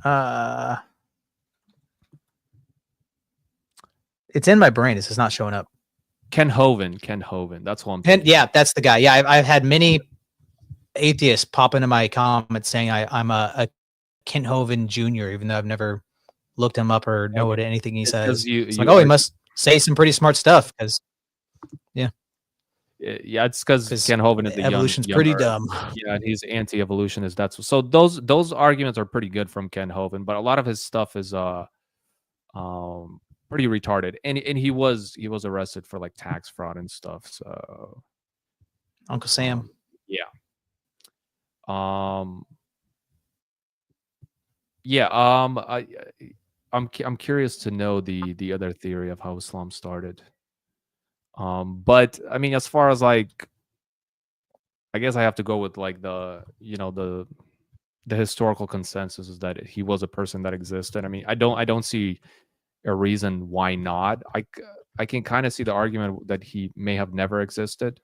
It's in my brain. It's just not showing up. Ken Hovind. That's one. Yeah, that's the guy. Yeah, I've had many atheists pop into my comments saying I'm a Ken Hovind Jr., even though I've never looked him up or know what anything he says. It's like, oh, he must say some pretty smart stuff. Because, yeah. Yeah, it's because 'Cause Ken Hovind is a evolution's pretty younger. dumb. Yeah, and he's anti-evolutionist. That's so those arguments are pretty good from Ken Hovind, but a lot of his stuff is pretty retarded. And he was arrested for like tax fraud and stuff. So Uncle Sam. yeah. Yeah, I'm curious to know the other theory of how Islam started. But I mean, as far as like, I guess I have to go with like the historical consensus is that he was a person that existed. I mean, I don't see a reason why not. I can kind of see the argument that he may have never existed.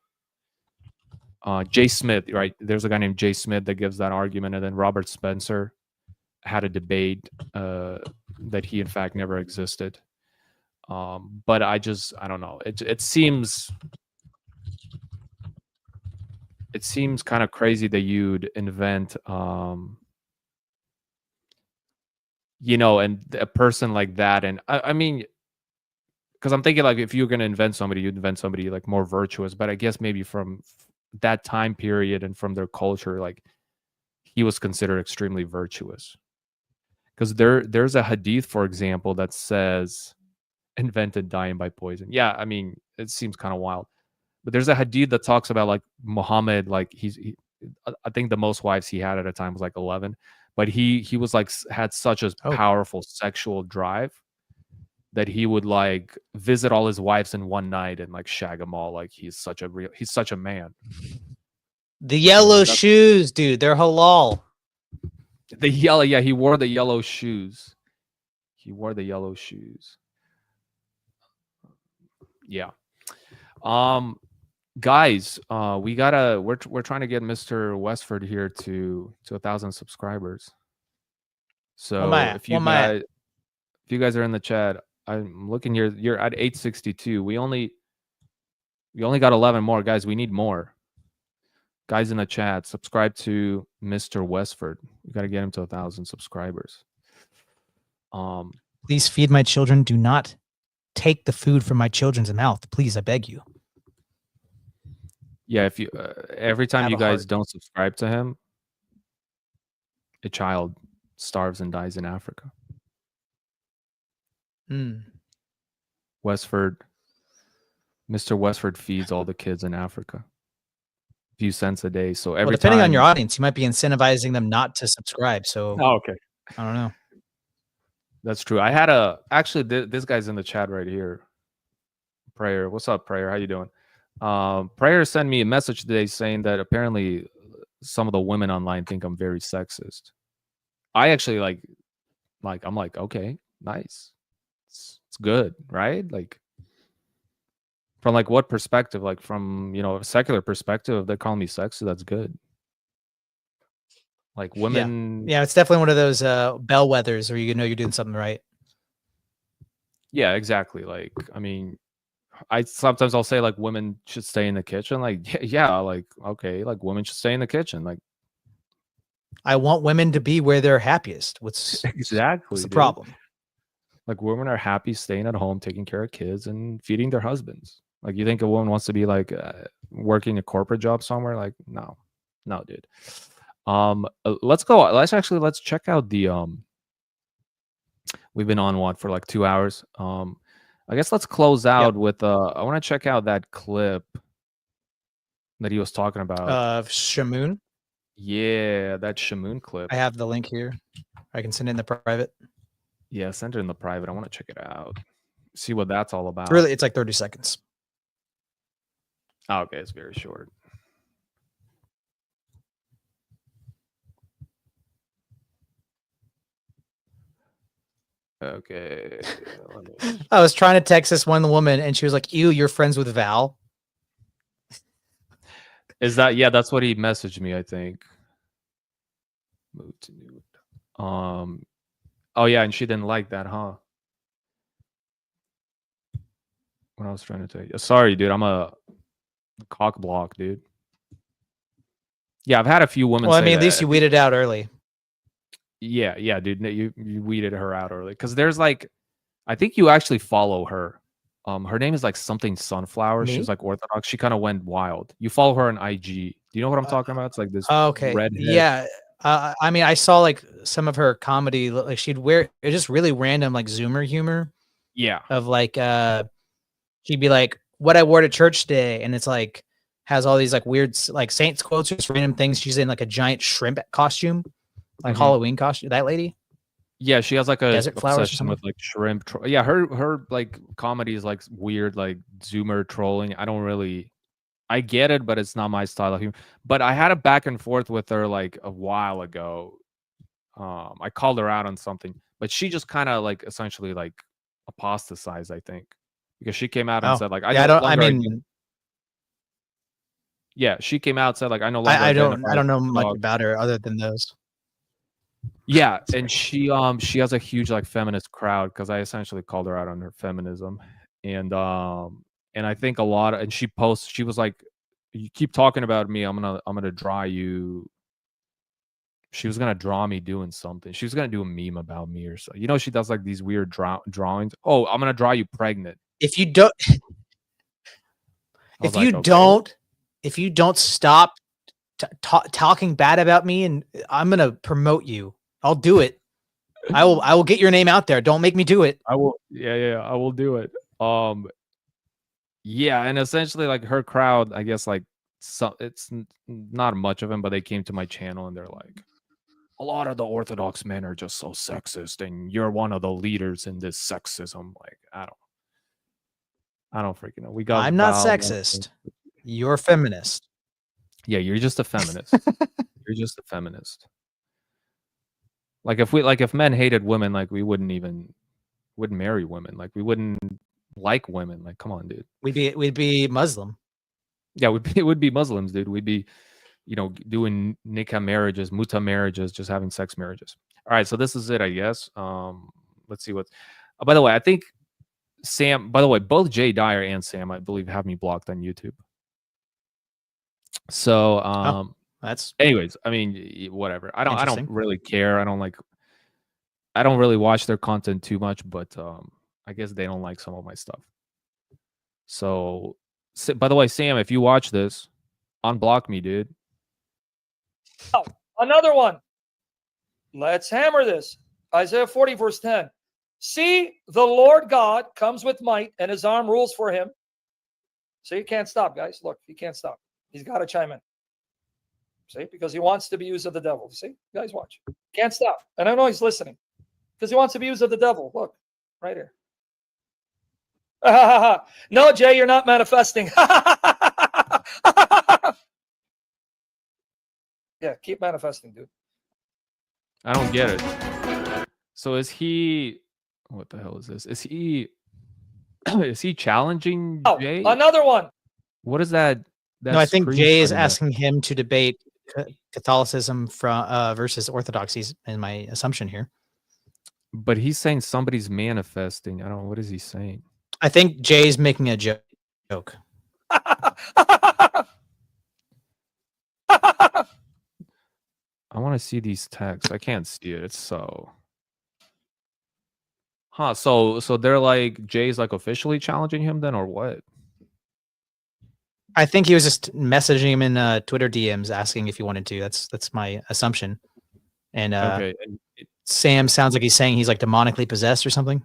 Jay Smith, right? There's a guy named Jay Smith that gives that argument, and then Robert Spencer had a debate that he in fact never existed. But I don't know. It seems kind of crazy that you'd invent and a person like that. And I mean, because I'm thinking like if you're going to invent somebody, you'd invent somebody like more virtuous. But I guess maybe from that time period and from their culture, like he was considered extremely virtuous. Because there's a hadith, for example, that says invented dying by poison. Yeah, I mean, it seems kind of wild. But there's a hadith that talks about like Muhammad, like I think the most wives he had at a time was like 11, but he was like had such a powerful sexual drive that he would like visit all his wives in one night and like shag them all. Like he's such a man. The yellow shoes, dude, they're halal. The yellow, yeah, he wore the yellow shoes. Yeah. Guys, we're trying to get MrWesford here to 1,000 subscribers. So if you guys are in the chat, I'm looking here. You're at 862. We only got 11 more, guys. We need more. Guys in the chat, subscribe to MrWesford. We got to get him to 1,000 subscribers. Please feed my children. Do not take the food from my children's mouth. Please, I beg you. Yeah, if you every time you guys don't subscribe to him, a child starves and dies in Africa. MrWesford feeds all the kids in Africa. A few cents a day. So every depending time, on your audience, you might be incentivizing them not to subscribe. So okay. I don't know. That's true. I had actually this guy's in the chat right here. Prayer. What's up, Prayer? How you doing? Prayer sent me a message today saying that apparently some of the women online think I'm very sexist. I actually I'm like, okay, nice. It's good, right? Like from like what perspective? Like from, a secular perspective, they call me sexist. That's good. Like women. Yeah, it's definitely one of those bellwethers where you know you're doing something right. Yeah, exactly. Like, I mean, sometimes I'll say like women should stay in the kitchen. Like, yeah, like, okay, like women should stay in the kitchen. Like, I want women to be where they're happiest. What's the problem? Like women are happy staying at home, taking care of kids and feeding their husbands. Like you think a woman wants to be like working a corporate job somewhere? Like, no, dude. Let's go. Let's check out the we've been on for like 2 hours. I guess let's close out with I want to check out that clip that he was talking about. Of Shamoon? Yeah, that Shamoon clip. I have the link here. I can send it in the private. Yeah, send it in the private. I want to check it out. See what that's all about. Really, it's like 30 seconds. Oh, okay, it's very short. Okay. I was trying to text this one woman and she was like, ew, you're friends with Val. Is that, yeah, that's what he messaged me, I think. Move to nude. Oh yeah, and she didn't like that, huh? What I was trying to tell you. Sorry, dude, I'm a cock block, dude. Yeah, I've had a few women. Well, I say mean, at that. least you weeded out early. Yeah, dude, you weeded her out early because there's like, I think you actually follow her. Her name is like something Sunflower. Me? She's like Orthodox. She kind of went wild. You follow her on IG. Do you know what I'm talking about? It's like this Okay. redhead. Yeah. I mean, I saw like some of her comedy. Like she'd wear it just really random, like Zoomer humor. Yeah. Of like, she'd be like, "What I wore to church today," and it's like has all these like weird like Saints quotes, just random things. She's in like a giant shrimp costume, like Halloween costume. That lady. Yeah, she has like a Desert flowers or obsession with something? like shrimp. Yeah, her like comedy is like weird, like Zoomer trolling. I get it, but it's not my style of humor. But I had a back and forth with her like a while ago. I called her out on something, but she just kind of like essentially like apostatized, I think, because she came out and Oh, said like yeah, I mean, yeah, she came out and said like I no longer I don't identify as know much Orthodox. about her other than those. Yeah, and she has a huge like feminist crowd because I essentially called her out on her feminism, and I think a lot of, and she was like, "You keep talking about me, I'm gonna draw you." She was gonna draw me doing something. She was gonna do a meme about me or so. You know, she does like these weird drawings. Oh, I'm gonna draw you pregnant. If you don't, I was like, okay. if you don't stop talking bad about me, and I'm gonna promote you. I'll do it. I will get your name out there. Don't make me do it. I will. Yeah, I will do it. Yeah, and essentially, like her crowd, I guess, like it's not much of them, but they came to my channel and they're like, a lot of the Orthodox men are just so sexist, and you're one of the leaders in this sexism. Like, I don't freaking know. We got. I'm not sexist. You're a feminist. Yeah, you're just a feminist. You're just a feminist. Like if men hated women, like we wouldn't marry women. Like we wouldn't like women. Like, come on, dude. We'd be Muslim. Yeah, would be Muslims, dude. We'd be, doing nikah marriages, muta marriages, just having sex marriages. All right, so this is it, I guess. Let's see what. By the way, I think Sam. By the way, both Jay Dyer and Sam, I believe, have me blocked on YouTube. So, that's. Anyways, I mean, whatever. I don't really care. I don't really watch their content too much, but I guess they don't like some of my stuff. So, by the way, Sam, if you watch this, unblock me, dude. Oh, another one. Let's hammer this. Isaiah 40, verse 10. See, the Lord God comes with might, and his arm rules for him. So you can't stop, guys. Look, he can't stop. He's got to chime in. See, because he wants to be used of the devil. See, guys, watch. Can't stop. And I know he's listening because he wants to be used of the devil. Look, right here. No, Jay, you're not manifesting. Yeah, keep manifesting, dude. I don't get it. So is he? What the hell is this? Is he? Is he challenging Jay? Another one. What is that? No, I think Jay is asking him to debate Catholicism versus Orthodoxies, in my assumption here. But he's saying somebody's manifesting. I don't know. What is he saying? I think Jay's making a joke. I want to see these texts. I can't see it. It's so. Huh. So they're like, Jay's like officially challenging him then, or what? I think he was just messaging him in Twitter DMs asking if he wanted to. That's my assumption. And okay. Sam sounds like he's saying he's like demonically possessed or something.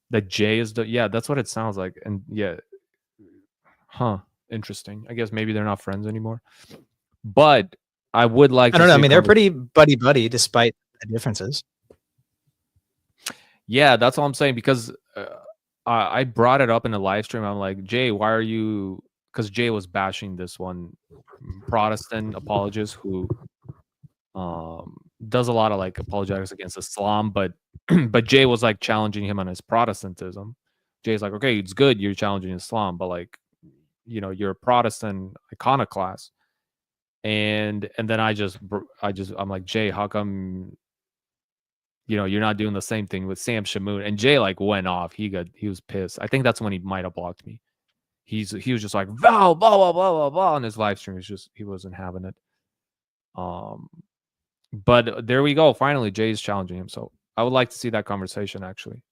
That Jay is yeah, that's what it sounds like. And yeah. Huh. Interesting. I guess maybe they're not friends anymore. But I would like I don't know. I mean, they're pretty buddy despite the differences. Yeah, that's all I'm saying, because I brought it up in the live stream. I'm like, Jay, why are you? Because Jay was bashing this one Protestant apologist who does a lot of like apologetics against Islam, but Jay was like challenging him on his Protestantism. Jay's like, okay, it's good you're challenging Islam, but like, you're a Protestant iconoclast. And then I'm like, Jay, how come you're not doing the same thing with Sam Shamoon? And Jay like went off. He was pissed. I think that's when he might have blocked me. He was just like, blah blah blah blah blah blah on his live stream. It's just he wasn't having it. But there we go. Finally, Jay's challenging him. So I would like to see that conversation actually.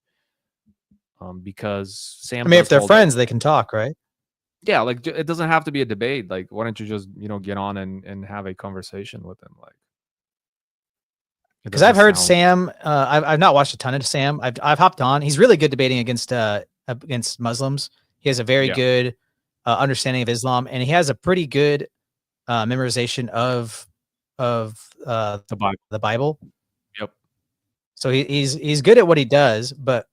because Sam. I mean, if does they're hold- friends, they can talk, right? yeah, like it doesn't have to be a debate. Like, why don't you just get on and have a conversation with them? Like, it Because I've doesn't heard sound- Sam. I've not watched a ton of Sam. I've hopped on. He's really good debating against Muslims. He has a very Yeah. good understanding of Islam, and he has a pretty good memorization of the Bible. the Bible. Yep. So he's good at what he does. But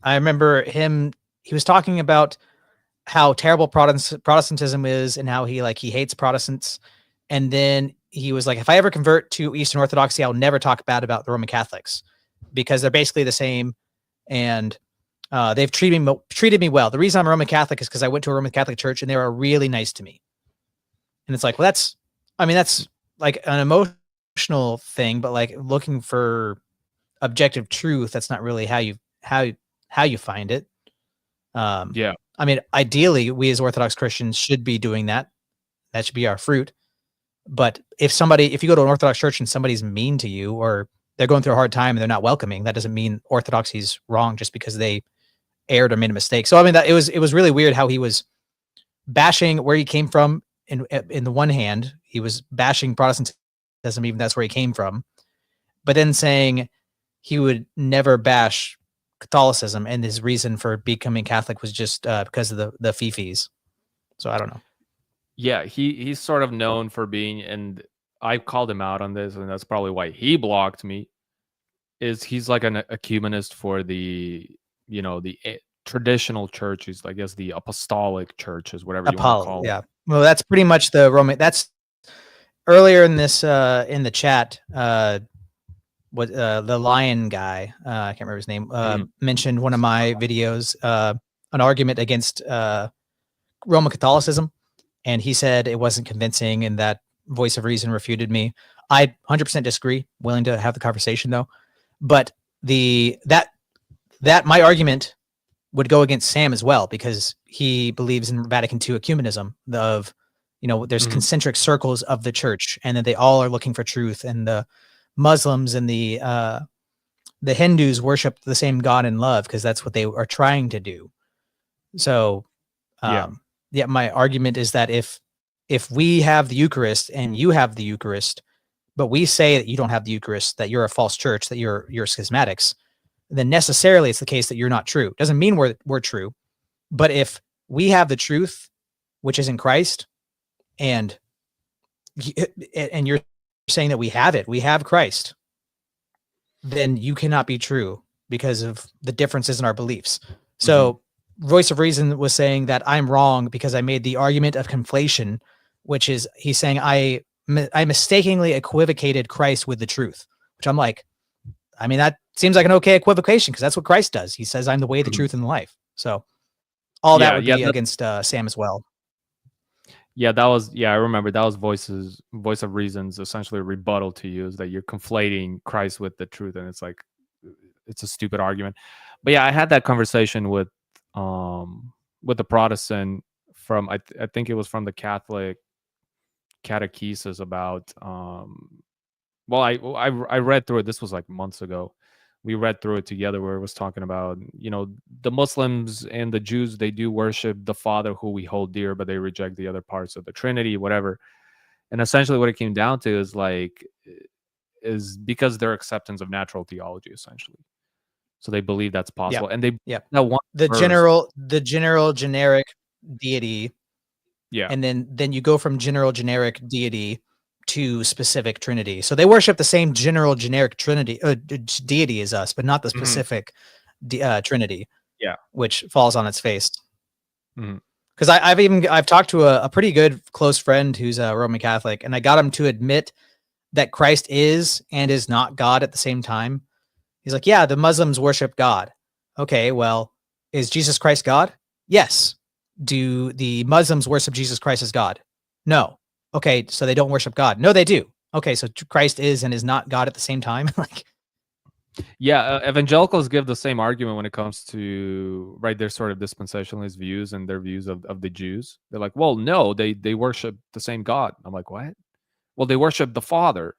I remember him. He was talking about how terrible Protestantism is, and how he hates Protestants. And then he was like, if I ever convert to Eastern Orthodoxy, I'll never talk bad about the Roman Catholics because they're basically the same. And they've treated me well. The reason I'm a Roman Catholic is because I went to a Roman Catholic church and they were really nice to me. And it's like, well, that's like an emotional thing, but like looking for objective truth, that's not really how you find it. Yeah. I mean, ideally, we as Orthodox Christians should be doing that. That should be our fruit. But if you go to an Orthodox church and somebody's mean to you, or they're going through a hard time and they're not welcoming, that doesn't mean Orthodoxy's wrong just because they erred or made a mistake. So I mean, it was really weird how he was bashing where he came from. In the one hand, he was bashing Protestantism, even that's where he came from, but then saying he would never bash Catholicism, and his reason for becoming Catholic was just because of the fifis. So I don't know. Yeah, he's sort of known for being, and I called him out on this, and that's probably why he blocked me. He's like an ecumenist for the traditional churches, I guess the apostolic churches, whatever you want to call them. Yeah. Well, that's pretty much the Roman. That's earlier in this in the chat. What the lion guy? I can't remember his name. Mentioned one of my videos, an argument against Roman Catholicism, and he said it wasn't convincing, and that voice of reason refuted me. I 100% disagree. Willing to have the conversation though, but that my argument would go against Sam as well, because he believes in Vatican II ecumenism of, there's concentric circles of the church, and that they all are looking for truth, and the Muslims and the Hindus worship the same God in love because that's what they are trying to do. So, yeah, my argument is that if we have the Eucharist and you have the Eucharist, but we say that you don't have the Eucharist, that you're a false church, that you're schismatics, then necessarily it's the case that you're not true. Doesn't mean we're true. But if we have the truth, which is in Christ, and you're saying that we have Christ, then you cannot be true because of the differences in our beliefs. So Voice of Reason was saying that I'm wrong because I made the argument of conflation, which is he's saying I mistakenly equivocated Christ with the truth, which I'm like, I mean, that seems like an okay equivocation because that's what Christ does. He says, I'm the way, the truth, and the life. So all that would be against Sam as well. Yeah, I remember that was Voice of Reason's essentially a rebuttal to you, is that you're conflating Christ with the truth, and it's like, it's a stupid argument. But yeah, I had that conversation with the Protestant from I think it was from the Catholic catechesis about well, I read through it. This was like months ago. We read through it together where it was talking about, the Muslims and the Jews, they do worship the Father who we hold dear, but they reject the other parts of the Trinity, whatever. And essentially what it came down to is because their acceptance of natural theology, essentially. So they believe that's possible. And they the general generic deity. Yeah. And then you go from general generic deity to specific Trinity. So they worship the same general generic Trinity deity as us, but not the specific Trinity. Yeah. Which falls on its face. Because I've talked to a pretty good close friend who's a Roman Catholic, and I got him to admit that Christ is and is not God at the same time. He's like, yeah, the Muslims worship God. Okay, well, is Jesus Christ God? Yes. Do the Muslims worship Jesus Christ as God? No. Okay, so they don't worship God. No, they do. Okay, so Christ is and is not God at the same time. Like, yeah, evangelicals give the same argument when it comes to their sort of dispensationalist views and their views of the Jews. They're like, well, no, they worship the same God. I'm like, what? Well, they worship the Father.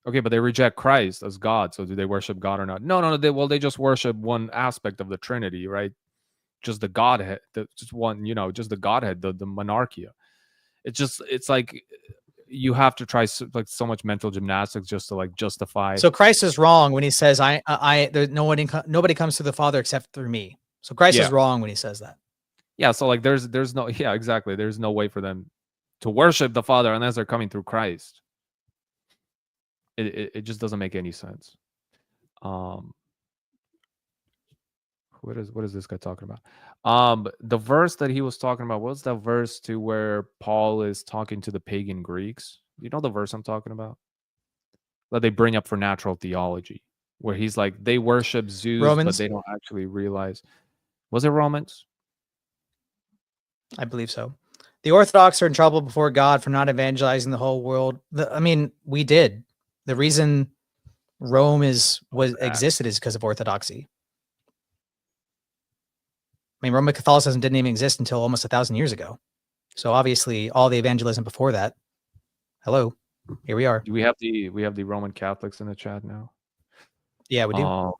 Okay, but they reject Christ as God. So do they worship God or not? No. They just worship one aspect of the Trinity, right? just the Godhead, just one, just the Godhead, the monarchia. It's like you have to try so much mental gymnastics just to like justify. So Christ is wrong when he says, nobody comes to the Father except through me. So Christ is wrong when he says that. Yeah. So like there's no, exactly. There's no way for them to worship the Father unless they're coming through Christ. It just doesn't make any sense. What is this guy talking about? The verse that he was talking about, what's that verse to where Paul is talking to the pagan Greeks? You know the verse I'm talking about? That they bring up for natural theology, where he's like, they worship Zeus, Romans? but they don't actually realize. Was it Romans? I believe so. The Orthodox are in trouble before God for not evangelizing the whole world. We did. The reason Rome existed is because of orthodoxy. I mean, Roman Catholicism didn't even exist until almost 1,000 years ago. So obviously, all the evangelism before that. Hello, here we are. Do we have the Roman Catholics in the chat now? Yeah, we do.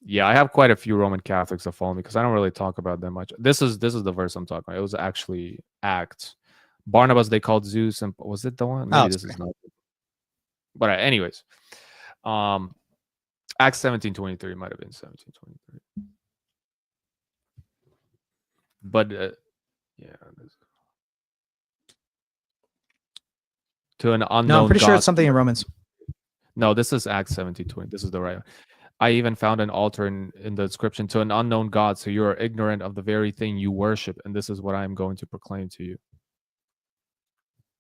Yeah, I have quite a few Roman Catholics that follow me because I don't really talk about them much. This is the verse I'm talking about. It was actually Acts. Barnabas they called Zeus, and was it the one? Maybe this is not. But anyways, Acts 17:23 might have been 17:23. But yeah, to an unknown. No, I'm pretty God. sure it's something in Romans. No, this is Acts 17:20. This is the right one. I even found an altar in the inscription to an unknown God, so you are ignorant of the very thing you worship, and this is what I am going to proclaim to you.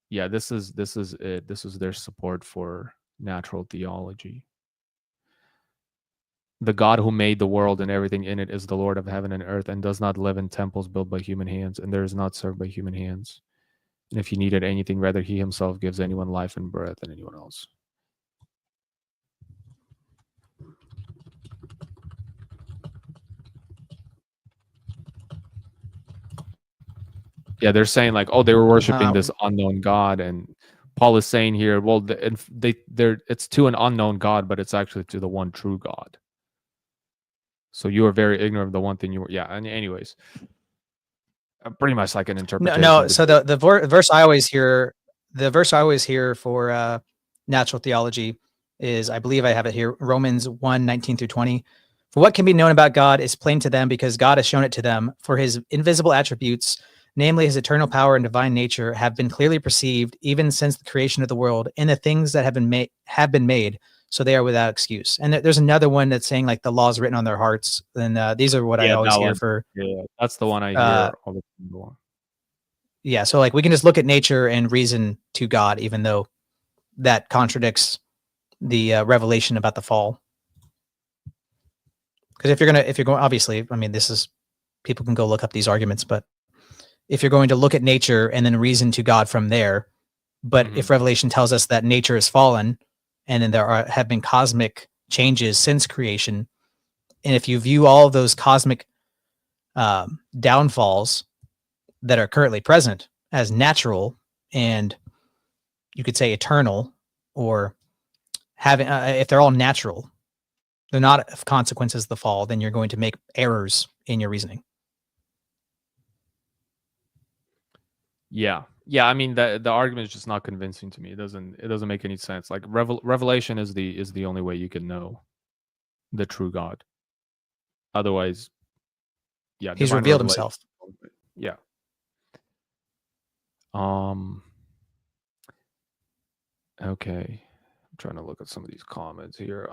Yeah, this is it. This is their support for natural theology. The God who made the world and everything in it is the Lord of heaven and earth and does not live in temples built by human hands, and there is not served by human hands. And if he needed anything, rather he himself gives anyone life and breath than anyone else. Yeah, they're saying like, oh, they were worshiping this unknown God, and Paul is saying here, well, it's to an unknown God, but it's actually to the one true God. So you are very ignorant of the one thing you were. Yeah. And anyways, pretty much like an interpretation. No. So the verse I always hear, for natural theology is, I believe I have it here, Romans 1:19-20. For what can be known about God is plain to them because God has shown it to them. For his invisible attributes, namely his eternal power and divine nature, have been clearly perceived even since the creation of the world in the things that have been made. So they are without excuse. And there's another one that's saying like the laws written on their hearts. And these are what I always hear for. Yeah, that's the one I hear all the time. Yeah, so like we can just look at nature and reason to God, even though that contradicts the revelation about the fall. Because if you're going, obviously, I mean, people can go look up these arguments, but if you're going to look at nature and then reason to God from there, but if Revelation tells us that nature is fallen, and then there have been cosmic changes since creation, and if you view all of those cosmic downfalls that are currently present as natural, and you could say eternal, or having, if they're all natural, they're not consequences of the fall, then you're going to make errors in your reasoning. Yeah. I mean, the argument is just not convincing to me. It doesn't make any sense. Like revelation is the only way you can know the true God. Otherwise, yeah, he's revealed himself. Yeah. Okay. I'm trying to look at some of these comments here.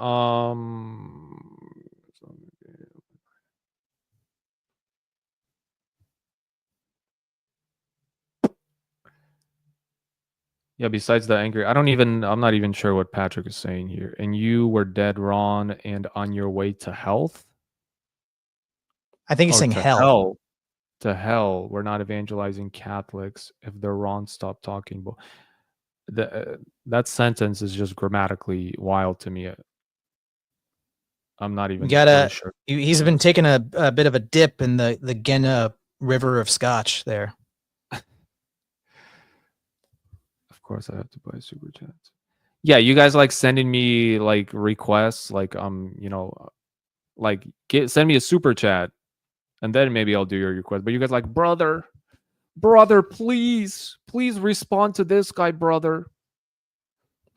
Yeah, besides the angry, I'm not even sure what Patrick is saying here. And you were dead wrong and on your way to health? I think he's saying hell. To hell. We're not evangelizing Catholics. If they're wrong, stop talking. But that sentence is just grammatically wild to me. I'm not even really sure. He's been taking a bit of a dip in the Genna River of Scotch there. Of course I have to buy super chats. Yeah, you guys like sending me like requests, like like send me a super chat and then maybe I'll do your request. But you guys like, brother, please respond to this guy, brother.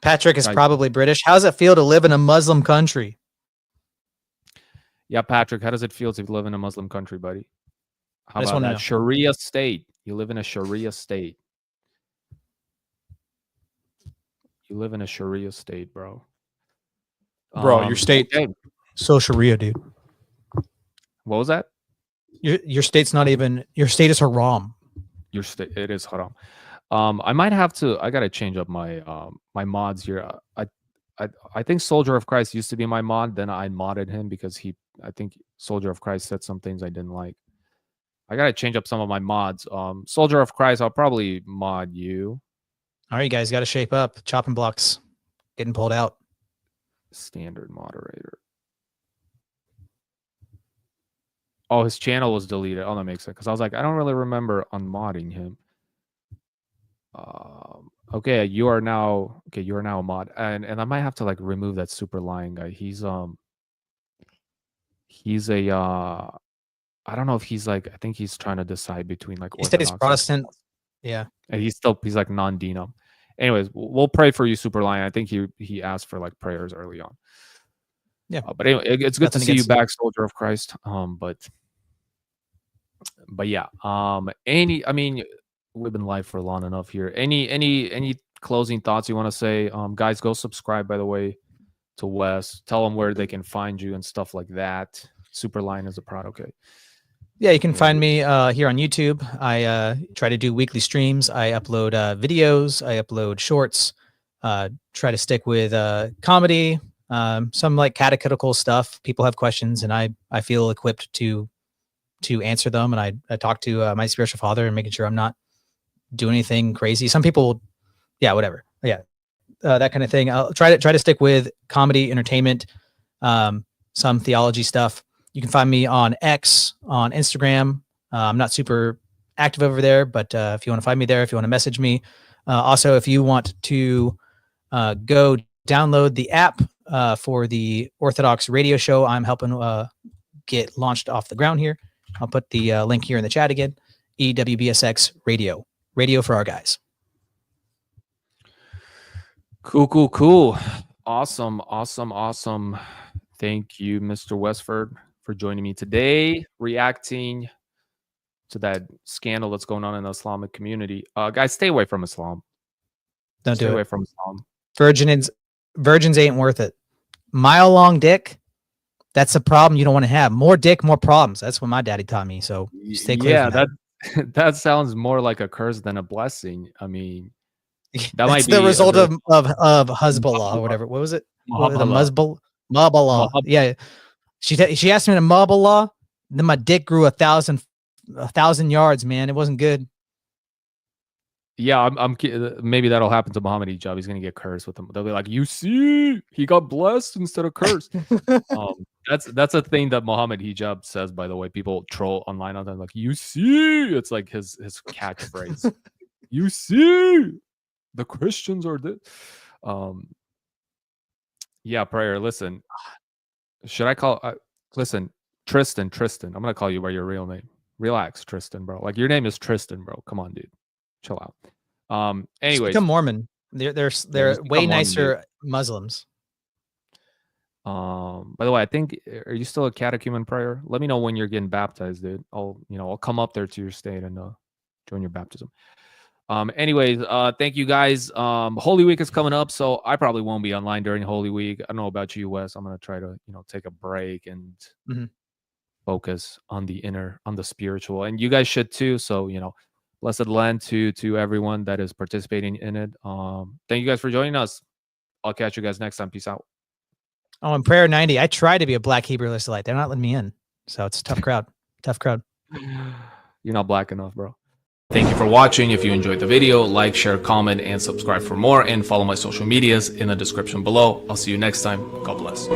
Patrick is probably British. How does it feel to live in a Muslim country? Yeah, Patrick, how does it feel to live in a Muslim country, buddy? How I just about wanna that? know. Sharia state. You live in a Sharia state. You live in a Sharia state, bro. Bro, your state okay. so Sharia, dude. What was that? Your state's not even, your state is haram. Your state, it is haram. I might have to. I gotta change up my my mods here. I think Soldier of Christ used to be my mod. Then I modded him because I think Soldier of Christ said some things I didn't like. I gotta change up some of my mods. Soldier of Christ, I'll probably mod you. All right, guys, got to shape up. Chopping blocks getting pulled out. Standard moderator. Oh, his channel was deleted. Oh, that makes sense. Because I was like, I don't really remember unmodding him. Okay, you are now a mod, and I might have to like remove that super lying guy. He's a I don't know if he's like, I think he's trying to decide between like He said he's Orthodox Protestant. Yeah. and he's like non-denom. Anyways, we'll pray for you, Super Lion. I think he asked for like prayers early on. Yeah. But anyway, it's good to Nothing see you against you. back, Soldier of Christ. But yeah. I mean, we've been live for long enough here. Any closing thoughts you want to say? Guys, go subscribe, by the way, to Wes. Tell them where they can find you and stuff like that. Super Lion is a prod. Okay. Yeah, you can find me here on YouTube. I try to do weekly streams. I upload videos. I upload shorts. Try to stick with comedy, some like catechetical stuff. People have questions, and I feel equipped to answer them. And I talk to my spiritual father and making sure I'm not doing anything crazy. Some people, yeah, whatever. Yeah, that kind of thing. I'll try to stick with comedy, entertainment, some theology stuff. You can find me on X, on Instagram. I'm not super active over there, but if you want to find me there, if you want to message me. Also, if you want to go download the app for the Orthodox radio show I'm helping get launched off the ground here. I'll put the link here in the chat again. EWBSX Radio. Radio for our guys. Cool. Awesome. Thank you, MrWesford, for joining me today, reacting to that scandal that's going on in the Islamic community. Guys, stay away from Islam. Don't Stay do away it. from Islam. Virgins ain't worth it. Mile long dick. That's a problem you don't want to have. More dick, more problems. That's what my daddy taught me. So stay clear. Yeah, that sounds more like a curse than a blessing. I mean, that That's might be the result of Hezbollah or whatever. What was it? Mubah. Yeah. She asked me to Mubah. Then my dick grew 1,000 yards, man. It wasn't good. Yeah, maybe that'll happen to Mohammed Hijab. He's gonna get cursed with them. They'll be like, "You see, he got blessed instead of cursed." That's a thing that Mohammed Hijab says. By the way, people troll online on that, like, "You see," it's like his catchphrase. You see, the Christians are this. Yeah, prayer. Listen, should I call? Listen, Tristan. I'm gonna call you by your real name. Relax, Tristan, bro. Like, your name is Tristan, bro. Come on, dude. Chill out. Anyways, become Mormon. They're way nicer Mormon, Muslims. By the way, I think, are you still a catechumen prayer? Let me know when you're getting baptized, dude. I'll come up there to your state and join your baptism. Anyways, thank you guys. Holy Week is coming up, so I probably won't be online during Holy Week. I don't know about you, Wes. I'm gonna try to take a break and focus on the inner, on the spiritual, and you guys should too. So blessed Lent to everyone that is participating in it. Thank you guys for joining us. I'll catch you guys next time. Peace out. Oh, and Prayer 90. I tried to be a Black Hebrew Israelite. They're not letting me in. So it's a tough crowd. You're not black enough, bro. Thank you for watching. If you enjoyed the video, like, share, comment, and subscribe for more. And follow my social medias in the description below. I'll see you next time. God bless.